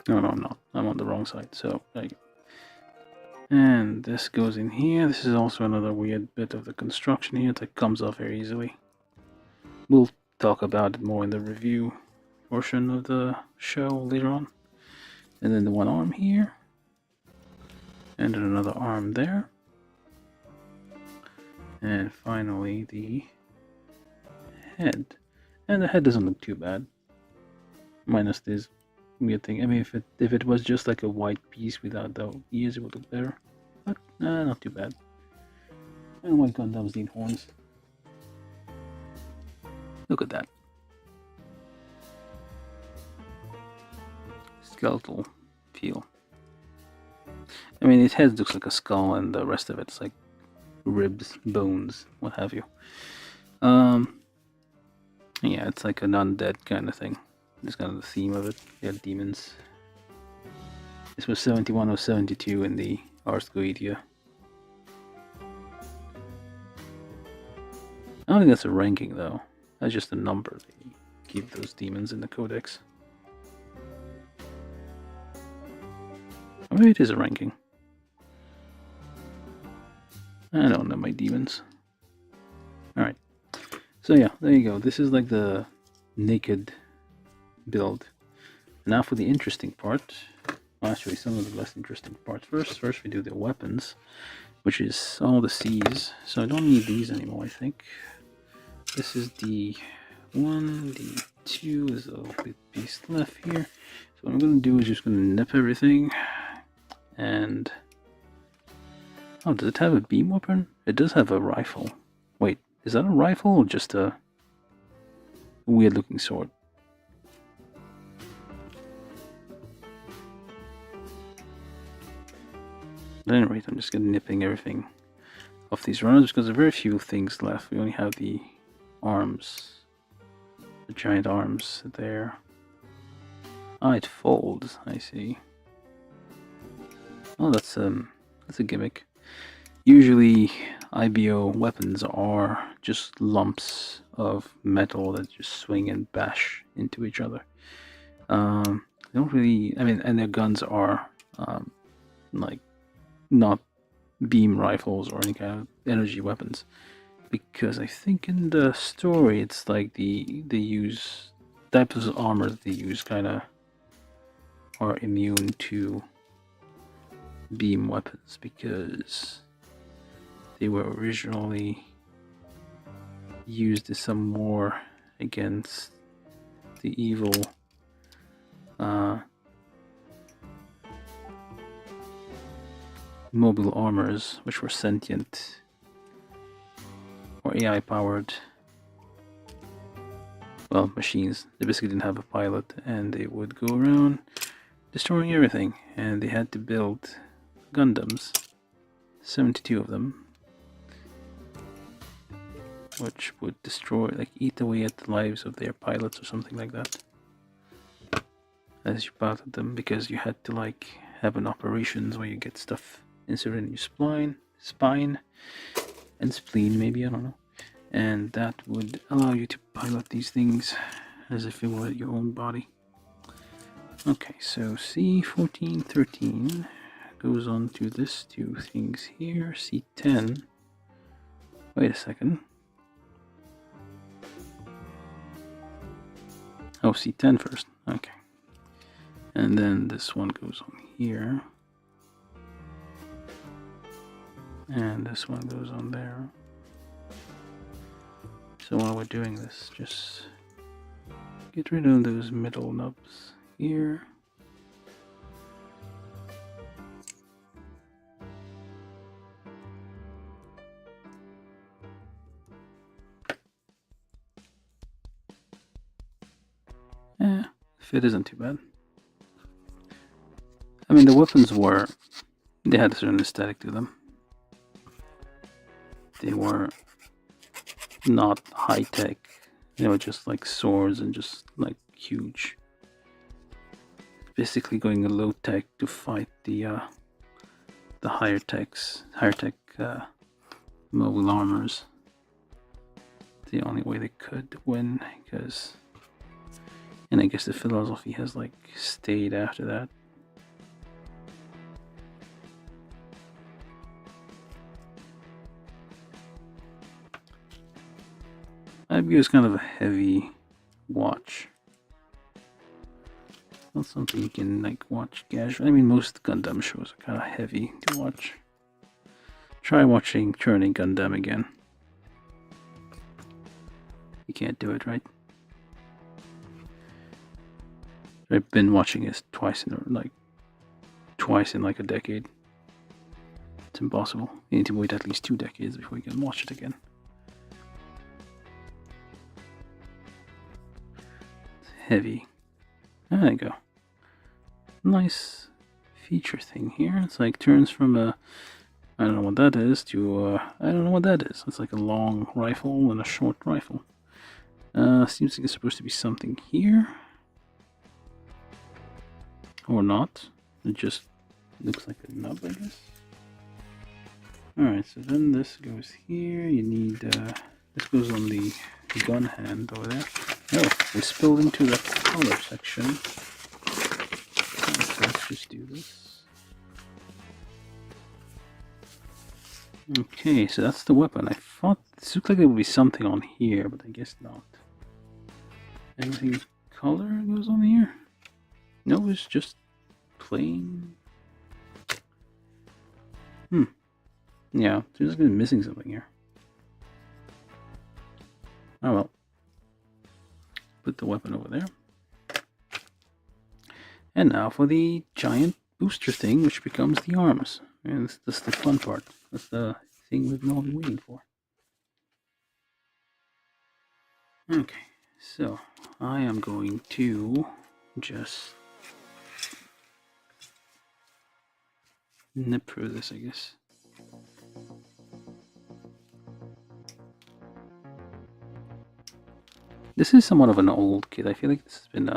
No, I'm not. I'm on the wrong side. So, and this goes in here. This is also another weird bit of the construction here that comes off very easily. We'll talk about it more in the review portion of the show later on. And then the one arm here. And then another arm there. And finally the head. And the head doesn't look too bad. Minus this weird thing. I mean, if it was just like a white piece without the ears, it would look better. But not too bad. And white Gundams need horns. Look at that. Skeletal feel. I mean, its head looks like a skull, and the rest of it's like ribs, bones, what have you. Yeah, it's like an undead kind of thing. It's kind of the theme of it. Yeah, demons. This was 71 or 72 in the Arthgoedia. I don't think that's a ranking though. That's just a number. They keep those demons in the codex. Or maybe it is a ranking. I don't know my demons. Alright. So yeah, there you go. This is like the naked build. Now for the interesting part. Well, actually, some of the less interesting parts first. First we do the weapons, which is all the C's. So I don't need these anymore, I think. This is the 1, the 2 is a little bit piece left here. So what I'm going to do is just going to nip everything. And... oh, does it have a beam weapon? It does have a rifle. Wait, is that a rifle or just a weird looking sword? At any rate, I'm just going to nipping everything off these runners because there are very few things left. We only have the arms, the giant arms there. Ah, it folds. I see. Oh, that's a gimmick. Usually, IBO weapons are just lumps of metal that just swing and bash into each other. They don't really. I mean, and their guns are like not beam rifles or any kind of energy weapons, because I think in the story it's like they use types of armor that they use kind of are immune to beam weapons because they were originally used as some war against the evil mobile armors, which were sentient or AI powered, well, machines. They basically didn't have a pilot and they would go around destroying everything, and they had to build Gundams, 72 of them, which would destroy, like eat away at the lives of their pilots or something like that as you piloted them, because you had to like have an operations where you get stuff inserted in your spine and spleen, maybe, I don't know, and that would allow you to pilot these things as if it were your own body. Okay, so C1413 goes on to this two things here. C10, wait a second. Oh, C10 first, okay. And then this one goes on here. And this one goes on there. So while we're doing this, just get rid of those middle nubs here. Yeah, fit isn't too bad. I mean, the weapons they had a certain aesthetic to them. They were not high-tech. They were just like swords and just like huge. Basically going low-tech to fight the higher tech mobile armors. The only way they could win, because, and I guess the philosophy has like stayed after that. IBU is kind of a heavy watch. Not something you can like watch casually. I mean, most Gundam shows are kind of heavy to watch. Try watching Turning Gundam again. You can't do it, right? I've been watching it twice in like a decade. It's impossible. You need to wait at least 2 decades before you can watch it again. It's heavy. There you go. Nice feature thing here. It's like turns from a, I don't know what that is, to I don't know what that is. It's like a long rifle and a short rifle. Seems like it's supposed to be something here. Or not. It just looks like a nub, I guess. Alright, so then this goes here. You need This goes on the gun hand over there. Oh, we spilled into the color section. So let's just do this. Okay, so that's the weapon. I thought this looked like there would be something on here, but I guess not. Anything color goes on here? No, it's just plain. Yeah, seems like we're missing something here. Oh well. Put the weapon over there. And now for the giant booster thing, which becomes the arms. And that's the fun part. That's the thing we've all been waiting for. Okay, so I am going to just nip through this, I guess. This is somewhat of an old kit. I feel like this has been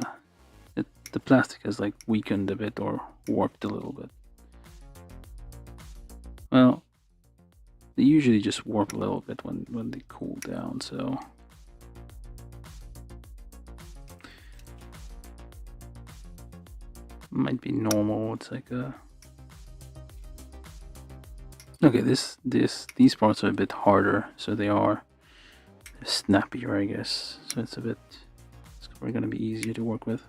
the plastic has like weakened a bit or warped a little bit. Well, they usually just warp a little bit when they cool down, so might be normal. It's like a okay. These parts are a bit harder, so they are snappier, I guess. So it's probably gonna be easier to work with.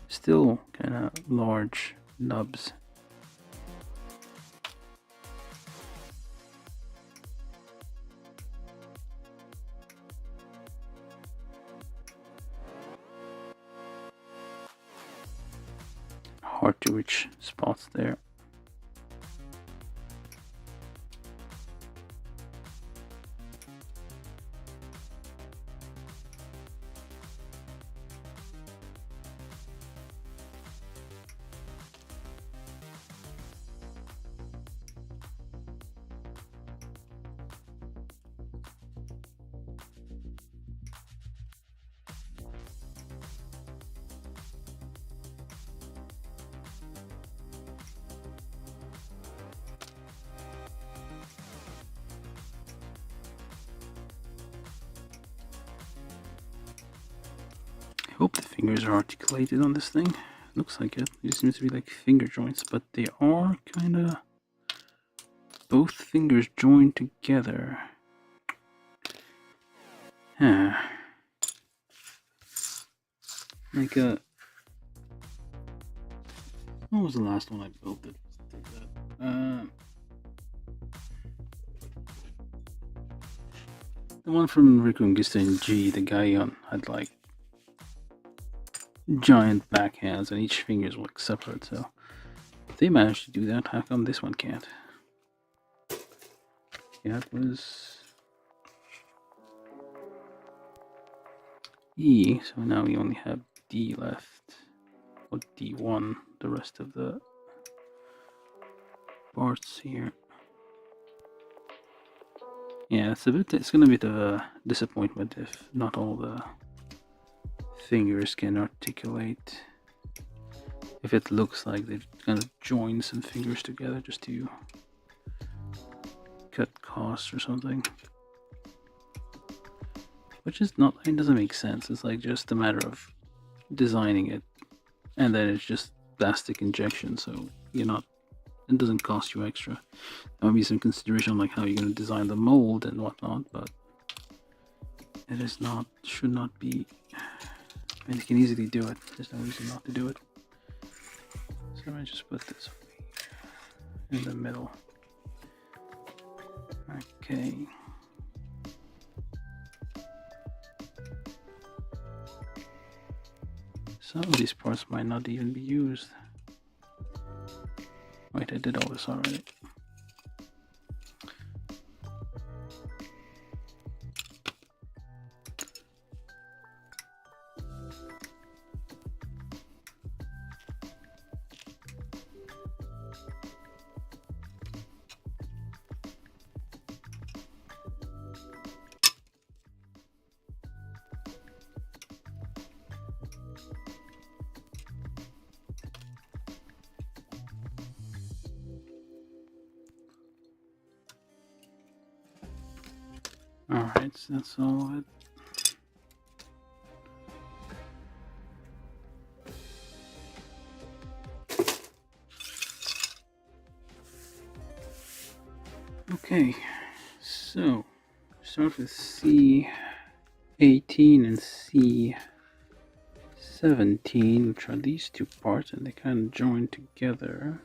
Still kind of large nubs. Hard to reach spots there. I hope the fingers are articulated on this thing. Looks like it. These seems to be like finger joints, but they are kind of both fingers joined together. Huh. Like a. What was the last one I built that did that? The one from Rikungista G, the guy had like giant backhands and each fingers were like separate, so if they managed to do that, how come this one can't? Yeah, it was E, so now we only have D left, or D1, the rest of the parts here. Yeah, it's gonna be a bit of a disappointment if not all the fingers can articulate. If it looks like they've kind of joined some fingers together just to cut costs or something. Which is not, it doesn't make sense. It's like just a matter of designing it and then it's just plastic injection, so you're not, it doesn't cost you extra. There might be some consideration on like how you're going to design the mold and whatnot, but it is not, should not be. I mean, you can easily do it. There's no reason not to do it. So I just put this in the middle. Okay. Some of these parts might not even be used. Wait, I did all this already. Alright, so that's all of it. Okay, so start with C18 and C17, which are these two parts, and they kind of join together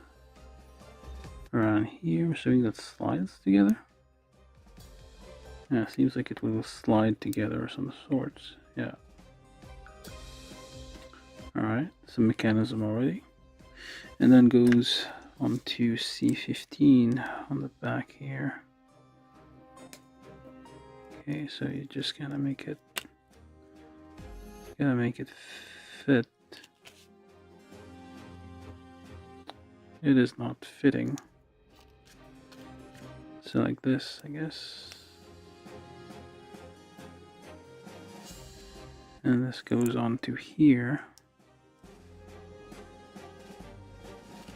around here, showing that slides together. Yeah, seems like it will slide together of some sorts. Yeah. Alright, some mechanism already. And then goes onto C15 on the back here. Okay, so you just gotta make it fit. It is not fitting. So like this, I guess. And this goes on to here.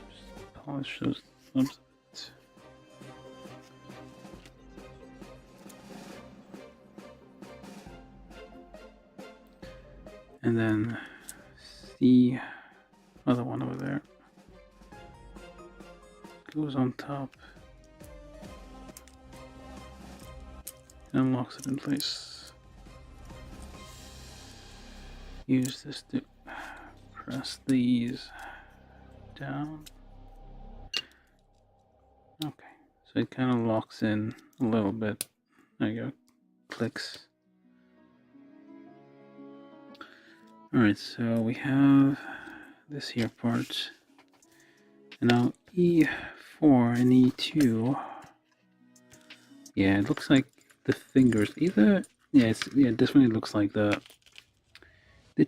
Just polish those thumbs. And then the other one over there goes on top and locks it in place. Use this to press these down. Okay, so it kind of locks in a little bit. There you go, clicks. Alright, so we have this here part. And now E4 and E2. Yeah, it looks like the fingers either. Yeah, it definitely looks like they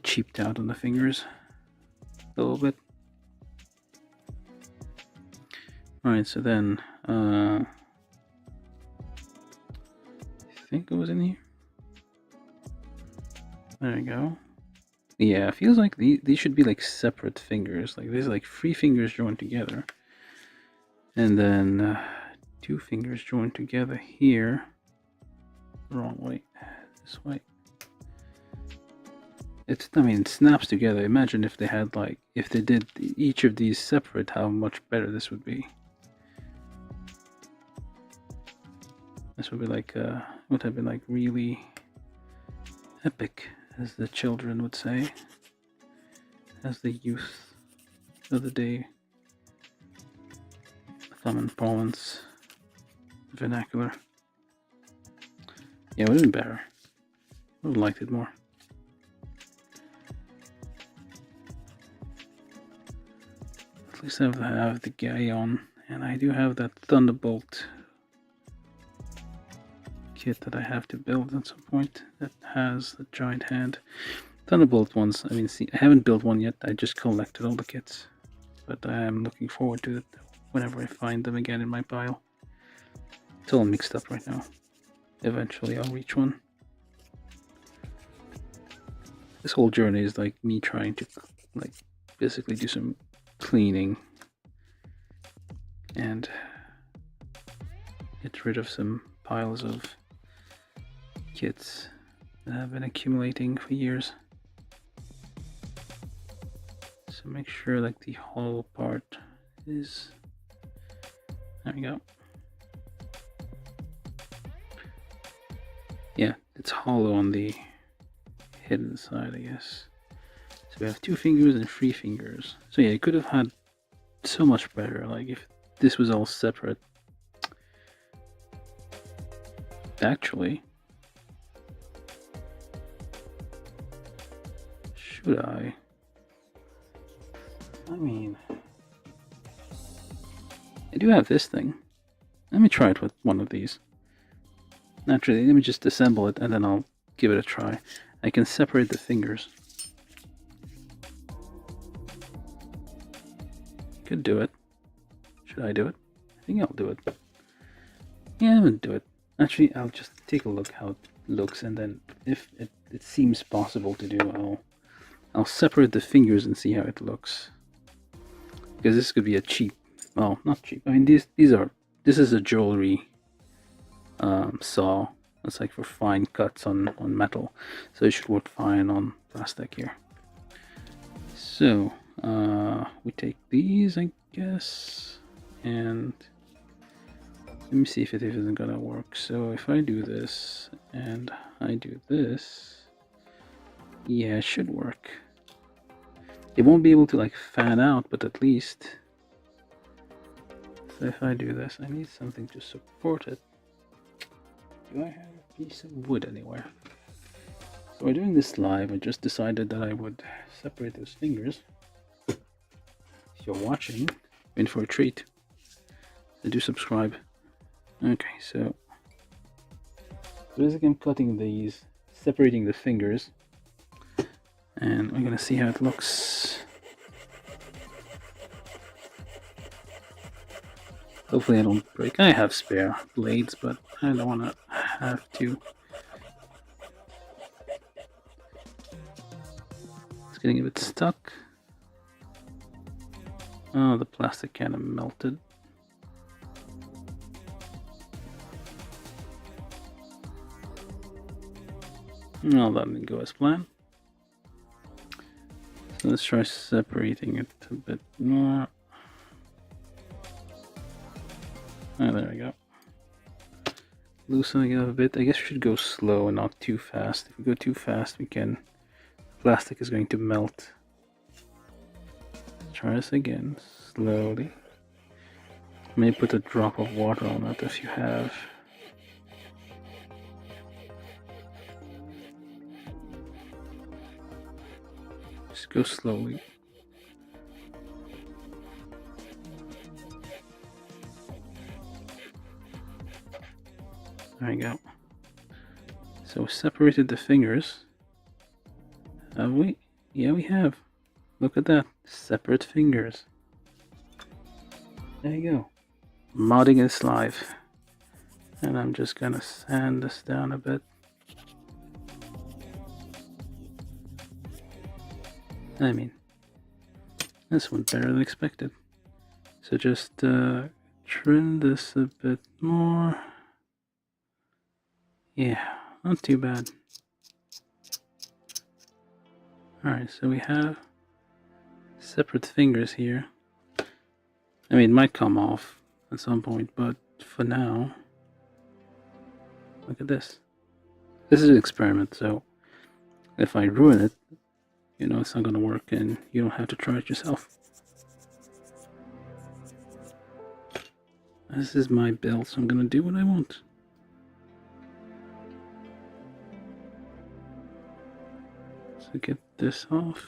cheaped out on the fingers a little bit. Alright, so then I think it was in here. There you go. Yeah, it feels like these should be like separate fingers. Like there's like 3 fingers joined together. And then 2 fingers joined together here. Wrong way. This way. It snaps together. Imagine if they had like, if they did each of these separate, how much better this would be. This would be like, would have been like really epic, as the children would say, as the youth of the day, thumb and parlance vernacular. Yeah, it would have been better. I would have liked it more. At least I have the guy on, and I do have that Thunderbolt kit that I have to build at some point that has the giant hand. Thunderbolt ones, see, I haven't built one yet. I just collected all the kits, but I am looking forward to it whenever I find them again in my pile. It's all mixed up right now. Eventually I'll reach one. This whole journey is like me trying to like basically do some cleaning and get rid of some piles of kits that have been accumulating for years. So make sure like the hollow part is, there we go. Yeah, it's hollow on the hidden side, I guess. So we have 2 fingers and 3 fingers. So yeah, you could have had so much better, like if this was all separate. Actually, should I do have this thing. Let me try it with one of these. Naturally, let me just assemble it and then I'll give it a try. I can separate the fingers. Could do it. Should I do it? I think I'll do it. Yeah, I'm gonna do it. Actually, I'll just take a look how it looks, and then if it seems possible to do, I'll separate the fingers and see how it looks. Because this could be a cheap, well, not cheap. This is a jewelry saw, It's like for fine cuts on metal, so it should work fine on plastic here. So we take these, I guess, and let me see if it isn't gonna work. So if I do this and I do this, yeah, it should work. It won't be able to like fan out, but at least. So if I do this, I need something to support it. Do I have a piece of wood anywhere? So we're doing this live. I just decided that I would separate those fingers. If you're watching, in for a treat. So do subscribe. Okay, so basically I'm cutting these, separating the fingers, and we're gonna see how it looks. Hopefully I don't break. I have spare blades, but I don't want to have to. It's getting a bit stuck. Oh, the plastic kind of melted. No, that didn't go as planned. So let's try separating it a bit more. Oh, there we go. Loosening it a bit. I guess we should go slow and not too fast. If we go too fast, plastic is going to melt. Let's try this again, slowly. Maybe put a drop of water on it if you have. Just go slowly. There we go. So we separated the fingers. Have we? Yeah, we have. Look at that. Separate fingers. There you go. Modding is live. And I'm just gonna sand this down a bit. I mean, this went better than expected. So just trim this a bit more. Yeah, not too bad. Alright, so we have separate fingers here. I mean, it might come off at some point, but for now, look at this. This is an experiment, so if I ruin it, you know it's not going to work and you don't have to try it yourself. This is my build, so I'm going to do what I want. So get this off.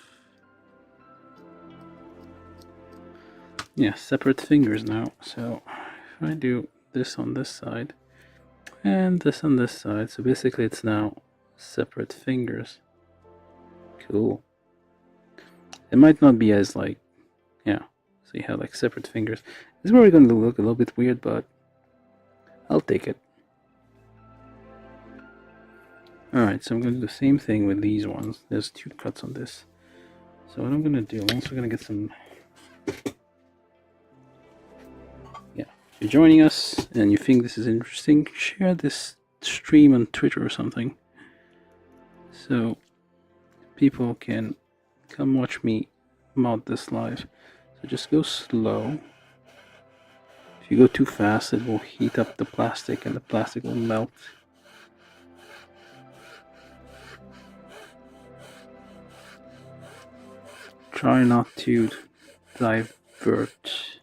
Yeah, separate fingers now. So if I do this on this side and this on this side, so basically it's now separate fingers. Cool. It might not be as like, yeah, so you have like separate fingers. This is probably going to look a little bit weird, but I'll take it. Alright, so I'm going to do the same thing with these ones. There's 2 cuts on this. So what I'm going to do, I'm also going to get some... Yeah, if you're joining us and you think this is interesting, share this stream on Twitter or something. So people can come watch me mod this live. So just go slow. If you go too fast, it will heat up the plastic and the plastic will melt. Try not to divert.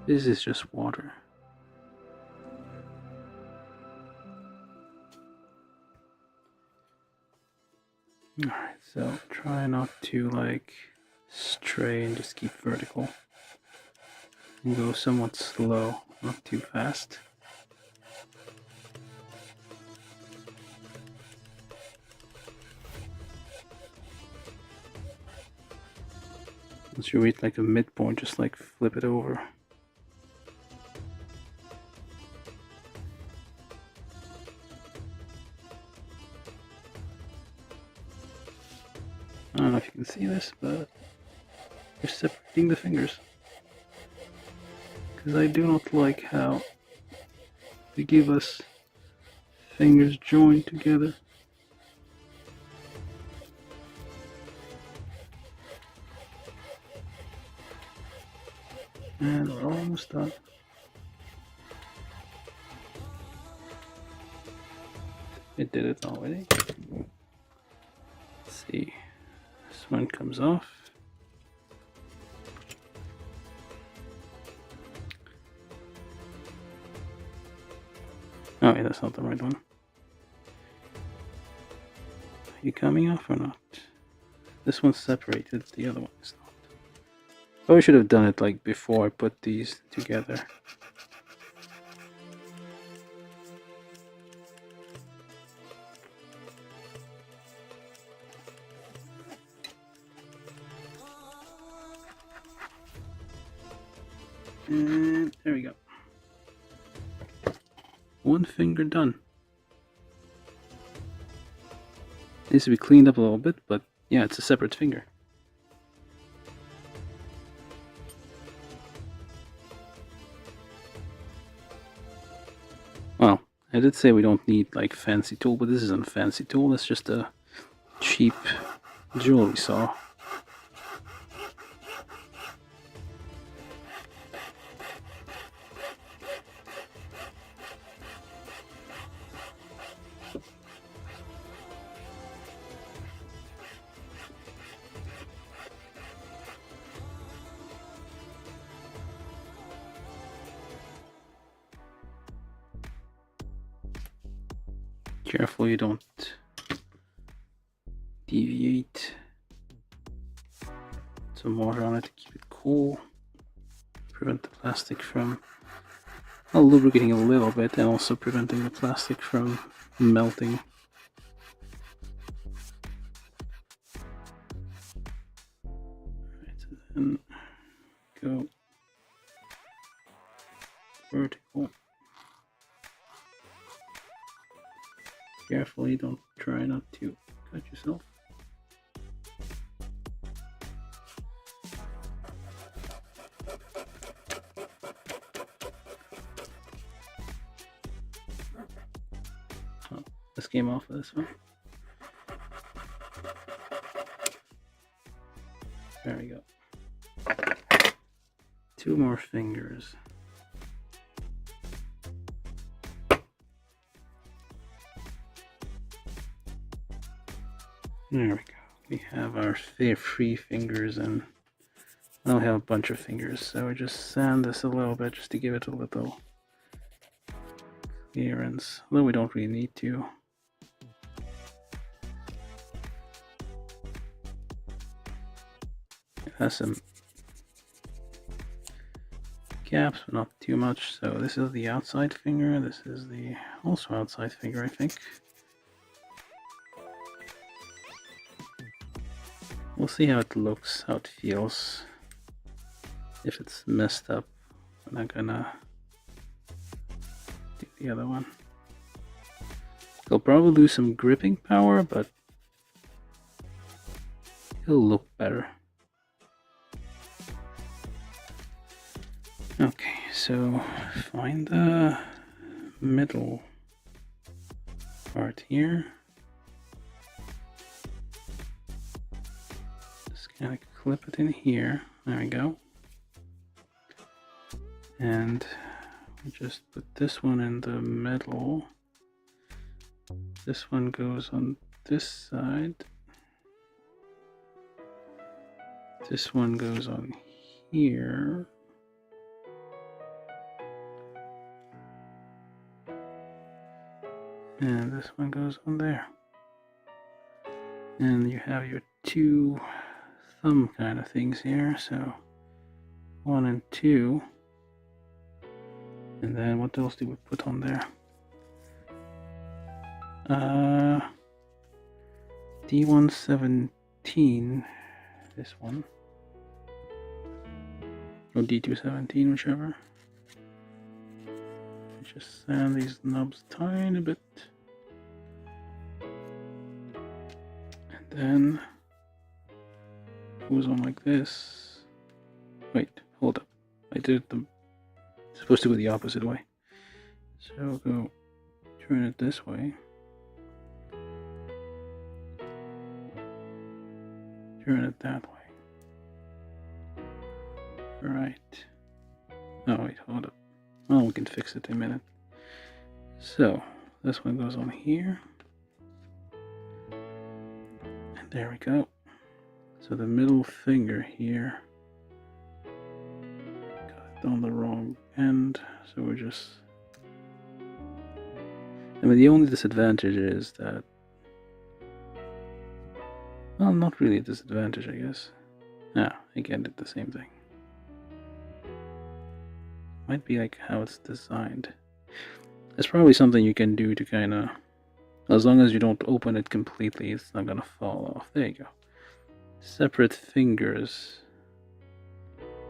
This is just water. Alright, so try not to like stray and just keep vertical. And go somewhat slow, not too fast. Once you reach like a midpoint, just like flip it over. I don't know if you can see this, but you're separating the fingers. Because I do not like how to give us fingers joined together. And we're almost done. It did it already. Let's see. This one comes off. Oh, yeah, that's not the right one. Are you coming off or not? This one's separated, the other one is not. Probably should have done it like before I put these together. And there we go. One finger done. Needs to be cleaned up a little bit, but yeah, it's a separate finger. Well, I did say we don't need like fancy tool, but this isn't a fancy tool, it's just a cheap jewelry saw. Careful you don't deviate. Some water on it to keep it cool. Prevent the plastic from lubricating a little bit, and also preventing the plastic from melting. Alright, so then go vertical. Carefully, don't try not to cut yourself. Oh, this came off of this one. There we go. 2 more fingers. There we go. We have our 3 fingers, and I don't have a bunch of fingers, so we just sand this a little bit just to give it a little clearance, although we don't really need to. It has some gaps, but not too much. So this is the outside finger, this is the also outside finger, I think. We'll see how it looks, how it feels. If it's messed up, I'm not gonna do the other one. It'll probably lose some gripping power, but it'll look better. Okay, so find the middle part here. Just kind of clip it in here. There we go. And we just put this one in the middle. This one goes on this side. This one goes on here. And this one goes on there. And you have your 2 thumb kind of things here. So 1 and 2. And then what else do we put on there? D117, this one. Or D217, whichever. Just sand these knobs a tiny bit. And then it goes on like this. Wait, hold up. I did it supposed to go the opposite way. So go turn it this way. Turn it that way. Right. Oh wait, hold up. Oh, we can fix it in a minute. So this one goes on here. And there we go. So the middle finger here got it on the wrong end. So we're just... I mean, the only disadvantage is that... Well, not really a disadvantage, I guess. Ah, again, did the same thing. Might be like how it's designed. There's probably something you can do to kind of... As long as you don't open it completely, it's not gonna fall off. There you go. Separate fingers.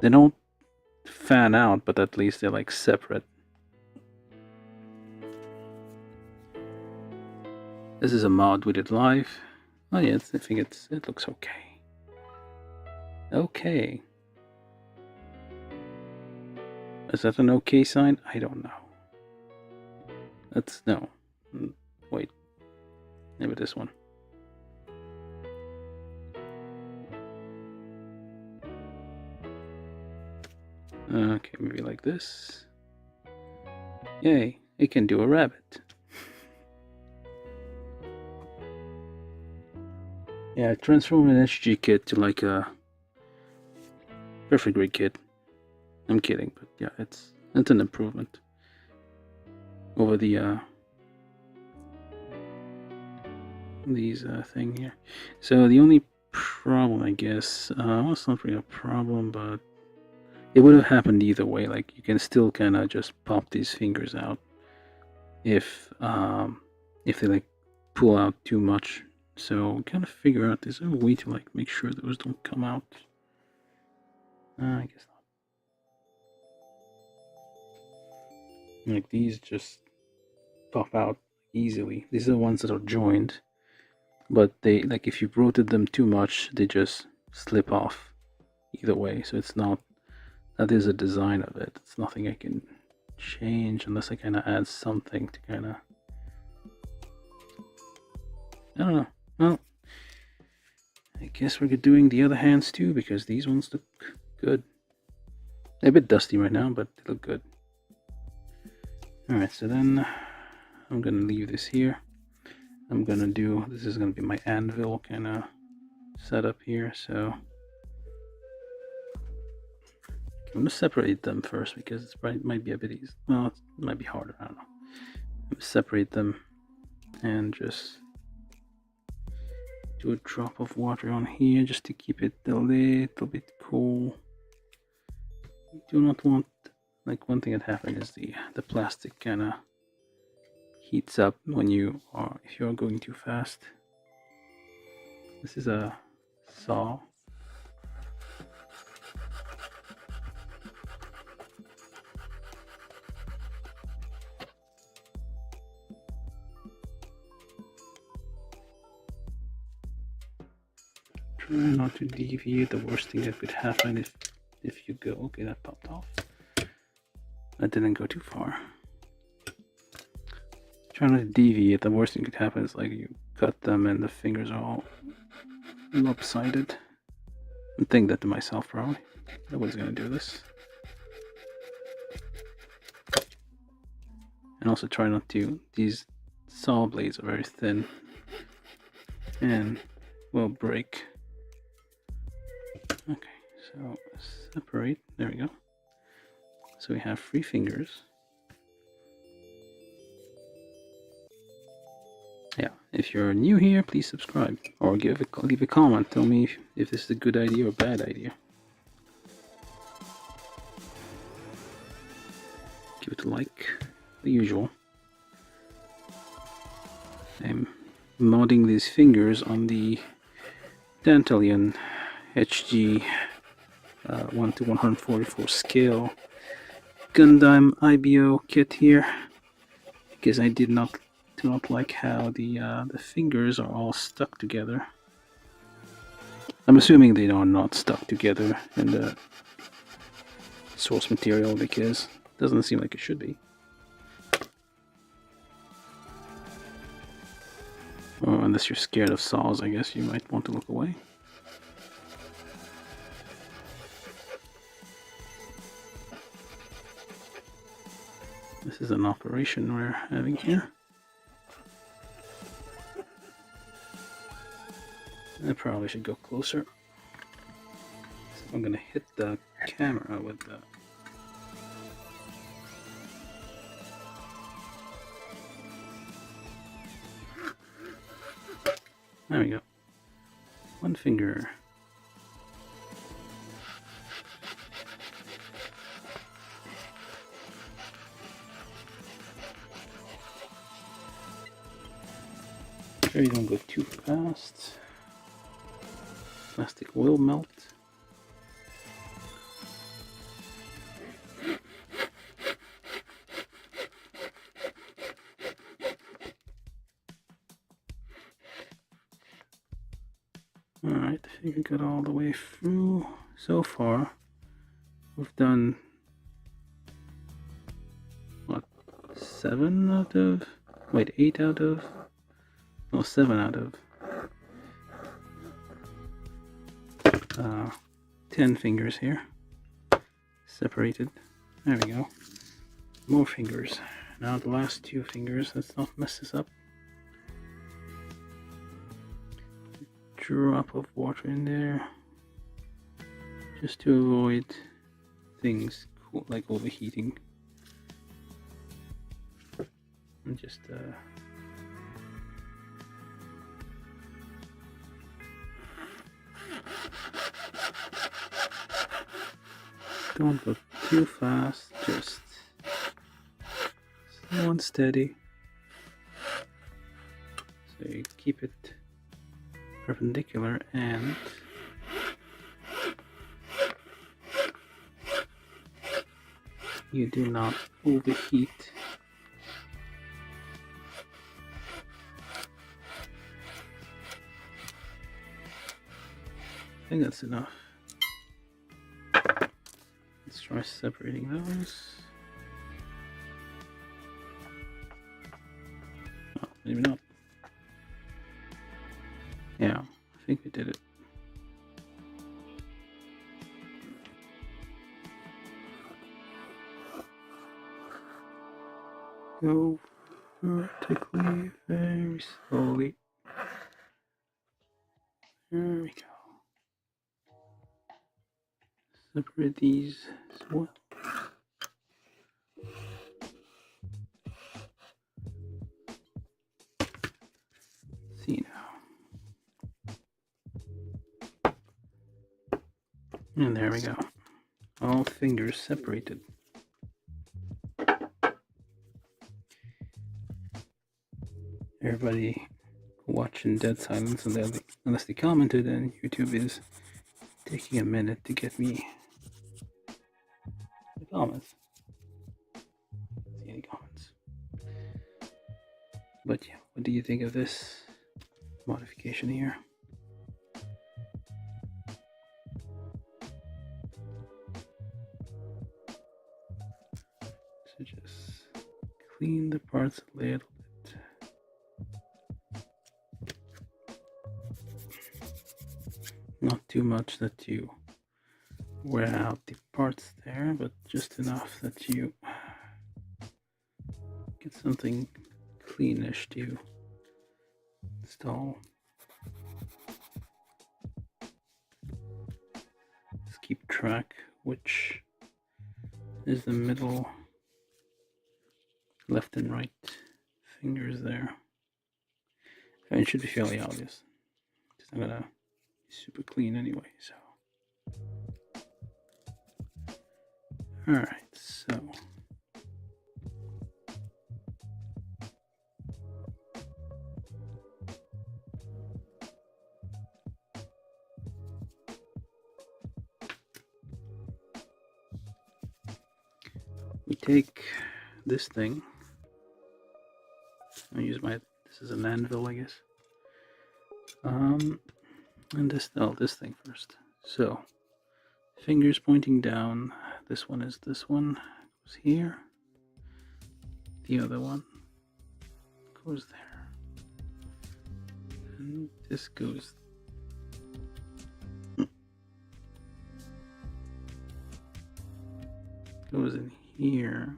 They don't fan out, but at least they're like separate. This is a mod we did live. Oh yeah, I think it looks okay. Okay. Is that an okay sign? I don't know. That's no. Wait. Maybe this one. Okay, maybe like this. Yay, it can do a rabbit. Yeah, transform an HG kit to like a perfect grade kit. I'm kidding, but yeah, it's an improvement over the these thing here. So the only problem, I guess, well, it's not really a problem, but it would have happened either way. Like you can still kind of just pop these fingers out if they like pull out too much. So kind of figure out, is there a way to like make sure those don't come out? I guess not. Like these just pop out easily. These are the ones that are joined, but they, like, if you rotate them too much, they just slip off either way. So it's not, that is a design of it. It's nothing I can change unless I kind of add something to kind of, I don't know. Well, I guess we're doing the other hands too, because these ones look good. They're a bit dusty right now, but they look good. Alright, so then I'm gonna leave this here. I'm gonna do, this is gonna be my anvil kind of setup here, so I'm gonna separate them first because it might be a bit easy. Well, it might be harder, I don't know. Separate them and just do a drop of water on here just to keep it a little bit cool. You do not want, like, one thing that happens is the plastic kind of heats up when you are, if you're going too fast. This is a saw. Try not to deviate. The worst thing that could happen if you go, okay, that popped off. That didn't go too far. Try not to deviate. The worst thing could happen is like you cut them and the fingers are all lopsided. I'm thinking that to myself probably. Nobody's gonna do this. And also try not to, these saw blades are very thin and will break. Okay, so separate, there we go. So we have 3 fingers. Yeah, if you're new here, please subscribe or leave a comment. Tell me if this is a good idea or bad idea. Give it a like, the usual. I'm modding these fingers on the Dantalion HG 1:144 scale Gundam IBO kit here, because I do not like how the fingers are all stuck together. I'm assuming they are not stuck together in the source material because it doesn't seem like it should be. Well, unless you're scared of saws, I guess you might want to look away. This is an operation we're having here. I probably should go closer. So I'm gonna hit the camera with the... There we go. One finger. Sure you don't go too fast. Plastic will melt. Alright, I think we got all the way through. So far, we've done, what, 7 out of, wait, 8 out of, no, 7 out of 10 fingers here, separated. There we go. More fingers. Now the last 2 fingers, let's not mess this up. Drop of water in there, just to avoid things like overheating. And just don't go too fast, just slow and steady. So you keep it perpendicular and you do not overheat. I think that's enough. Let's try separating those. Oh, maybe not. Yeah, I think we did it. Go vertically, very slowly. There we go. Separate these as well. See now. And there we go. All fingers separated. Everybody watching dead silence unless they commented, and YouTube is taking a minute to get me the comments. See any comments? But yeah, what do you think of this modification here? So just clean the parts a little bit. Not too much that you wear out the parts there, but just enough that you get something cleanish to install. Just keep track which is the middle, left and right fingers there. And it should be fairly obvious. Just not gonna super clean anyway, so alright, so we take this thing. I'll use this is an anvil, I guess. And this thing first. So, fingers pointing down. This one goes here. The other one goes there. And this goes in here.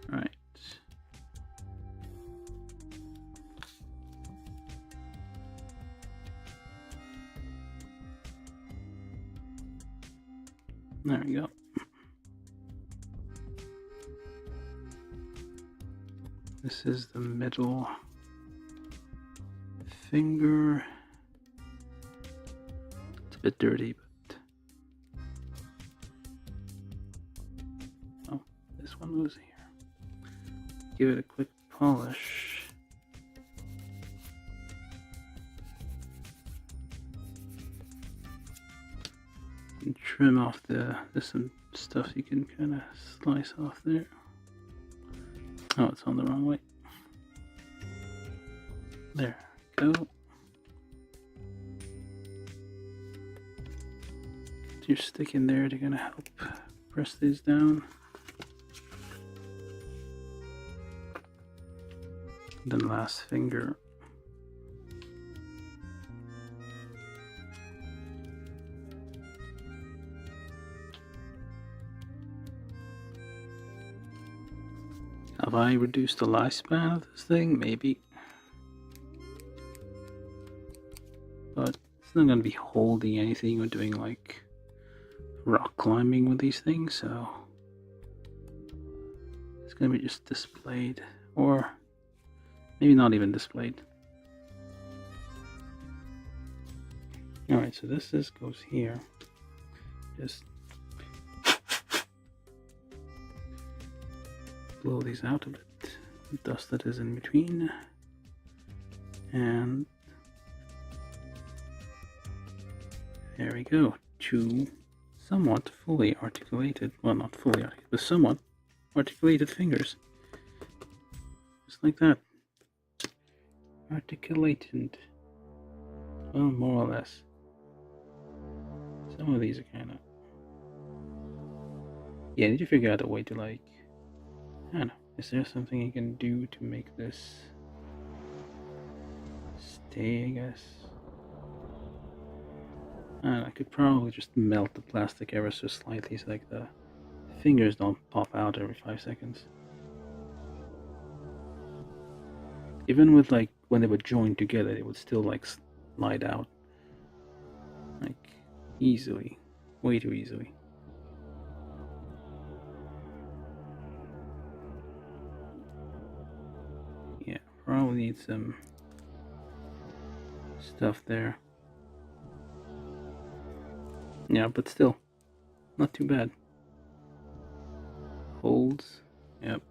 Right. There we go. This is the middle finger. It's a bit dirty, but oh, this one was here. Give it a quick polish. And trim off there's some stuff you can kind of slice off there. Oh, it's on the wrong way. There we go. Your stick in there, they're gonna help press these down. The last finger. Have I reduced the lifespan of this thing? Maybe. But it's not going to be holding anything or doing like rock climbing with these things, so it's going to be just displayed, or maybe not even displayed. Alright, so this goes here. Just blow these out a bit, the dust that is in between, and there we go. Two somewhat fully articulated, well, not fully articulated, but somewhat articulated fingers. Just like that. Articulated. Well, more or less. Some of these are kind of... Yeah, I need to figure out a way to, like... I don't know. Is there something you can do to make this stay, I guess? I could probably just melt the plastic ever so slightly so like the fingers don't pop out every 5 seconds. Even with like when they were joined together, they would still like slide out. Like easily. Way too easily. Yeah, probably need some stuff there. Yeah, but still, not too bad. Holds, yep.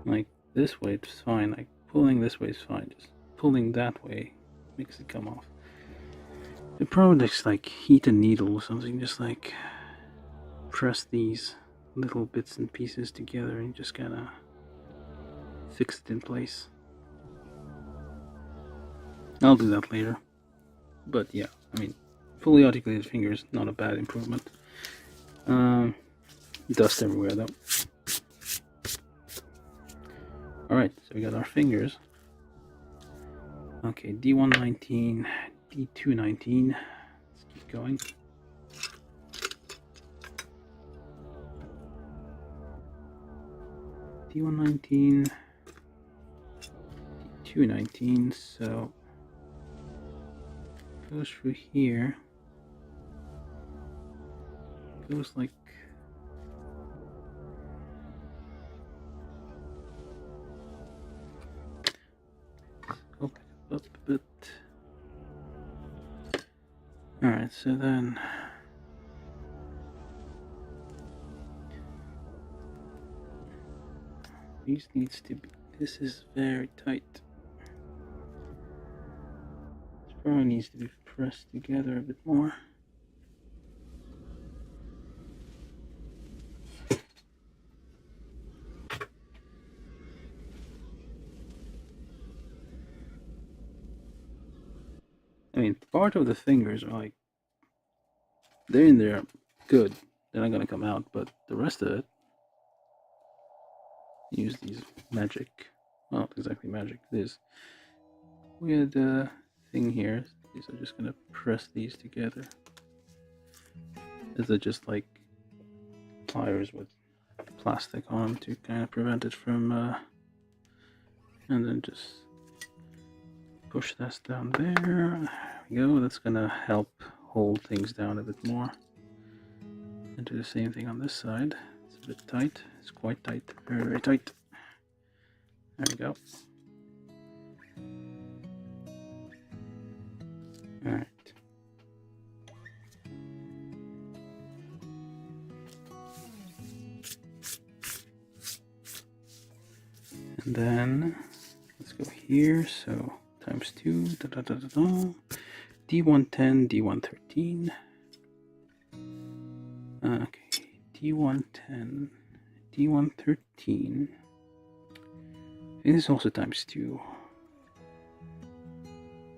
Like this way it's fine, like pulling this way is fine, just pulling that way makes it come off. It probably just like heat a needle or something, just like press these little bits and pieces together and just kind of fix it in place. I'll do that later. But yeah, I mean, fully articulated fingers, not a bad improvement. Dust everywhere though. Alright, so we got our fingers. Okay, D119, D219. Let's keep going. D119, D219, so goes through here, goes like go back up a bit. Alright, so then these needs to be, this is very tight. This probably needs to be pressed together a bit more. I mean, part of the fingers are like, they're in there good, they're not gonna come out, but the rest of it, use these magic, well, not exactly magic, this weird thing here. These are just gonna press these together. These are just like pliers with plastic on them to kind of prevent it from, and then just push this down there. There we go. That's gonna help hold things down a bit more. And do the same thing on this side. It's a bit tight. It's quite tight. Very, very tight. There we go. Alright. And then let's go here. So times 2. D110, D113. Okay, D110, D113. And this is also times 2.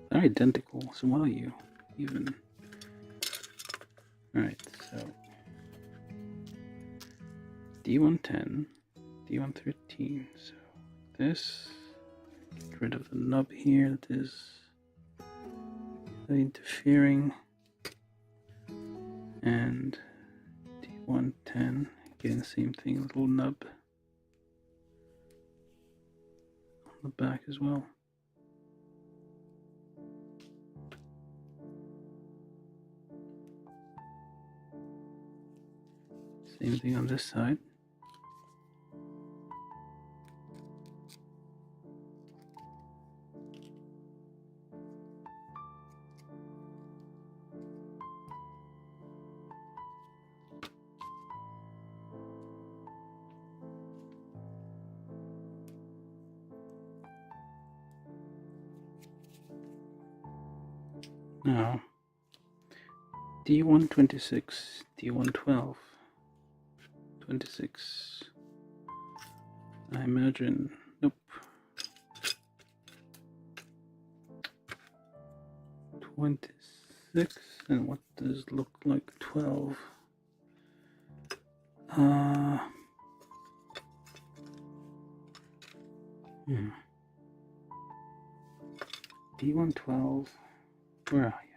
They're identical, so what are you even? Alright, so D110, D113. So this, get rid of the nub here that is interfering, and D110, again, same thing, little nub on the back as well. Same thing on this side. Now, D126, D112, 26. I imagine, nope. 26, and what does look like 12? D112, where are you?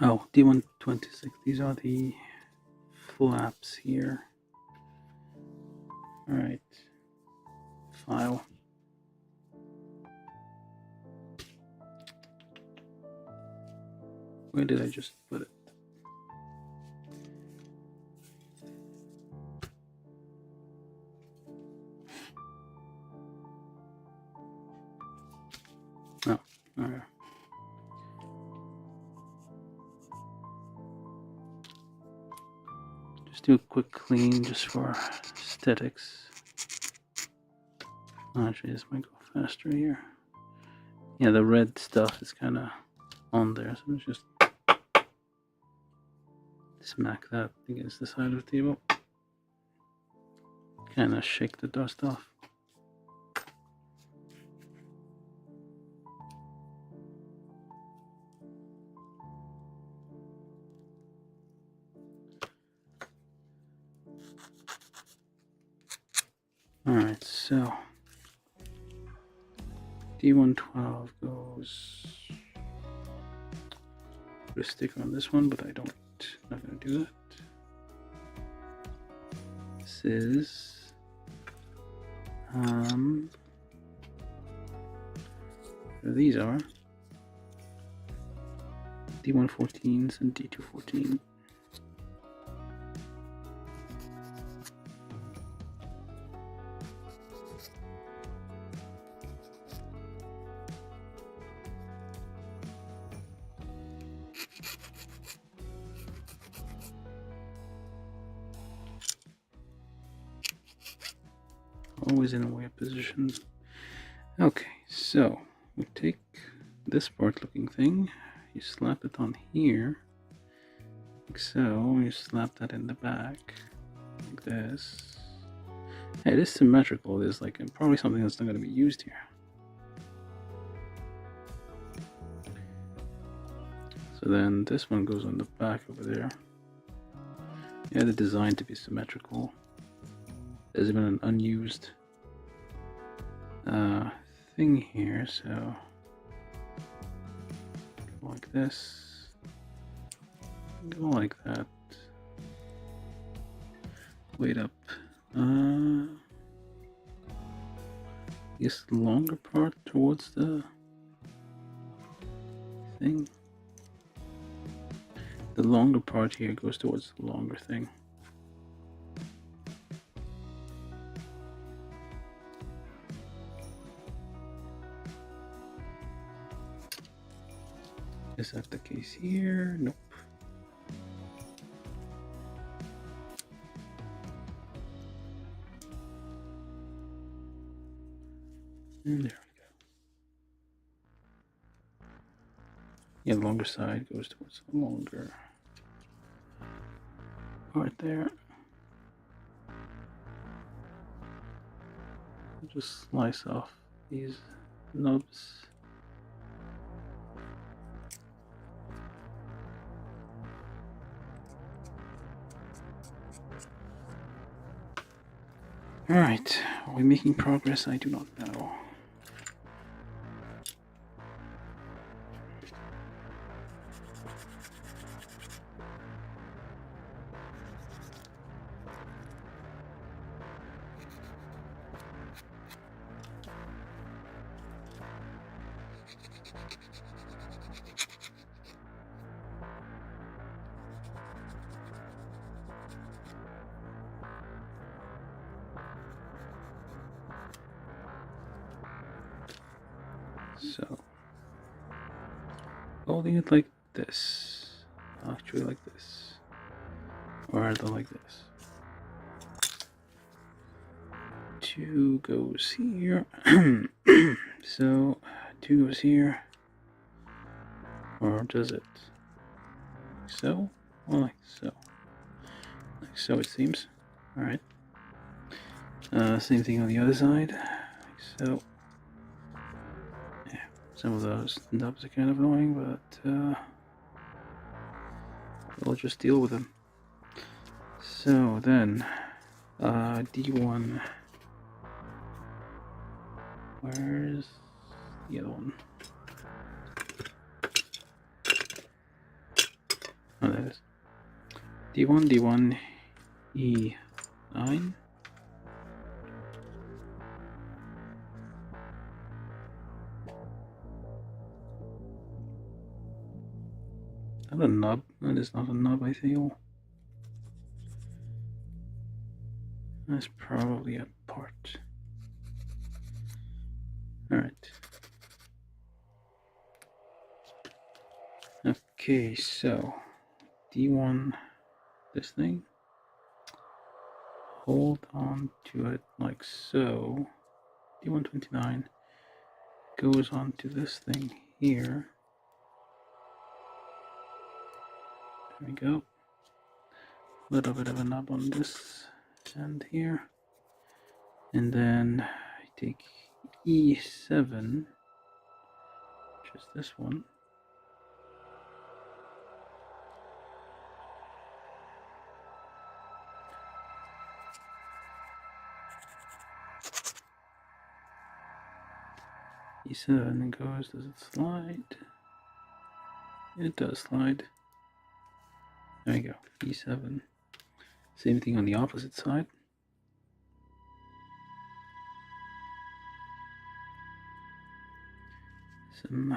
Oh, D126, these are the flaps here. Alright, file. Where did I just put it? Oh, alright. Just do a quick clean just for aesthetics. Actually, this might go faster here. Yeah, the red stuff is kind of on there, so let's just smack that against the side of the table. Kind of shake the dust off. Alright, so D112 goes, put a sticker on this one, but I don't, not gonna do that. This is these are D114s and D214. Always in weird positions. Okay, so we take this part looking thing, you slap it on here, like so, you slap that in the back, like this. Hey, it is symmetrical, there's like probably something that's not going to be used here. So then this one goes on the back over there. Yeah, they're designed to be symmetrical. There's even an unused thing here, so go like this, go like that, wait up. Guess the longer part towards the thing. The longer part here goes towards the longer thing. Is that the case here? Nope. And there we go. Yeah, the longer side goes towards the longer part there. I'll just slice off these nubs. Alright, are we making progress? I do not know. So, holding it like this, actually like this, or either like this. 2 goes here, so 2 goes here, or does it like so, or like so? Like so it seems. Alright. Same thing on the other side, like so. Some of those nubs are kind of annoying, but we'll just deal with them. So then, D1. Where's the other one? Oh, there it is. D1, D1, E9. Not a nub. That is not a nub, I feel. That's probably a part. Alright. Okay, so D1, this thing. Hold on to it like so. D129 goes on to this thing here. There we go. A little bit of a nub on this end here. And then I take E7, which is this one. E7 goes, does it slide? It does slide. There we go, E7. Same thing on the opposite side. Some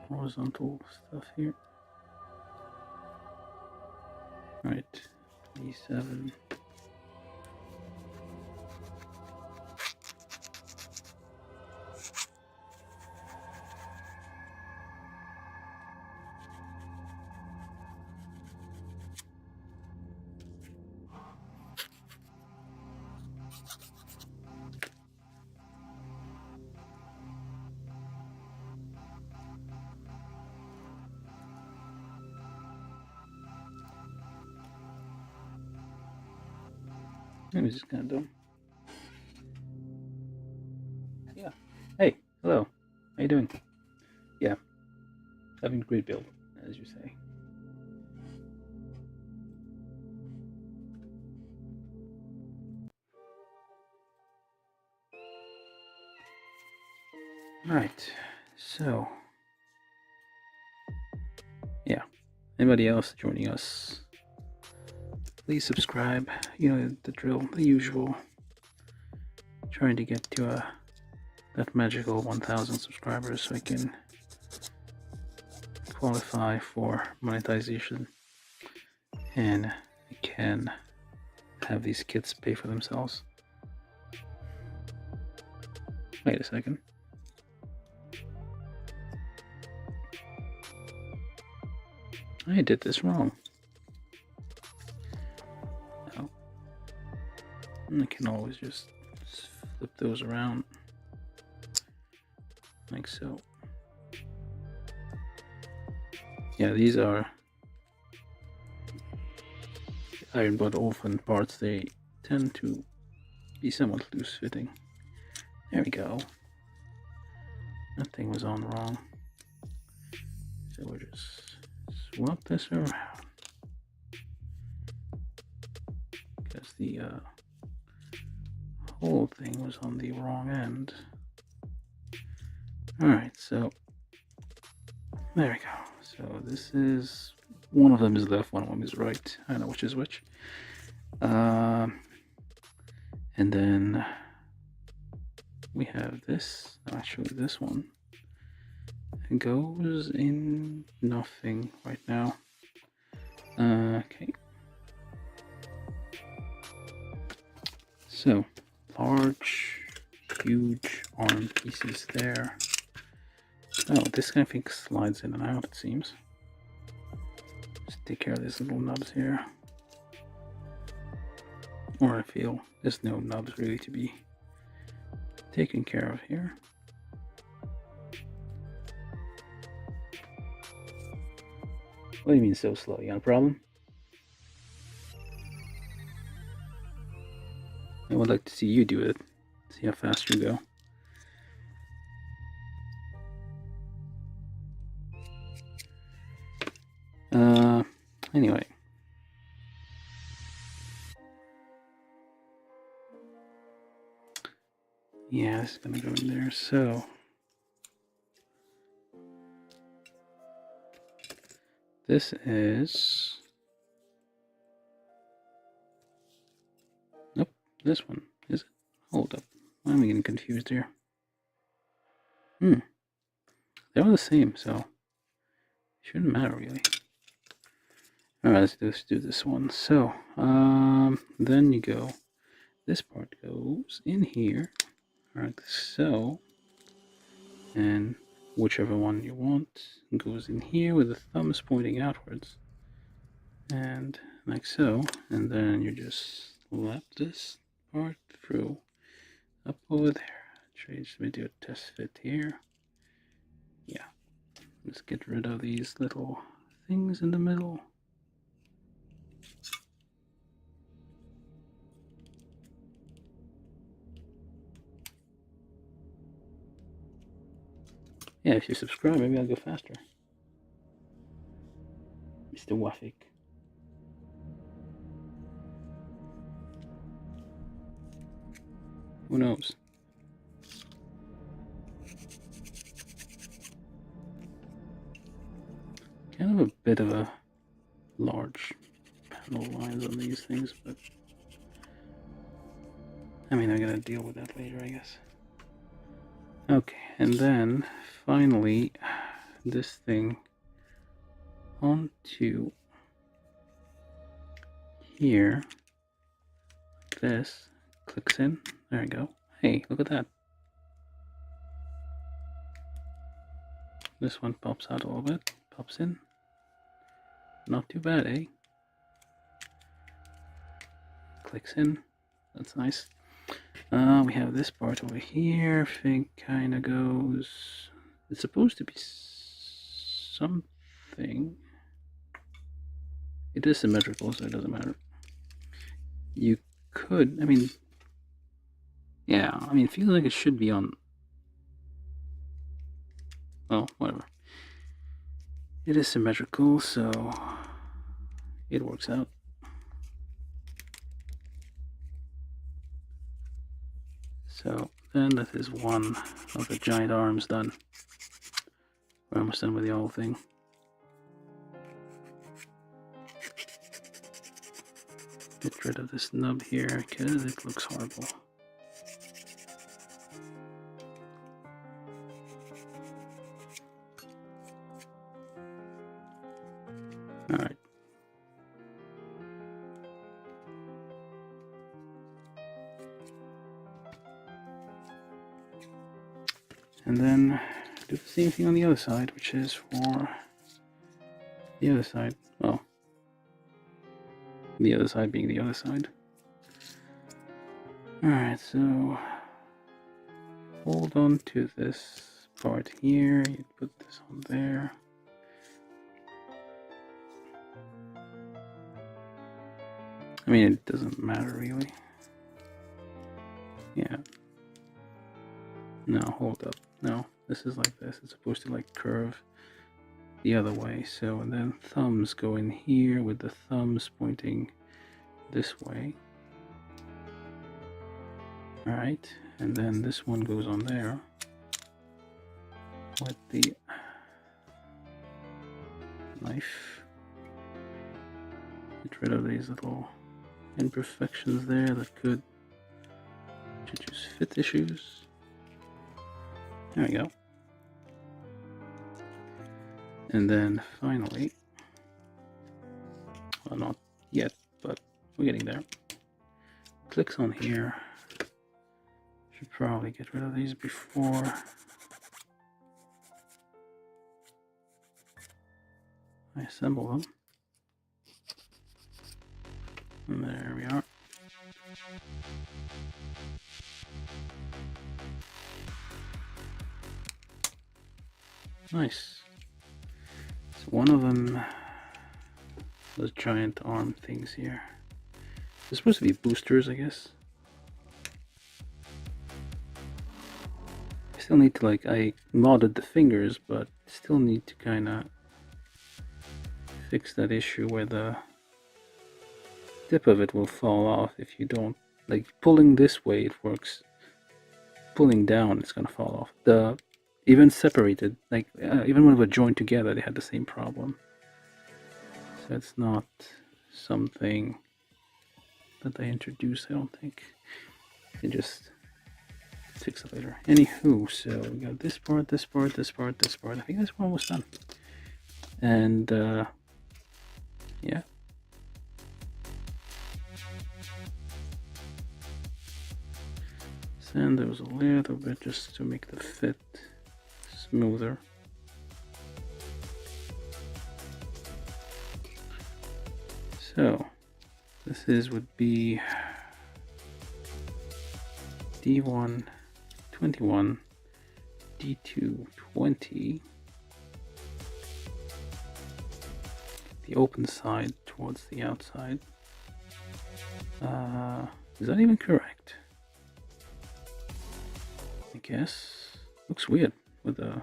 horizontal stuff here. Right, E7. It was just kind of dumb. Yeah. Hey, hello. How you doing? Yeah. Having a great build, as you say. Right, so yeah, anybody else joining us, please subscribe. You know the drill, the usual. Trying to get to that magical 1,000 subscribers so I can qualify for monetization and I can have these kids pay for themselves. Wait a second. I did this wrong. Oh. I can always just flip those around like so. Yeah, these are Ironblood Orphan parts. They tend to be somewhat loose fitting. There we go. That thing was on wrong. So we'll just swap this around. Because the whole thing was on the wrong end. Alright, so there we go. So this is, one of them is left, one of them is right. I don't know which is which. And then we have this, actually this one. It goes in nothing right now. Okay. So, large, huge arm pieces there. Oh, this kind of thing slides in and out, it seems. Just take care of these little nubs here. Or I feel there's no nubs really to be taken care of here. What do you mean so slow? You got a problem? I would like to see you do it. See how fast you go. Anyway. Yeah, this is gonna go in there, so. This is. Nope, this one, is it? Hold up. Why am I getting confused here? They're all the same, so it shouldn't matter really. Alright, let's do this one. So, then you go, this part goes in here, like so, and whichever one you want goes in here with the thumbs pointing outwards, and like so, and then you just lap this part through, up over there. Let me do a test fit here. Yeah, let's get rid of these little things in the middle. Yeah, if you subscribe, maybe I'll go faster. Mr. Wafik. Who knows? Kind of a bit of a large panel lines on these things, but I mean, I'm gonna deal with that later, I guess. Okay, and then finally, this thing onto here. This clicks in. There we go. Hey, look at that. This one pops out a little bit, pops in. Not too bad, eh? Clicks in. That's nice. We have this part over here. Thing kind of goes. It's supposed to be something. It is symmetrical, so it doesn't matter. You could, I mean, yeah, I mean, it feels like it should be on. Well, whatever. It is symmetrical, so it works out. So then that is one of the giant arms done. We're almost done with the whole thing. Get rid of this nub here because it looks horrible. Alright. And then do the same thing on the other side, which is for the other side. Well, the other side being the other side. Alright, so hold on to this part here. You put this on there. I mean, it doesn't matter really. Yeah. No, hold up. No, this is like this. It's supposed to like curve the other way. So, and then thumbs go in here with the thumbs pointing this way. Alright, and then this one goes on there with the knife. Get rid of these little imperfections there that could introduce fit issues. There we go. And then finally, well, not yet, but we're getting there. Clicks on here. Should probably get rid of these before I assemble them. And there we are. Nice. So one of them, those giant arm things here. They're supposed to be boosters, I guess. I still need to I modded the fingers, but still need to kind of fix that issue where the tip of it will fall off if you don't, pulling this way it works. Pulling down it's gonna fall off. Even separated, even when they were joined together, they had the same problem. So it's not something that they introduced, I don't think. They just fix it later. Anywho, so we got this part, this part, this part, this part. I think this one was done. And yeah. Sand those a little bit just to make the fit smoother. So this would be D1 21, D2 20. The open side towards the outside. Is that even correct? I guess. Looks weird with the.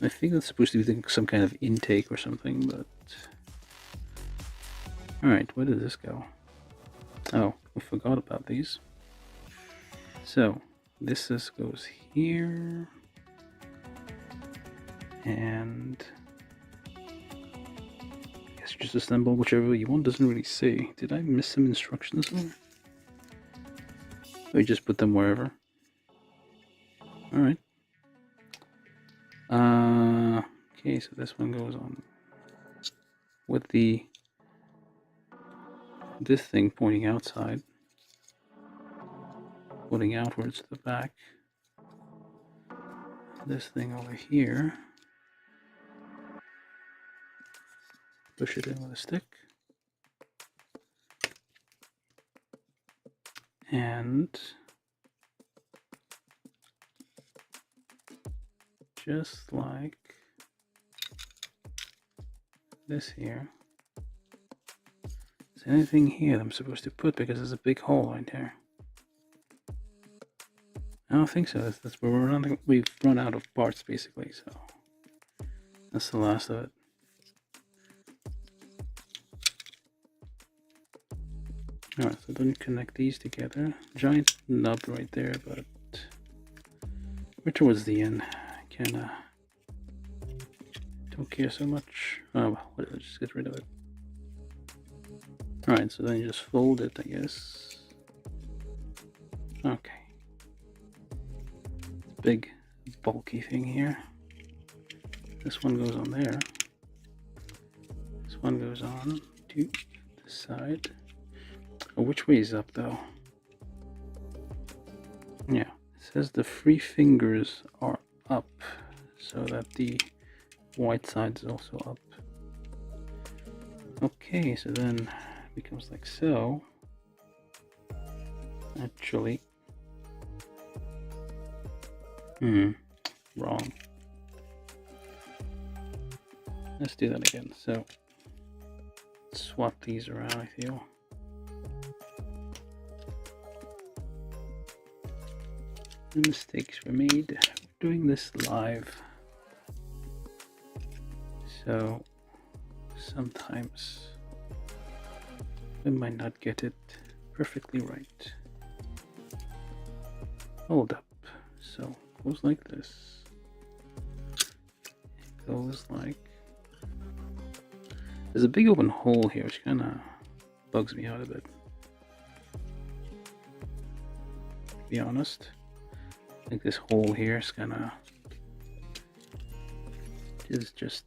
I think that's supposed to be some kind of intake or something, but. Alright, where did this go? Oh, we forgot about these. So, this goes here. And. I guess you just assemble whichever you want, doesn't really say. Did I miss some instructions somewhere? Or you just put them wherever? Alright. Okay, so this one goes on with this thing pointing outside, pointing outwards to the back. This thing over here, push it in with a stick, and just like this here. Is there anything here that I'm supposed to put, because there's a big hole right there? I don't think so. That's where we've run out of parts basically, so that's the last of it. Alright, so don't connect these together. Giant nub right there, but we're towards the end. I kinda don't care so much. Oh well, whatever, just get rid of it. Alright, so then you just fold it, I guess. Okay. Big bulky thing here. This one goes on there. This one goes on to the side. Oh, which way is up though? Yeah, it says the three fingers are up so that the white side is also up. Okay, so then it becomes like so. Actually, wrong. Let's do that again. So swap these around, I feel. The mistakes were made doing this live. So sometimes we might not get it perfectly right. Hold up. So it goes like this. It goes like. There's a big open hole here, which kind of bugs me out a bit. To be honest, I think this hole here is kind of is just,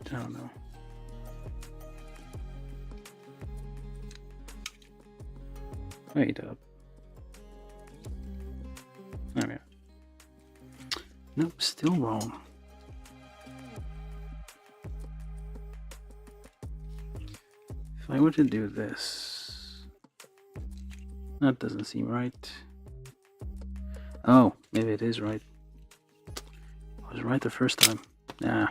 I don't know. Wait up. There we are. Nope, still wrong. If I were to do this, that doesn't seem right. Oh, maybe it is right. I was right the first time. Nah.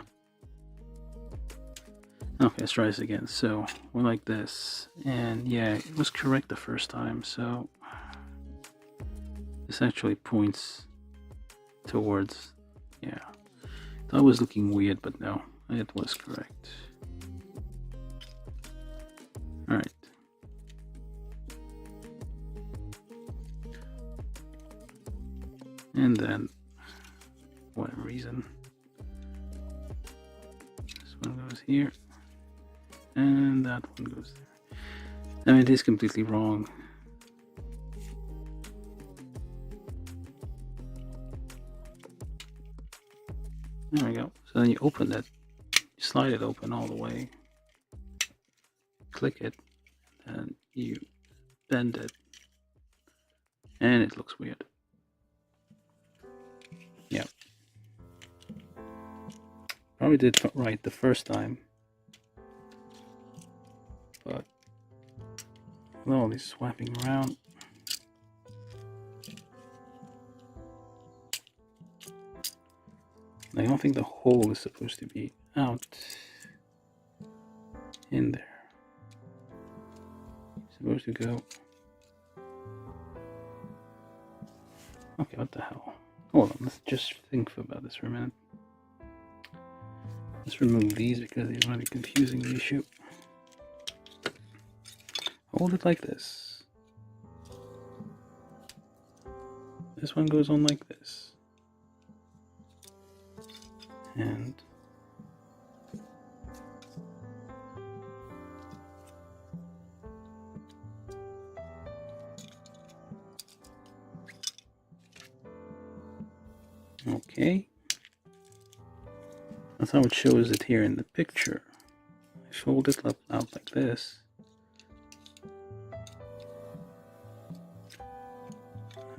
Okay, let's try this again. So we're like this, and yeah, it was correct the first time. So this actually points towards, yeah. That was looking weird, but no, it was correct. All right. And then, for whatever reason, this one goes here, and that one goes there. I mean, it is completely wrong. There we go. So then you open it, you slide it open all the way, click it, and you bend it, and it looks weird. Yeah. Probably did right the first time, but with all these swapping around, I don't think the hole is supposed to be out in there. It's supposed to go. Okay, what the hell? Hold on, let's just think about this for a minute. Let's remove these because these might be confusing the issue. Hold it like this. This one goes on like this. And okay. That's how it shows it here in the picture. I fold it out like this.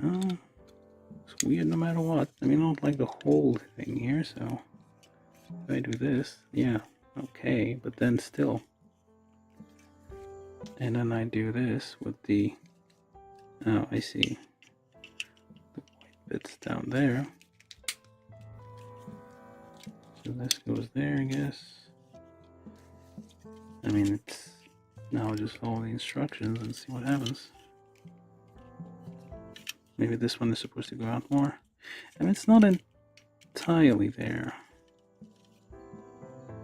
Oh, it's weird no matter what. I mean, I don't like the whole thing here, so if I do this, yeah, okay, but then still. And then I do this with the, oh, I see, the white bits down there. So this goes there, I guess. I mean, it's now just follow the instructions and see what happens. Maybe this one is supposed to go out more. I mean, it's not entirely there.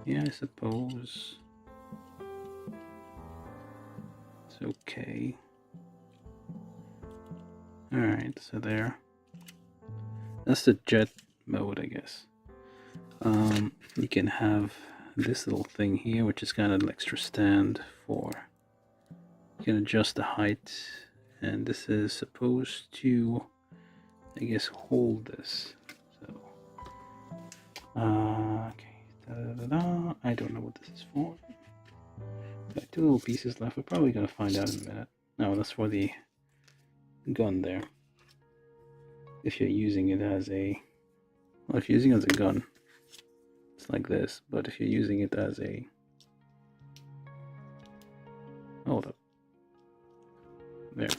Yeah, I suppose. It's okay. Alright, so there. That's the jet mode, I guess. You can have this little thing here, which is kind of an extra stand for. You can adjust the height, and this is supposed to, I guess, hold this. So, okay. Da-da-da-da. I don't know what this is for. Got two little pieces left. We're probably gonna find out in a minute. No, that's for the gun there. If you're using it as a, well, if you're using it as a gun, it's like this. But if you're using it as a, hold up, there.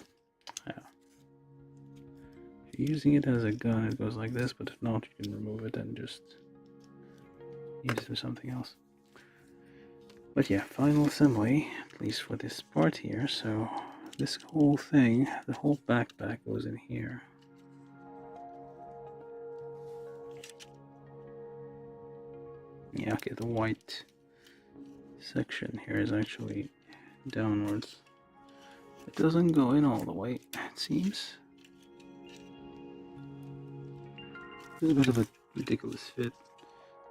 Yeah. If you're using it as a gun, it goes like this. But if not, you can remove it and just use it for something else. But yeah, final assembly, at least for this part here. So this whole thing, the whole backpack goes in here. Yeah, okay, the white section here is actually downwards. It doesn't go in all the way, it seems. It's a bit of a ridiculous fit.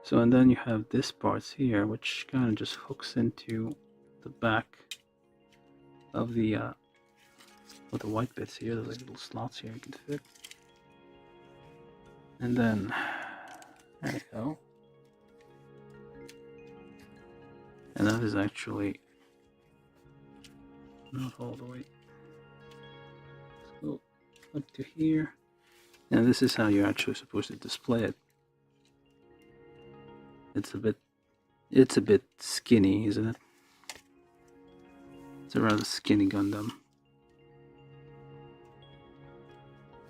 So, and then you have this parts here, which kind of just hooks into the back of the white bits here. There's like little slots here you can fit. And then, there you go. And that is actually not all the way. Let's go up to here. And this is how you're actually supposed to display it. It's a bit skinny, isn't it? It's a rather skinny Gundam.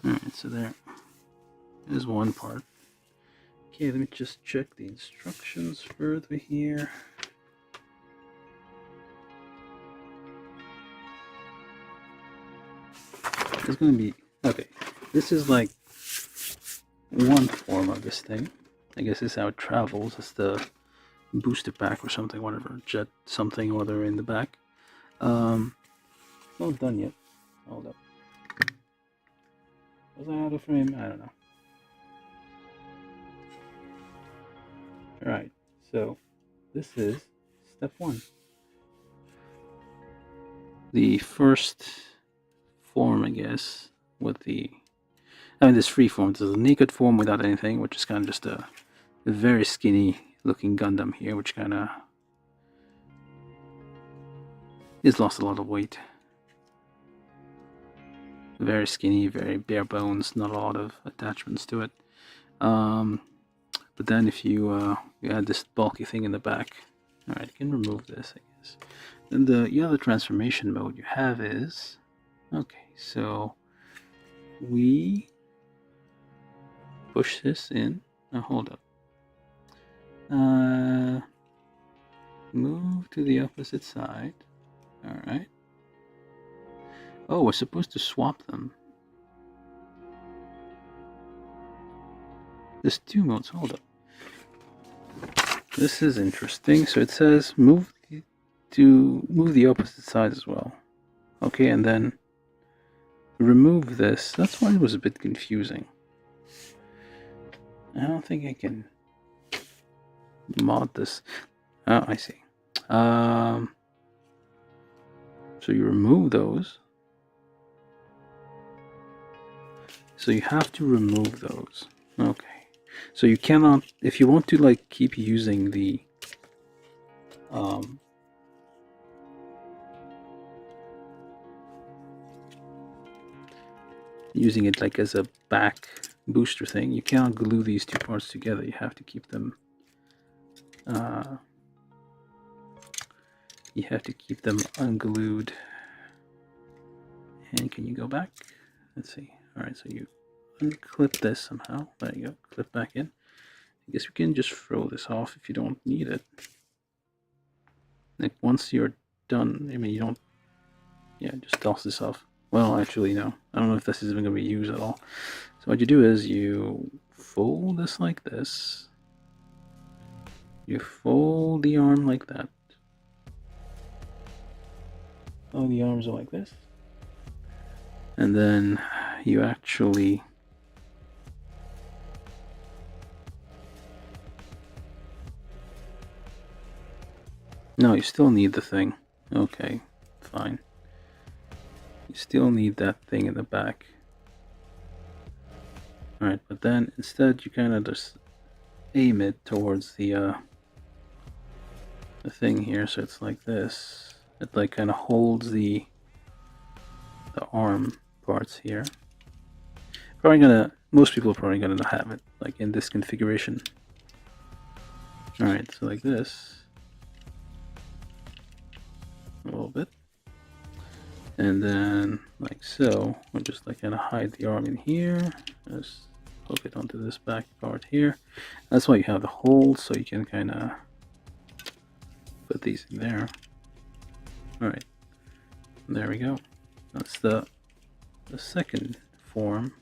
Alright, so there's one part. Okay, let me just check the instructions further here. There's gonna be, okay, this is like one form of this thing. I guess this is how it travels. It's the booster pack or something, whatever, jet something or other in the back. Not done yet. Hold up. Was I out of frame? I don't know. Alright, so this is step one. The first form, I guess, with the, I mean, this free form. There's a naked form without anything, which is kind of just a very skinny looking Gundam here, which kind of has lost a lot of weight. Very skinny, very bare bones, not a lot of attachments to it. But then if you add this bulky thing in the back, alright, you can remove this, I guess. Then the other transformation mode you have is, okay, so we push this in. Now hold up. Move to the opposite side. Alright. Oh, we're supposed to swap them. There's two modes. Hold up. This is interesting. So it says move the opposite side as well. Okay, and then remove this. That's why it was a bit confusing. I don't think I can mod this. Oh, I see. So you remove those. So you have to remove those. Okay. So you cannot, if you want to like keep using the using it like as a back booster thing, you cannot glue these two parts together. You have to keep them unglued. And can you go back? Let's see. Alright, so you unclip this somehow. There you go. Clip back in. I guess we can just throw this off if you don't need it. Like once you're done, I mean, you don't, yeah, just toss this off. Well, actually, no. I don't know if this is even going to be used at all. So what you do is you fold this like this. You fold the arm like that. Oh, the arms are like this. And then you actually... No, you still need the thing. Okay, fine. You still need that thing in the back. Alright, but then instead you kind of just aim it towards the thing here, so it's like this. It like kind of holds the arm parts here. Most people are probably gonna have it like in this configuration. Alright, so like this. A little bit. And then like so, we'll just like kind of hide the arm in here. Just hook it onto this back part here. That's why you have the hole, so you can kind of put these in there. Alright, there we go. That's the second form,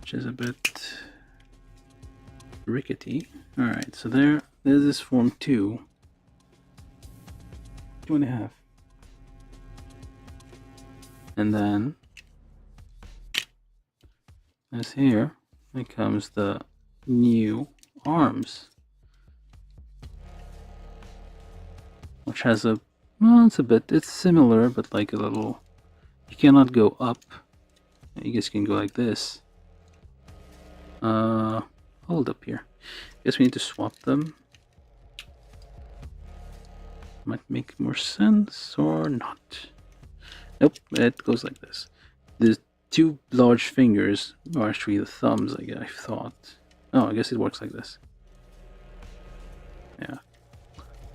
which is a bit rickety. Alright, so there's this form 2. 2.5. And then as here, it comes the new arms, which has a, well, it's similar, but like a little, you cannot go up. You guys can go like this. Hold up here. Guess we need to swap them. Might make more sense or not. Nope, it goes like this. The two large fingers are actually the thumbs, I thought. Oh, I guess it works like this. Yeah.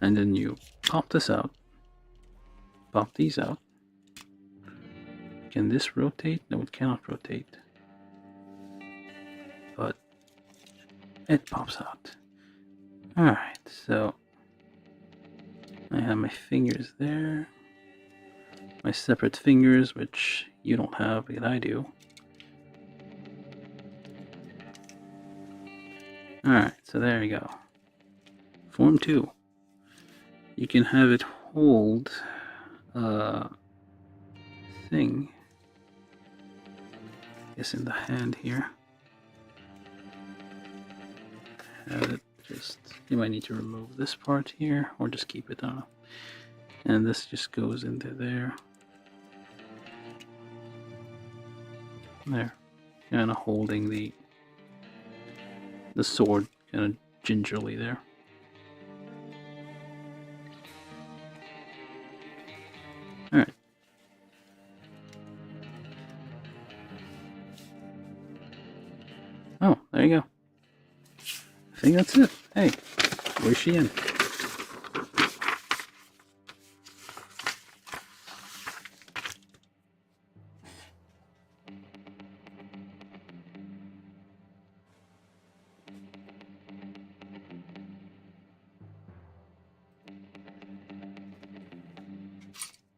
And then you pop this out. Pop these out. Can this rotate? No, it cannot rotate. But it pops out. Alright, so I have my fingers there. My separate fingers, which you don't have, but I do. Alright, so there you go. Form 2. You can have it hold a thing. I guess in the hand here. Have it just, you might need to remove this part here, or just keep it, I don't know. And this just goes into there. There. Kind of holding the sword kind of gingerly there. Alright. Oh, there you go. I think that's it. Hey, where's she in?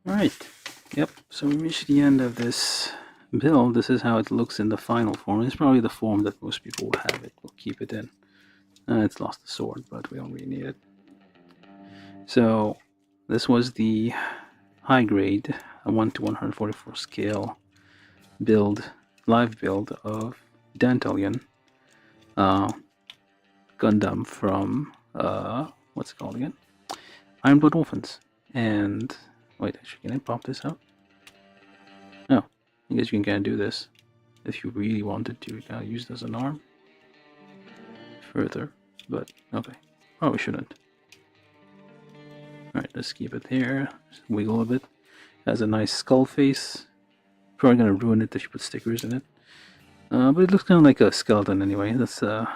Alright, yep, so we reached the end of this build. This is how it looks in the final form. It's probably the form that most people will have it. We'll keep it in. It's lost the sword, but we don't really need it. So, this was the high grade, a 1:144 scale build, live build of Dantalion, Gundam from, what's it called again? Ironblood Orphans. And wait, actually, can I pop this out? No, I guess you can kind of do this if you really wanted to kind of use it as an arm further, but okay, probably shouldn't. Alright, let's keep it here, just wiggle a bit. It has a nice skull face. Probably gonna ruin it if you put stickers in it. But it looks kind of like a skeleton anyway. That's a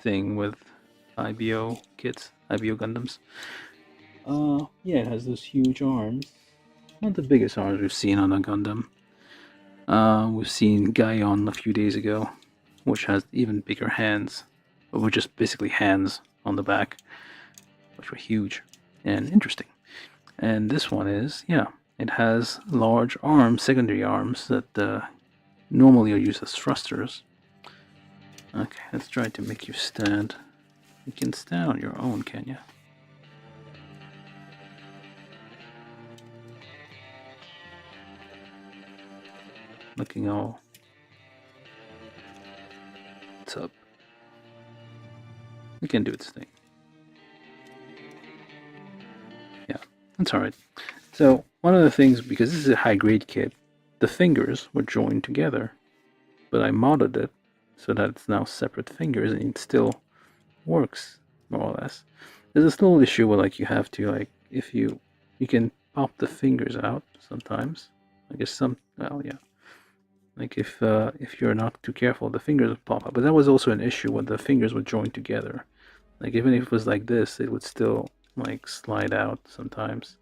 thing with IBO kits, IBO Gundams. Yeah, it has those huge arms. Not the biggest arms we've seen on a Gundam. We've seen Gaion a few days ago, which has even bigger hands, but were just basically hands on the back, which were huge and interesting. And this one is, yeah, it has large arms, secondary arms that normally are used as thrusters. Okay, let's try to make you stand. You can stand on your own, can you? looking all... What's up? It can do its thing. Yeah, that's alright. So, one of the things, because this is a high-grade kit, the fingers were joined together, but I modded it so that it's now separate fingers, and it still works, more or less. There's this little issue where, like, you have to, like, if you can pop the fingers out sometimes. I guess well, yeah. Like, if you're not too careful, the fingers will pop out. But that was also an issue when the fingers were joined together. Like, even if it was like this, it would still, like, slide out sometimes.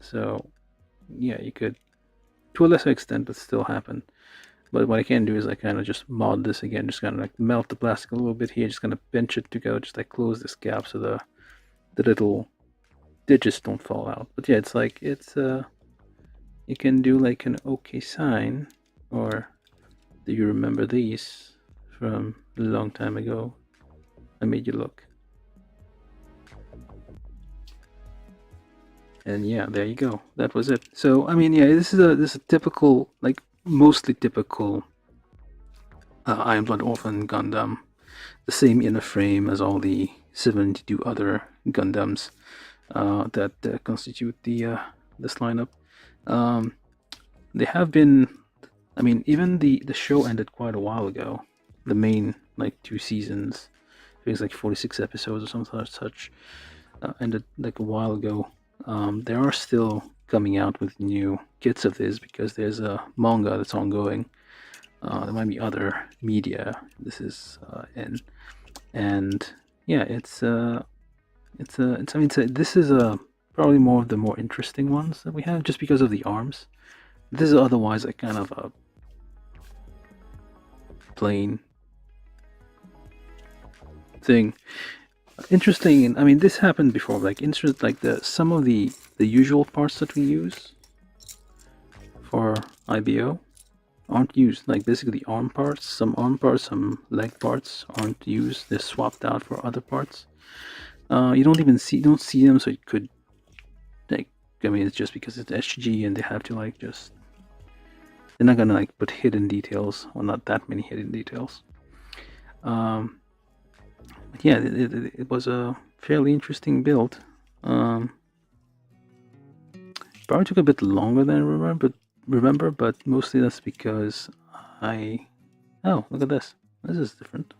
So, yeah, you could, to a lesser extent, but still happen. But what I can do is I kind of just mod this again, just kind of like melt the plastic a little bit here, just kind of pinch it together, just like close this gap so the little digits don't fall out. But yeah, it's like, you can do like an OK sign, or do you remember these from a long time ago? I made you look. And yeah, there you go. That was it. So I mean, yeah, this is a typical, like mostly typical Iron Blood Orphan Gundam. The same inner frame as all the 72 other Gundams that constitute this lineup. They have been, I mean, even the show ended quite a while ago. The main, like, 2 seasons, I think it's like 46 episodes or something such, ended like a while ago. They are still coming out with new kits of this because there's a manga that's ongoing. There might be other media this is in, and yeah, this is probably more of the more interesting ones that we have, just because of the arms. This is otherwise like kind of a plain thing. Interesting, and I mean, this happened before. Like, some of the usual parts that we use for IBO aren't used. Like, basically the arm parts, some some leg parts aren't used. They're swapped out for other parts. You don't see them, so it could, like, I mean, it's just because it's SG and they have to, like, just, they're not gonna, like, put hidden details, or not that many hidden details. But yeah, it was a fairly interesting build. Probably took a bit longer than I remember, but mostly that's because oh, look at this. This is different.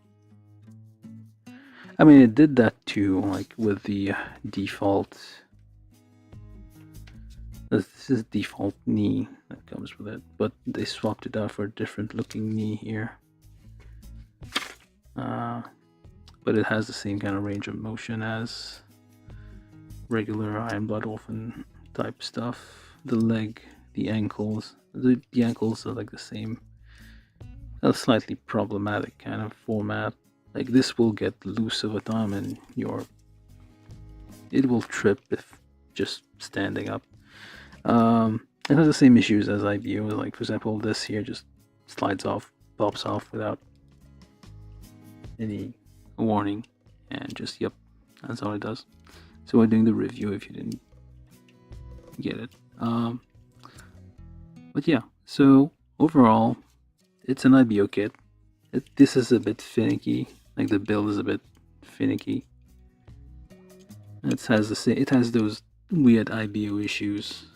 I mean, it did that too, like with the default. This is default knee that comes with it, but they swapped it out for a different looking knee here. But it has the same kind of range of motion as regular Iron Blood Orphan type stuff. The leg, the ankles, the ankles are like the same. A slightly problematic kind of format. Like, this will get loose over time, and it will trip if just standing up. It has the same issues as IBO. Like, for example, this here just slides off, pops off without any warning, and just, yep, that's all it does. So we're doing the review if you didn't get it. But yeah, so overall, it's an IBO kit. This is a bit finicky. Like, the build is a bit finicky. It has those weird IBO issues.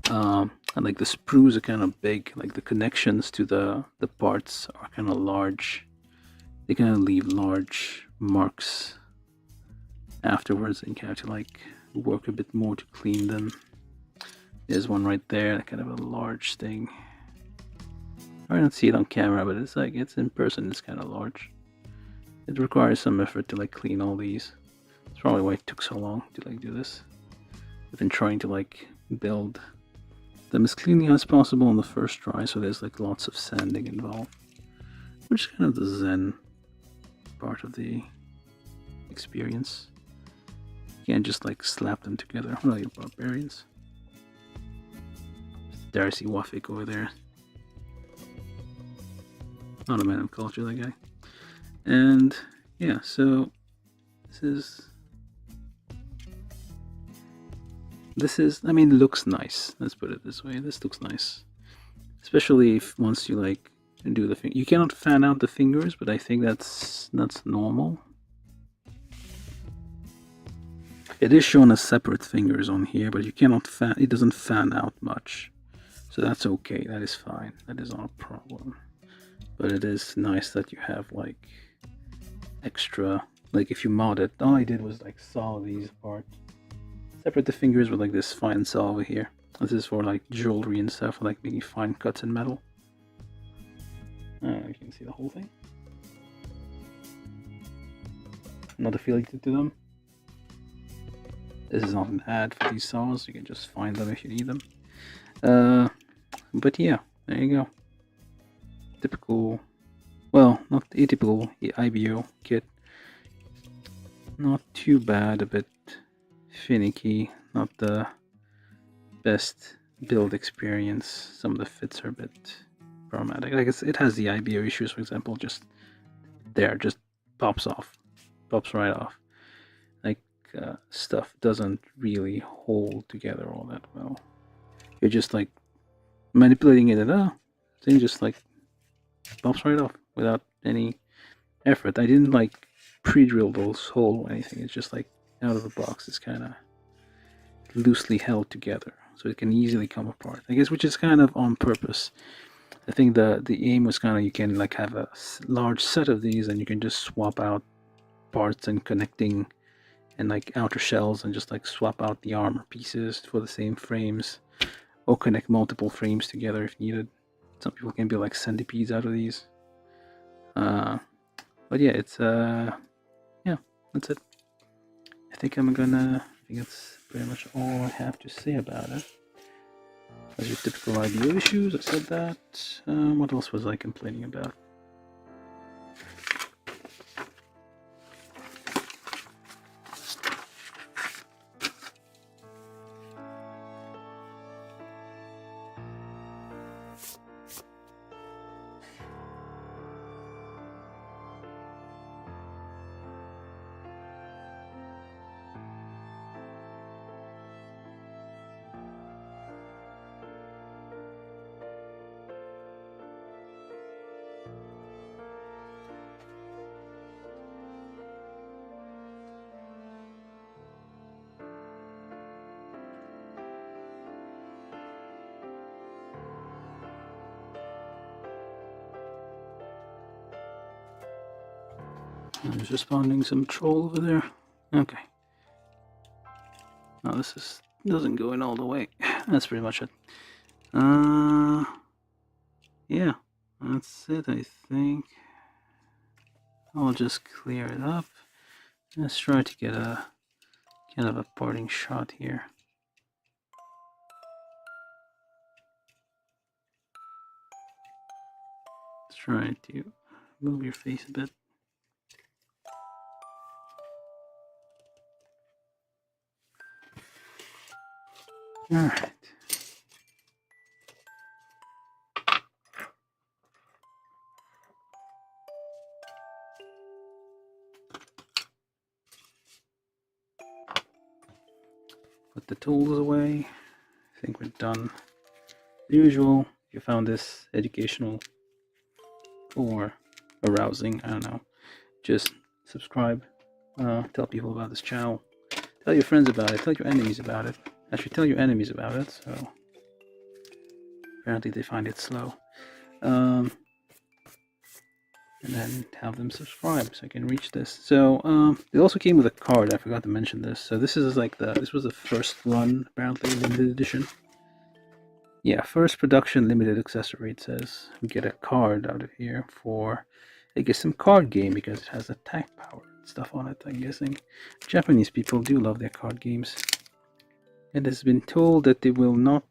And like the sprues are kind of big. Like, the connections to the parts are kind of large. They kind of leave large marks afterwards, and you have to, like, work a bit more to clean them. There's one right there, kind of a large thing. I don't see it on camera, but it's like, it's in person, it's kind of large. It requires some effort to, like, clean all these. That's probably why it took so long to, like, do this. I've been trying to, like, build them as cleanly as possible on the first try, so there's, like, lots of sanding involved, which is kind of the zen part of the experience. You can't just, like, slap them together. What are you, barbarians? Darcy Wafik over there. Not a man of culture, that guy. And yeah, so this is, I mean, looks nice. Let's put it this way. This looks nice. especially if once you like do the thing. You cannot fan out the fingers, but I think that's normal. It is shown as separate fingers on here, but you cannot fan. It doesn't fan out much, so that's okay. That is fine. That is not a problem. But it is nice that you have like extra. Like if you mod it, all I did was like saw these apart, separate the fingers with like this fine saw over here. This is for like jewelry and stuff, like making fine cuts in metal. You can see the whole thing. Not affiliated to them. This is not an ad for these saws. You can just find them if you need them. But yeah, there you go. Typical, well, not atypical IBO kit. Not too bad, a bit finicky. Not the best build experience. Some of the fits are a bit problematic. Like it has the IBO issues, for example, just there, just pops right off. Like stuff doesn't really hold together all that well. You're just like manipulating it, and thing just like pops right off without any effort. I didn't like pre-drill those holes or anything. It's just like out of the box. It's kind of loosely held together, so it can easily come apart. I guess, which is kind of on purpose. I think the aim was kind of, you can like have a large set of these, and you can just swap out parts and connecting and like outer shells, and just like swap out the armor pieces for the same frames, or connect multiple frames together if needed. Some people can build like centipedes out of these. But yeah, it's yeah, that's it. I think that's pretty much all I have to say about it. As your typical IBO issues, I said that. What else was I complaining about? There's responding some troll over there. Okay. Now this doesn't go in all the way. That's pretty much it. Yeah, that's it, I think. I'll just clear it up. Let's try to get a kind of a parting shot here. Let's try to move your face a bit. Alright. Put the tools away. I think we're done. As usual, if you found this educational or arousing, I don't know, just subscribe, tell people about this channel, tell your friends about it, tell your enemies about it. Actually, tell your enemies about it, so apparently they find it slow. And then have them subscribe so I can reach this. So it also came with a card. I forgot to mention this. So this is like this was the first run, apparently, limited edition. Yeah, first production limited accessory. It says we get a card out of here for, I guess, some card game, because it has attack power and stuff on it. I'm guessing Japanese people do love their card games. It has been told that they will not,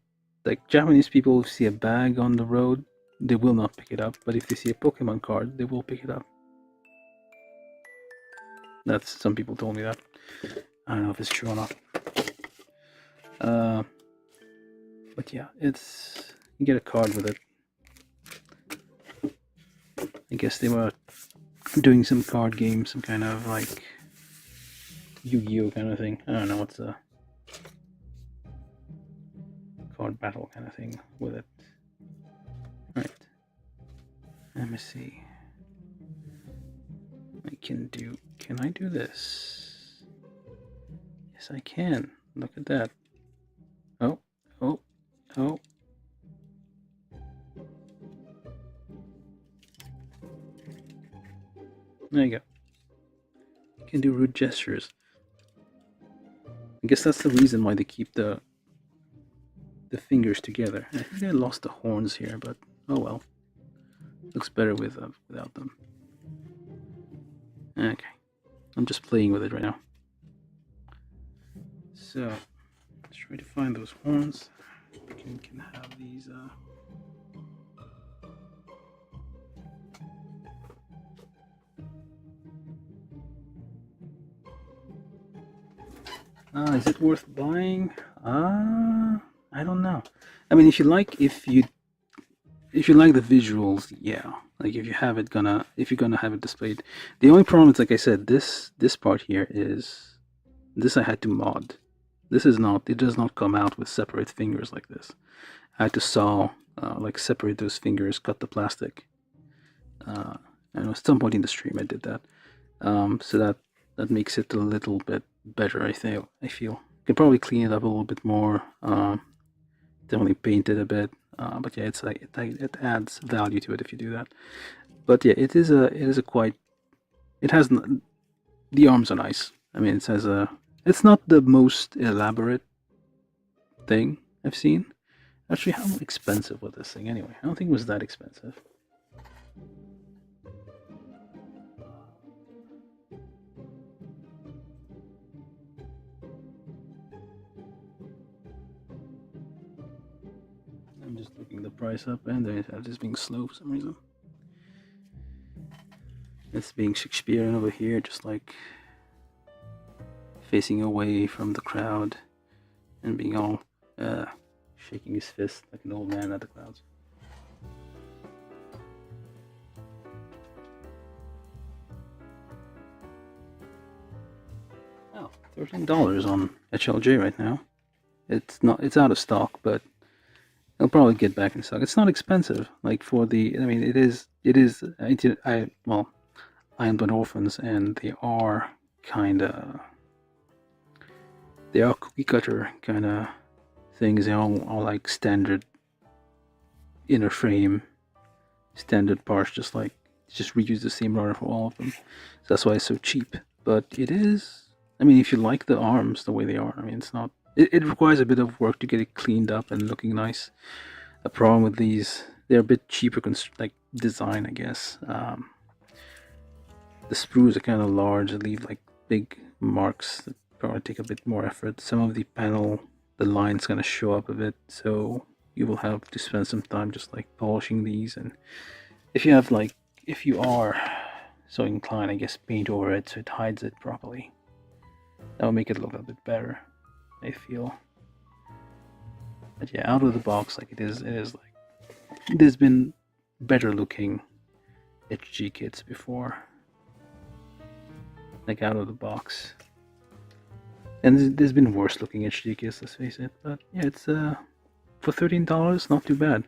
like Japanese people, see a bag on the road, they will not pick it up, but if they see a Pokemon card, they will pick it up. That's, some people told me that. I don't know if it's true or not. But yeah, it's, you get a card with it. I guess they were doing some card game, some kind of like Yu-Gi-Oh kind of thing. I don't know what's a card battle kind of thing with it. Let me see. Can I do this? Yes, I can. Look at that. Oh, oh, oh. There you go. You can do rude gestures. I guess that's the reason why they keep the fingers together. I think I lost the horns here, but oh well. Looks better without them. Okay. I'm just playing with it right now. So, let's try to find those horns. We can have these. Is it worth buying? I don't know. I mean, if you like the visuals, yeah. Like if you're gonna have it displayed. The only problem is, like I said, this part here is this I had to mod. This is not. It does not come out with separate fingers like this. I had to saw, like separate those fingers, cut the plastic. And at some point in the stream I did that. So that makes it a little bit better. I feel. You can probably clean it up a little bit more. Definitely paint it a bit. But yeah, it's like it adds value to it if you do that. But yeah, it is a quite. It has the arms are nice. I mean, it has a. It's not the most elaborate thing I've seen. Actually, how expensive was this thing anyway? I don't think it was that expensive. I'm just looking the price up, and they have this being slow for some reason. It's being Shakespearean over here, just like facing away from the crowd and being all shaking his fist like an old man at the clouds. Oh, $13 on HLJ right now. It's out of stock, but it'll probably get back in stock. It's not expensive, like for the. I mean, it is. I am Orphans, and they are cookie cutter kind of things. They all like standard inner frame, standard parts, just reuse the same rudder for all of them. So that's why it's so cheap. But it is. I mean, if you like the arms the way they are, I mean, it's not. It requires a bit of work to get it cleaned up and looking nice. The problem with these, they're a bit cheaper, like design, I guess. The sprues are kind of large, they leave like big marks that probably take a bit more effort. Some of the line's gonna show up a bit, so you will have to spend some time just like polishing these. And if you are so inclined, I guess paint over it so it hides it properly. That will make it look a bit better, I feel. But yeah, out of the box, like it is like there's been better looking HG kits before. Like out of the box. And there's been worse looking HG kits, let's face it. But yeah, it's for $13, not too bad.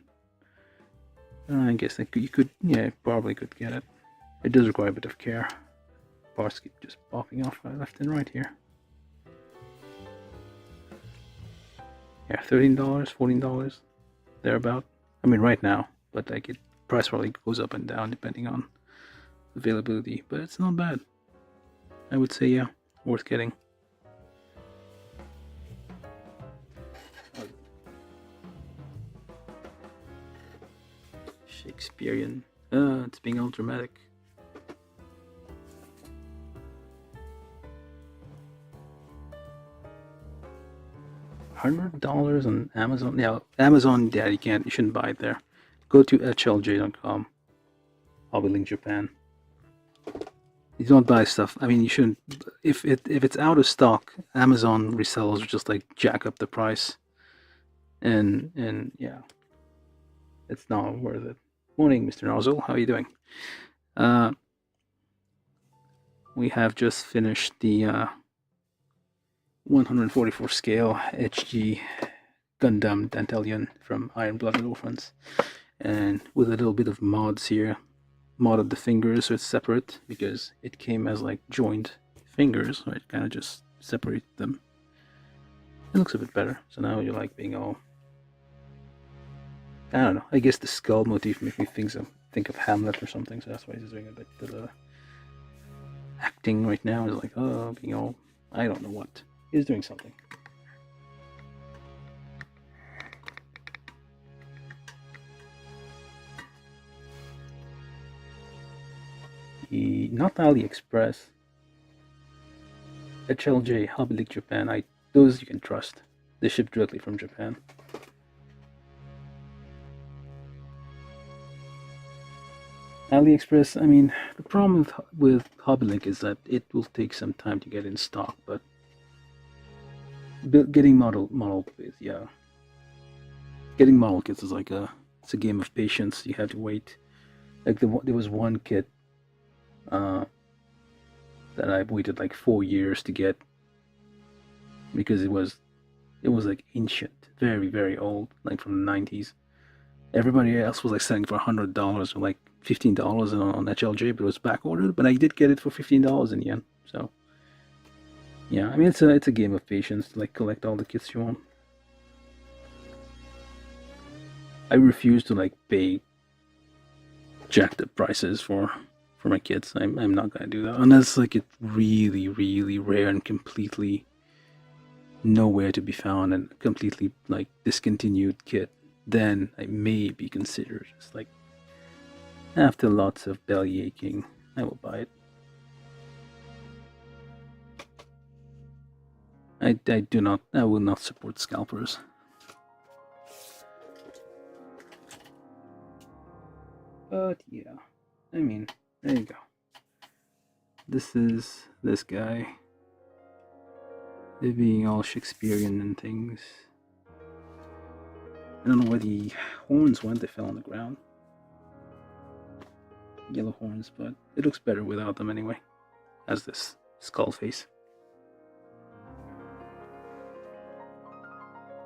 I guess you could, yeah, probably could get it. It does require a bit of care. Parts keep just popping off left and right here. Yeah, $13, $14, thereabout. I mean, right now, but like price probably goes up and down depending on availability. But it's not bad. I would say, yeah, worth getting. Shakespearean. It's being all dramatic. $100 on Amazon. Yeah, Amazon. Yeah, you shouldn't buy it there. Go to HLJ.com. I'll be link Japan. You don't buy stuff. I mean, you shouldn't. If it's out of stock, Amazon resellers will just like jack up the price, and yeah, it's not worth it. Morning, Mr. Nozzle. How are you doing? We have just finished the 144 scale HG Gundam Dantalion from Iron Blooded Orphans, and with a little bit of mods here. modded the fingers so it's separate because it came as like joined fingers, so it kind of just separated them. It looks a bit better. So now you're like being all, I don't know. I guess the skull motif makes me think of Hamlet or something. So that's why he's doing a bit of the acting right now. Is like, oh, being all, I don't know what. He's doing something. Not AliExpress. HLJ, Hobby League Japan. Those you can trust. They ship directly from Japan. AliExpress, I mean, the problem with Hobby Link is that it will take some time to get in stock, but getting model kits, yeah. Getting model kits is like it's a game of patience. You have to wait. Like there was one kit that I waited like 4 years to get because it was like ancient, very very old, like from the 90s. Everybody else was like selling for $100 or like $15 on HLJ, but it was back ordered. But I did get it for $15 in the end. So yeah, I mean it's a game of patience to like collect all the kits you want. I refuse to like pay jacked up prices for my kits. I'm not gonna do that unless like it's really really rare and completely nowhere to be found and completely like discontinued kit. Then I may be considered. It's like after lots of belly aching, I will buy it. I will not support scalpers. But yeah, I mean, there you go. This is this guy. They're being all Shakespearean and things. I don't know where the horns went, they fell on the ground. Yellow horns, but it looks better without them anyway. As this skull face.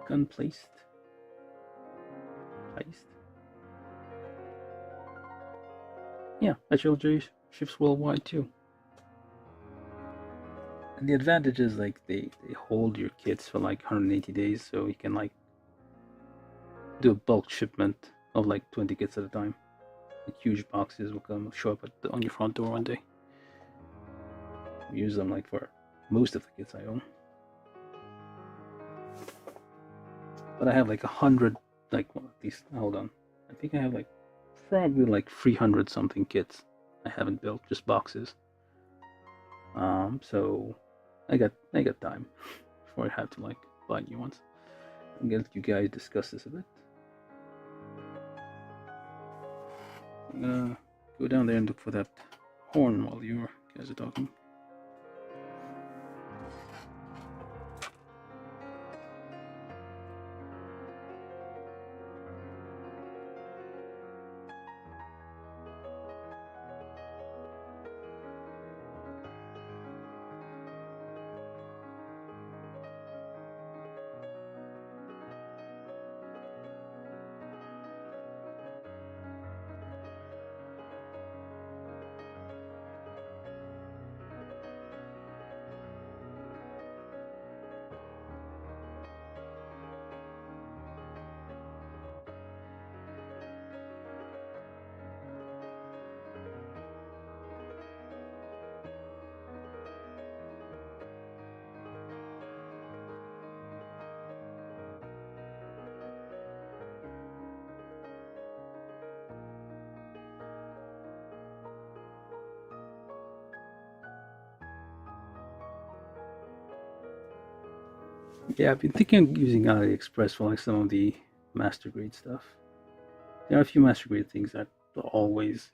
Gun placed. Yeah, HLJ ships worldwide too. And the advantage is like they hold your kits for like 180 days, so you can like do a bulk shipment of like 20 kits at a time. Like huge boxes will show up on your front door one day. Use them like for most of the kits I own. But I have like 100, like well, at least hold on. I think I have like probably like 300 something kits I haven't built, just boxes. So I got time before I have to like buy new ones. I'm gonna let you guys discuss this a bit. I'm gonna go down there and look for that horn while you guys are talking. Yeah, I've been thinking of using AliExpress for like some of the master grade stuff. There are a few master grade things that are always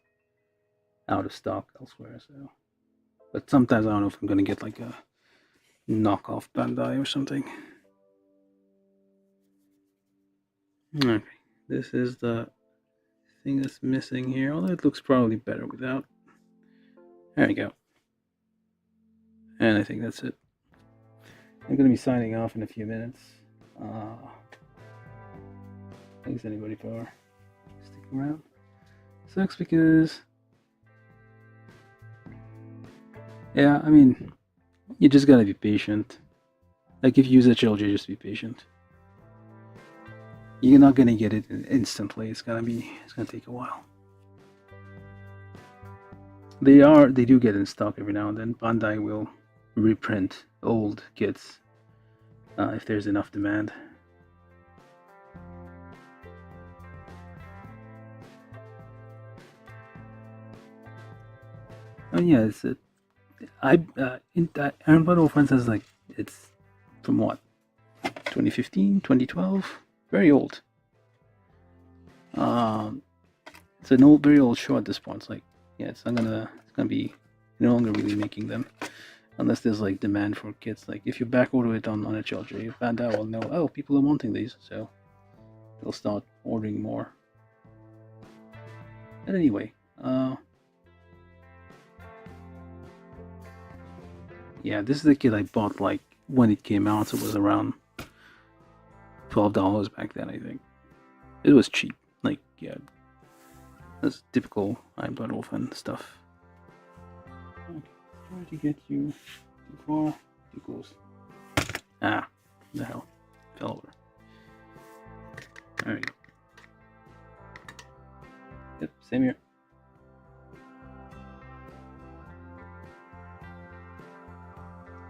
out of stock elsewhere, so. But sometimes I don't know if I'm gonna get like a knockoff Bandai or something. Okay, this is the thing that's missing here. Although it looks probably better without. There we go. And I think that's it. I'm gonna be signing off in a few minutes. Thanks anybody for sticking around. Sucks because Yeah, I mean, you just gotta be patient. Like if you use a trilogy, just be patient. You're not gonna get it instantly. It's gonna take a while. They do get in stock every now and then. Bandai will reprint old kits if there's enough demand. Oh yeah, it's Iron Blood Orphans has like it's from what 2015, 2012, very old. It's an old, very old show at this point. It's like yeah, it's gonna be no longer really making them unless there's like demand for kits. Like if you back order it on a trilogy, Bandai will know oh people are wanting these, so they'll start ordering more. But anyway, yeah, this is the kit I bought like when it came out. So it was around $12 back then. I think it was cheap. Like yeah, that's typical Iron Blood Orphan stuff. Okay, try to get you too far, too close. Ah, the hell, fell over. There we go. Yep, same here.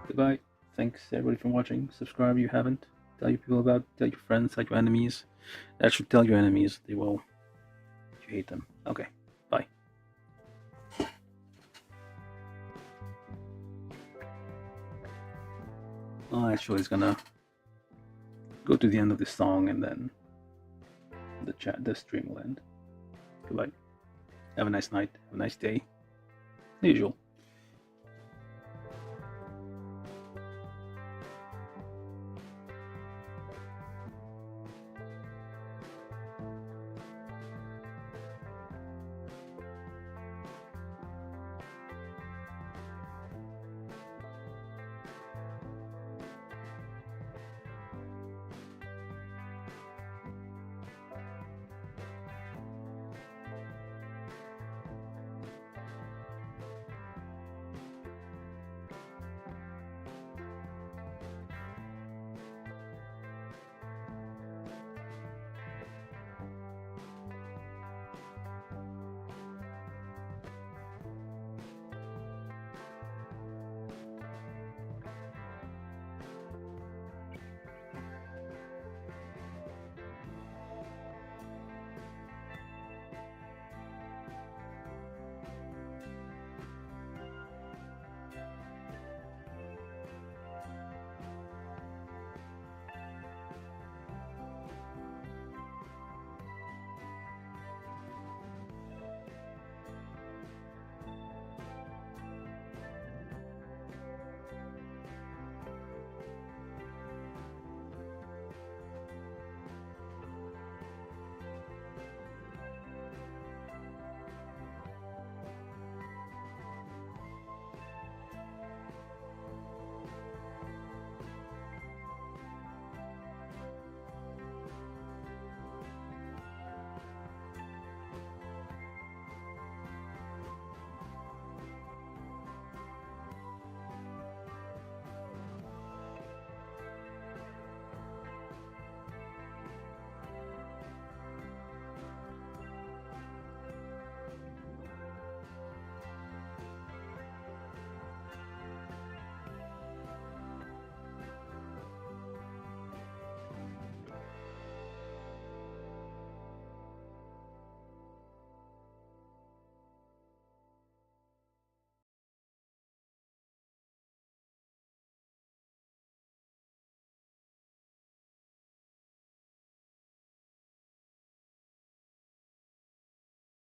Goodbye. Thanks everybody for watching. Subscribe if you haven't. Tell your people about, tell your friends, tell your enemies. Actually, tell your enemies. They will. If you hate them. Okay. Bye. Oh, actually, it's gonna go to the end of the song and then the stream will end. Goodbye. Have a nice night. Have a nice day. The usual.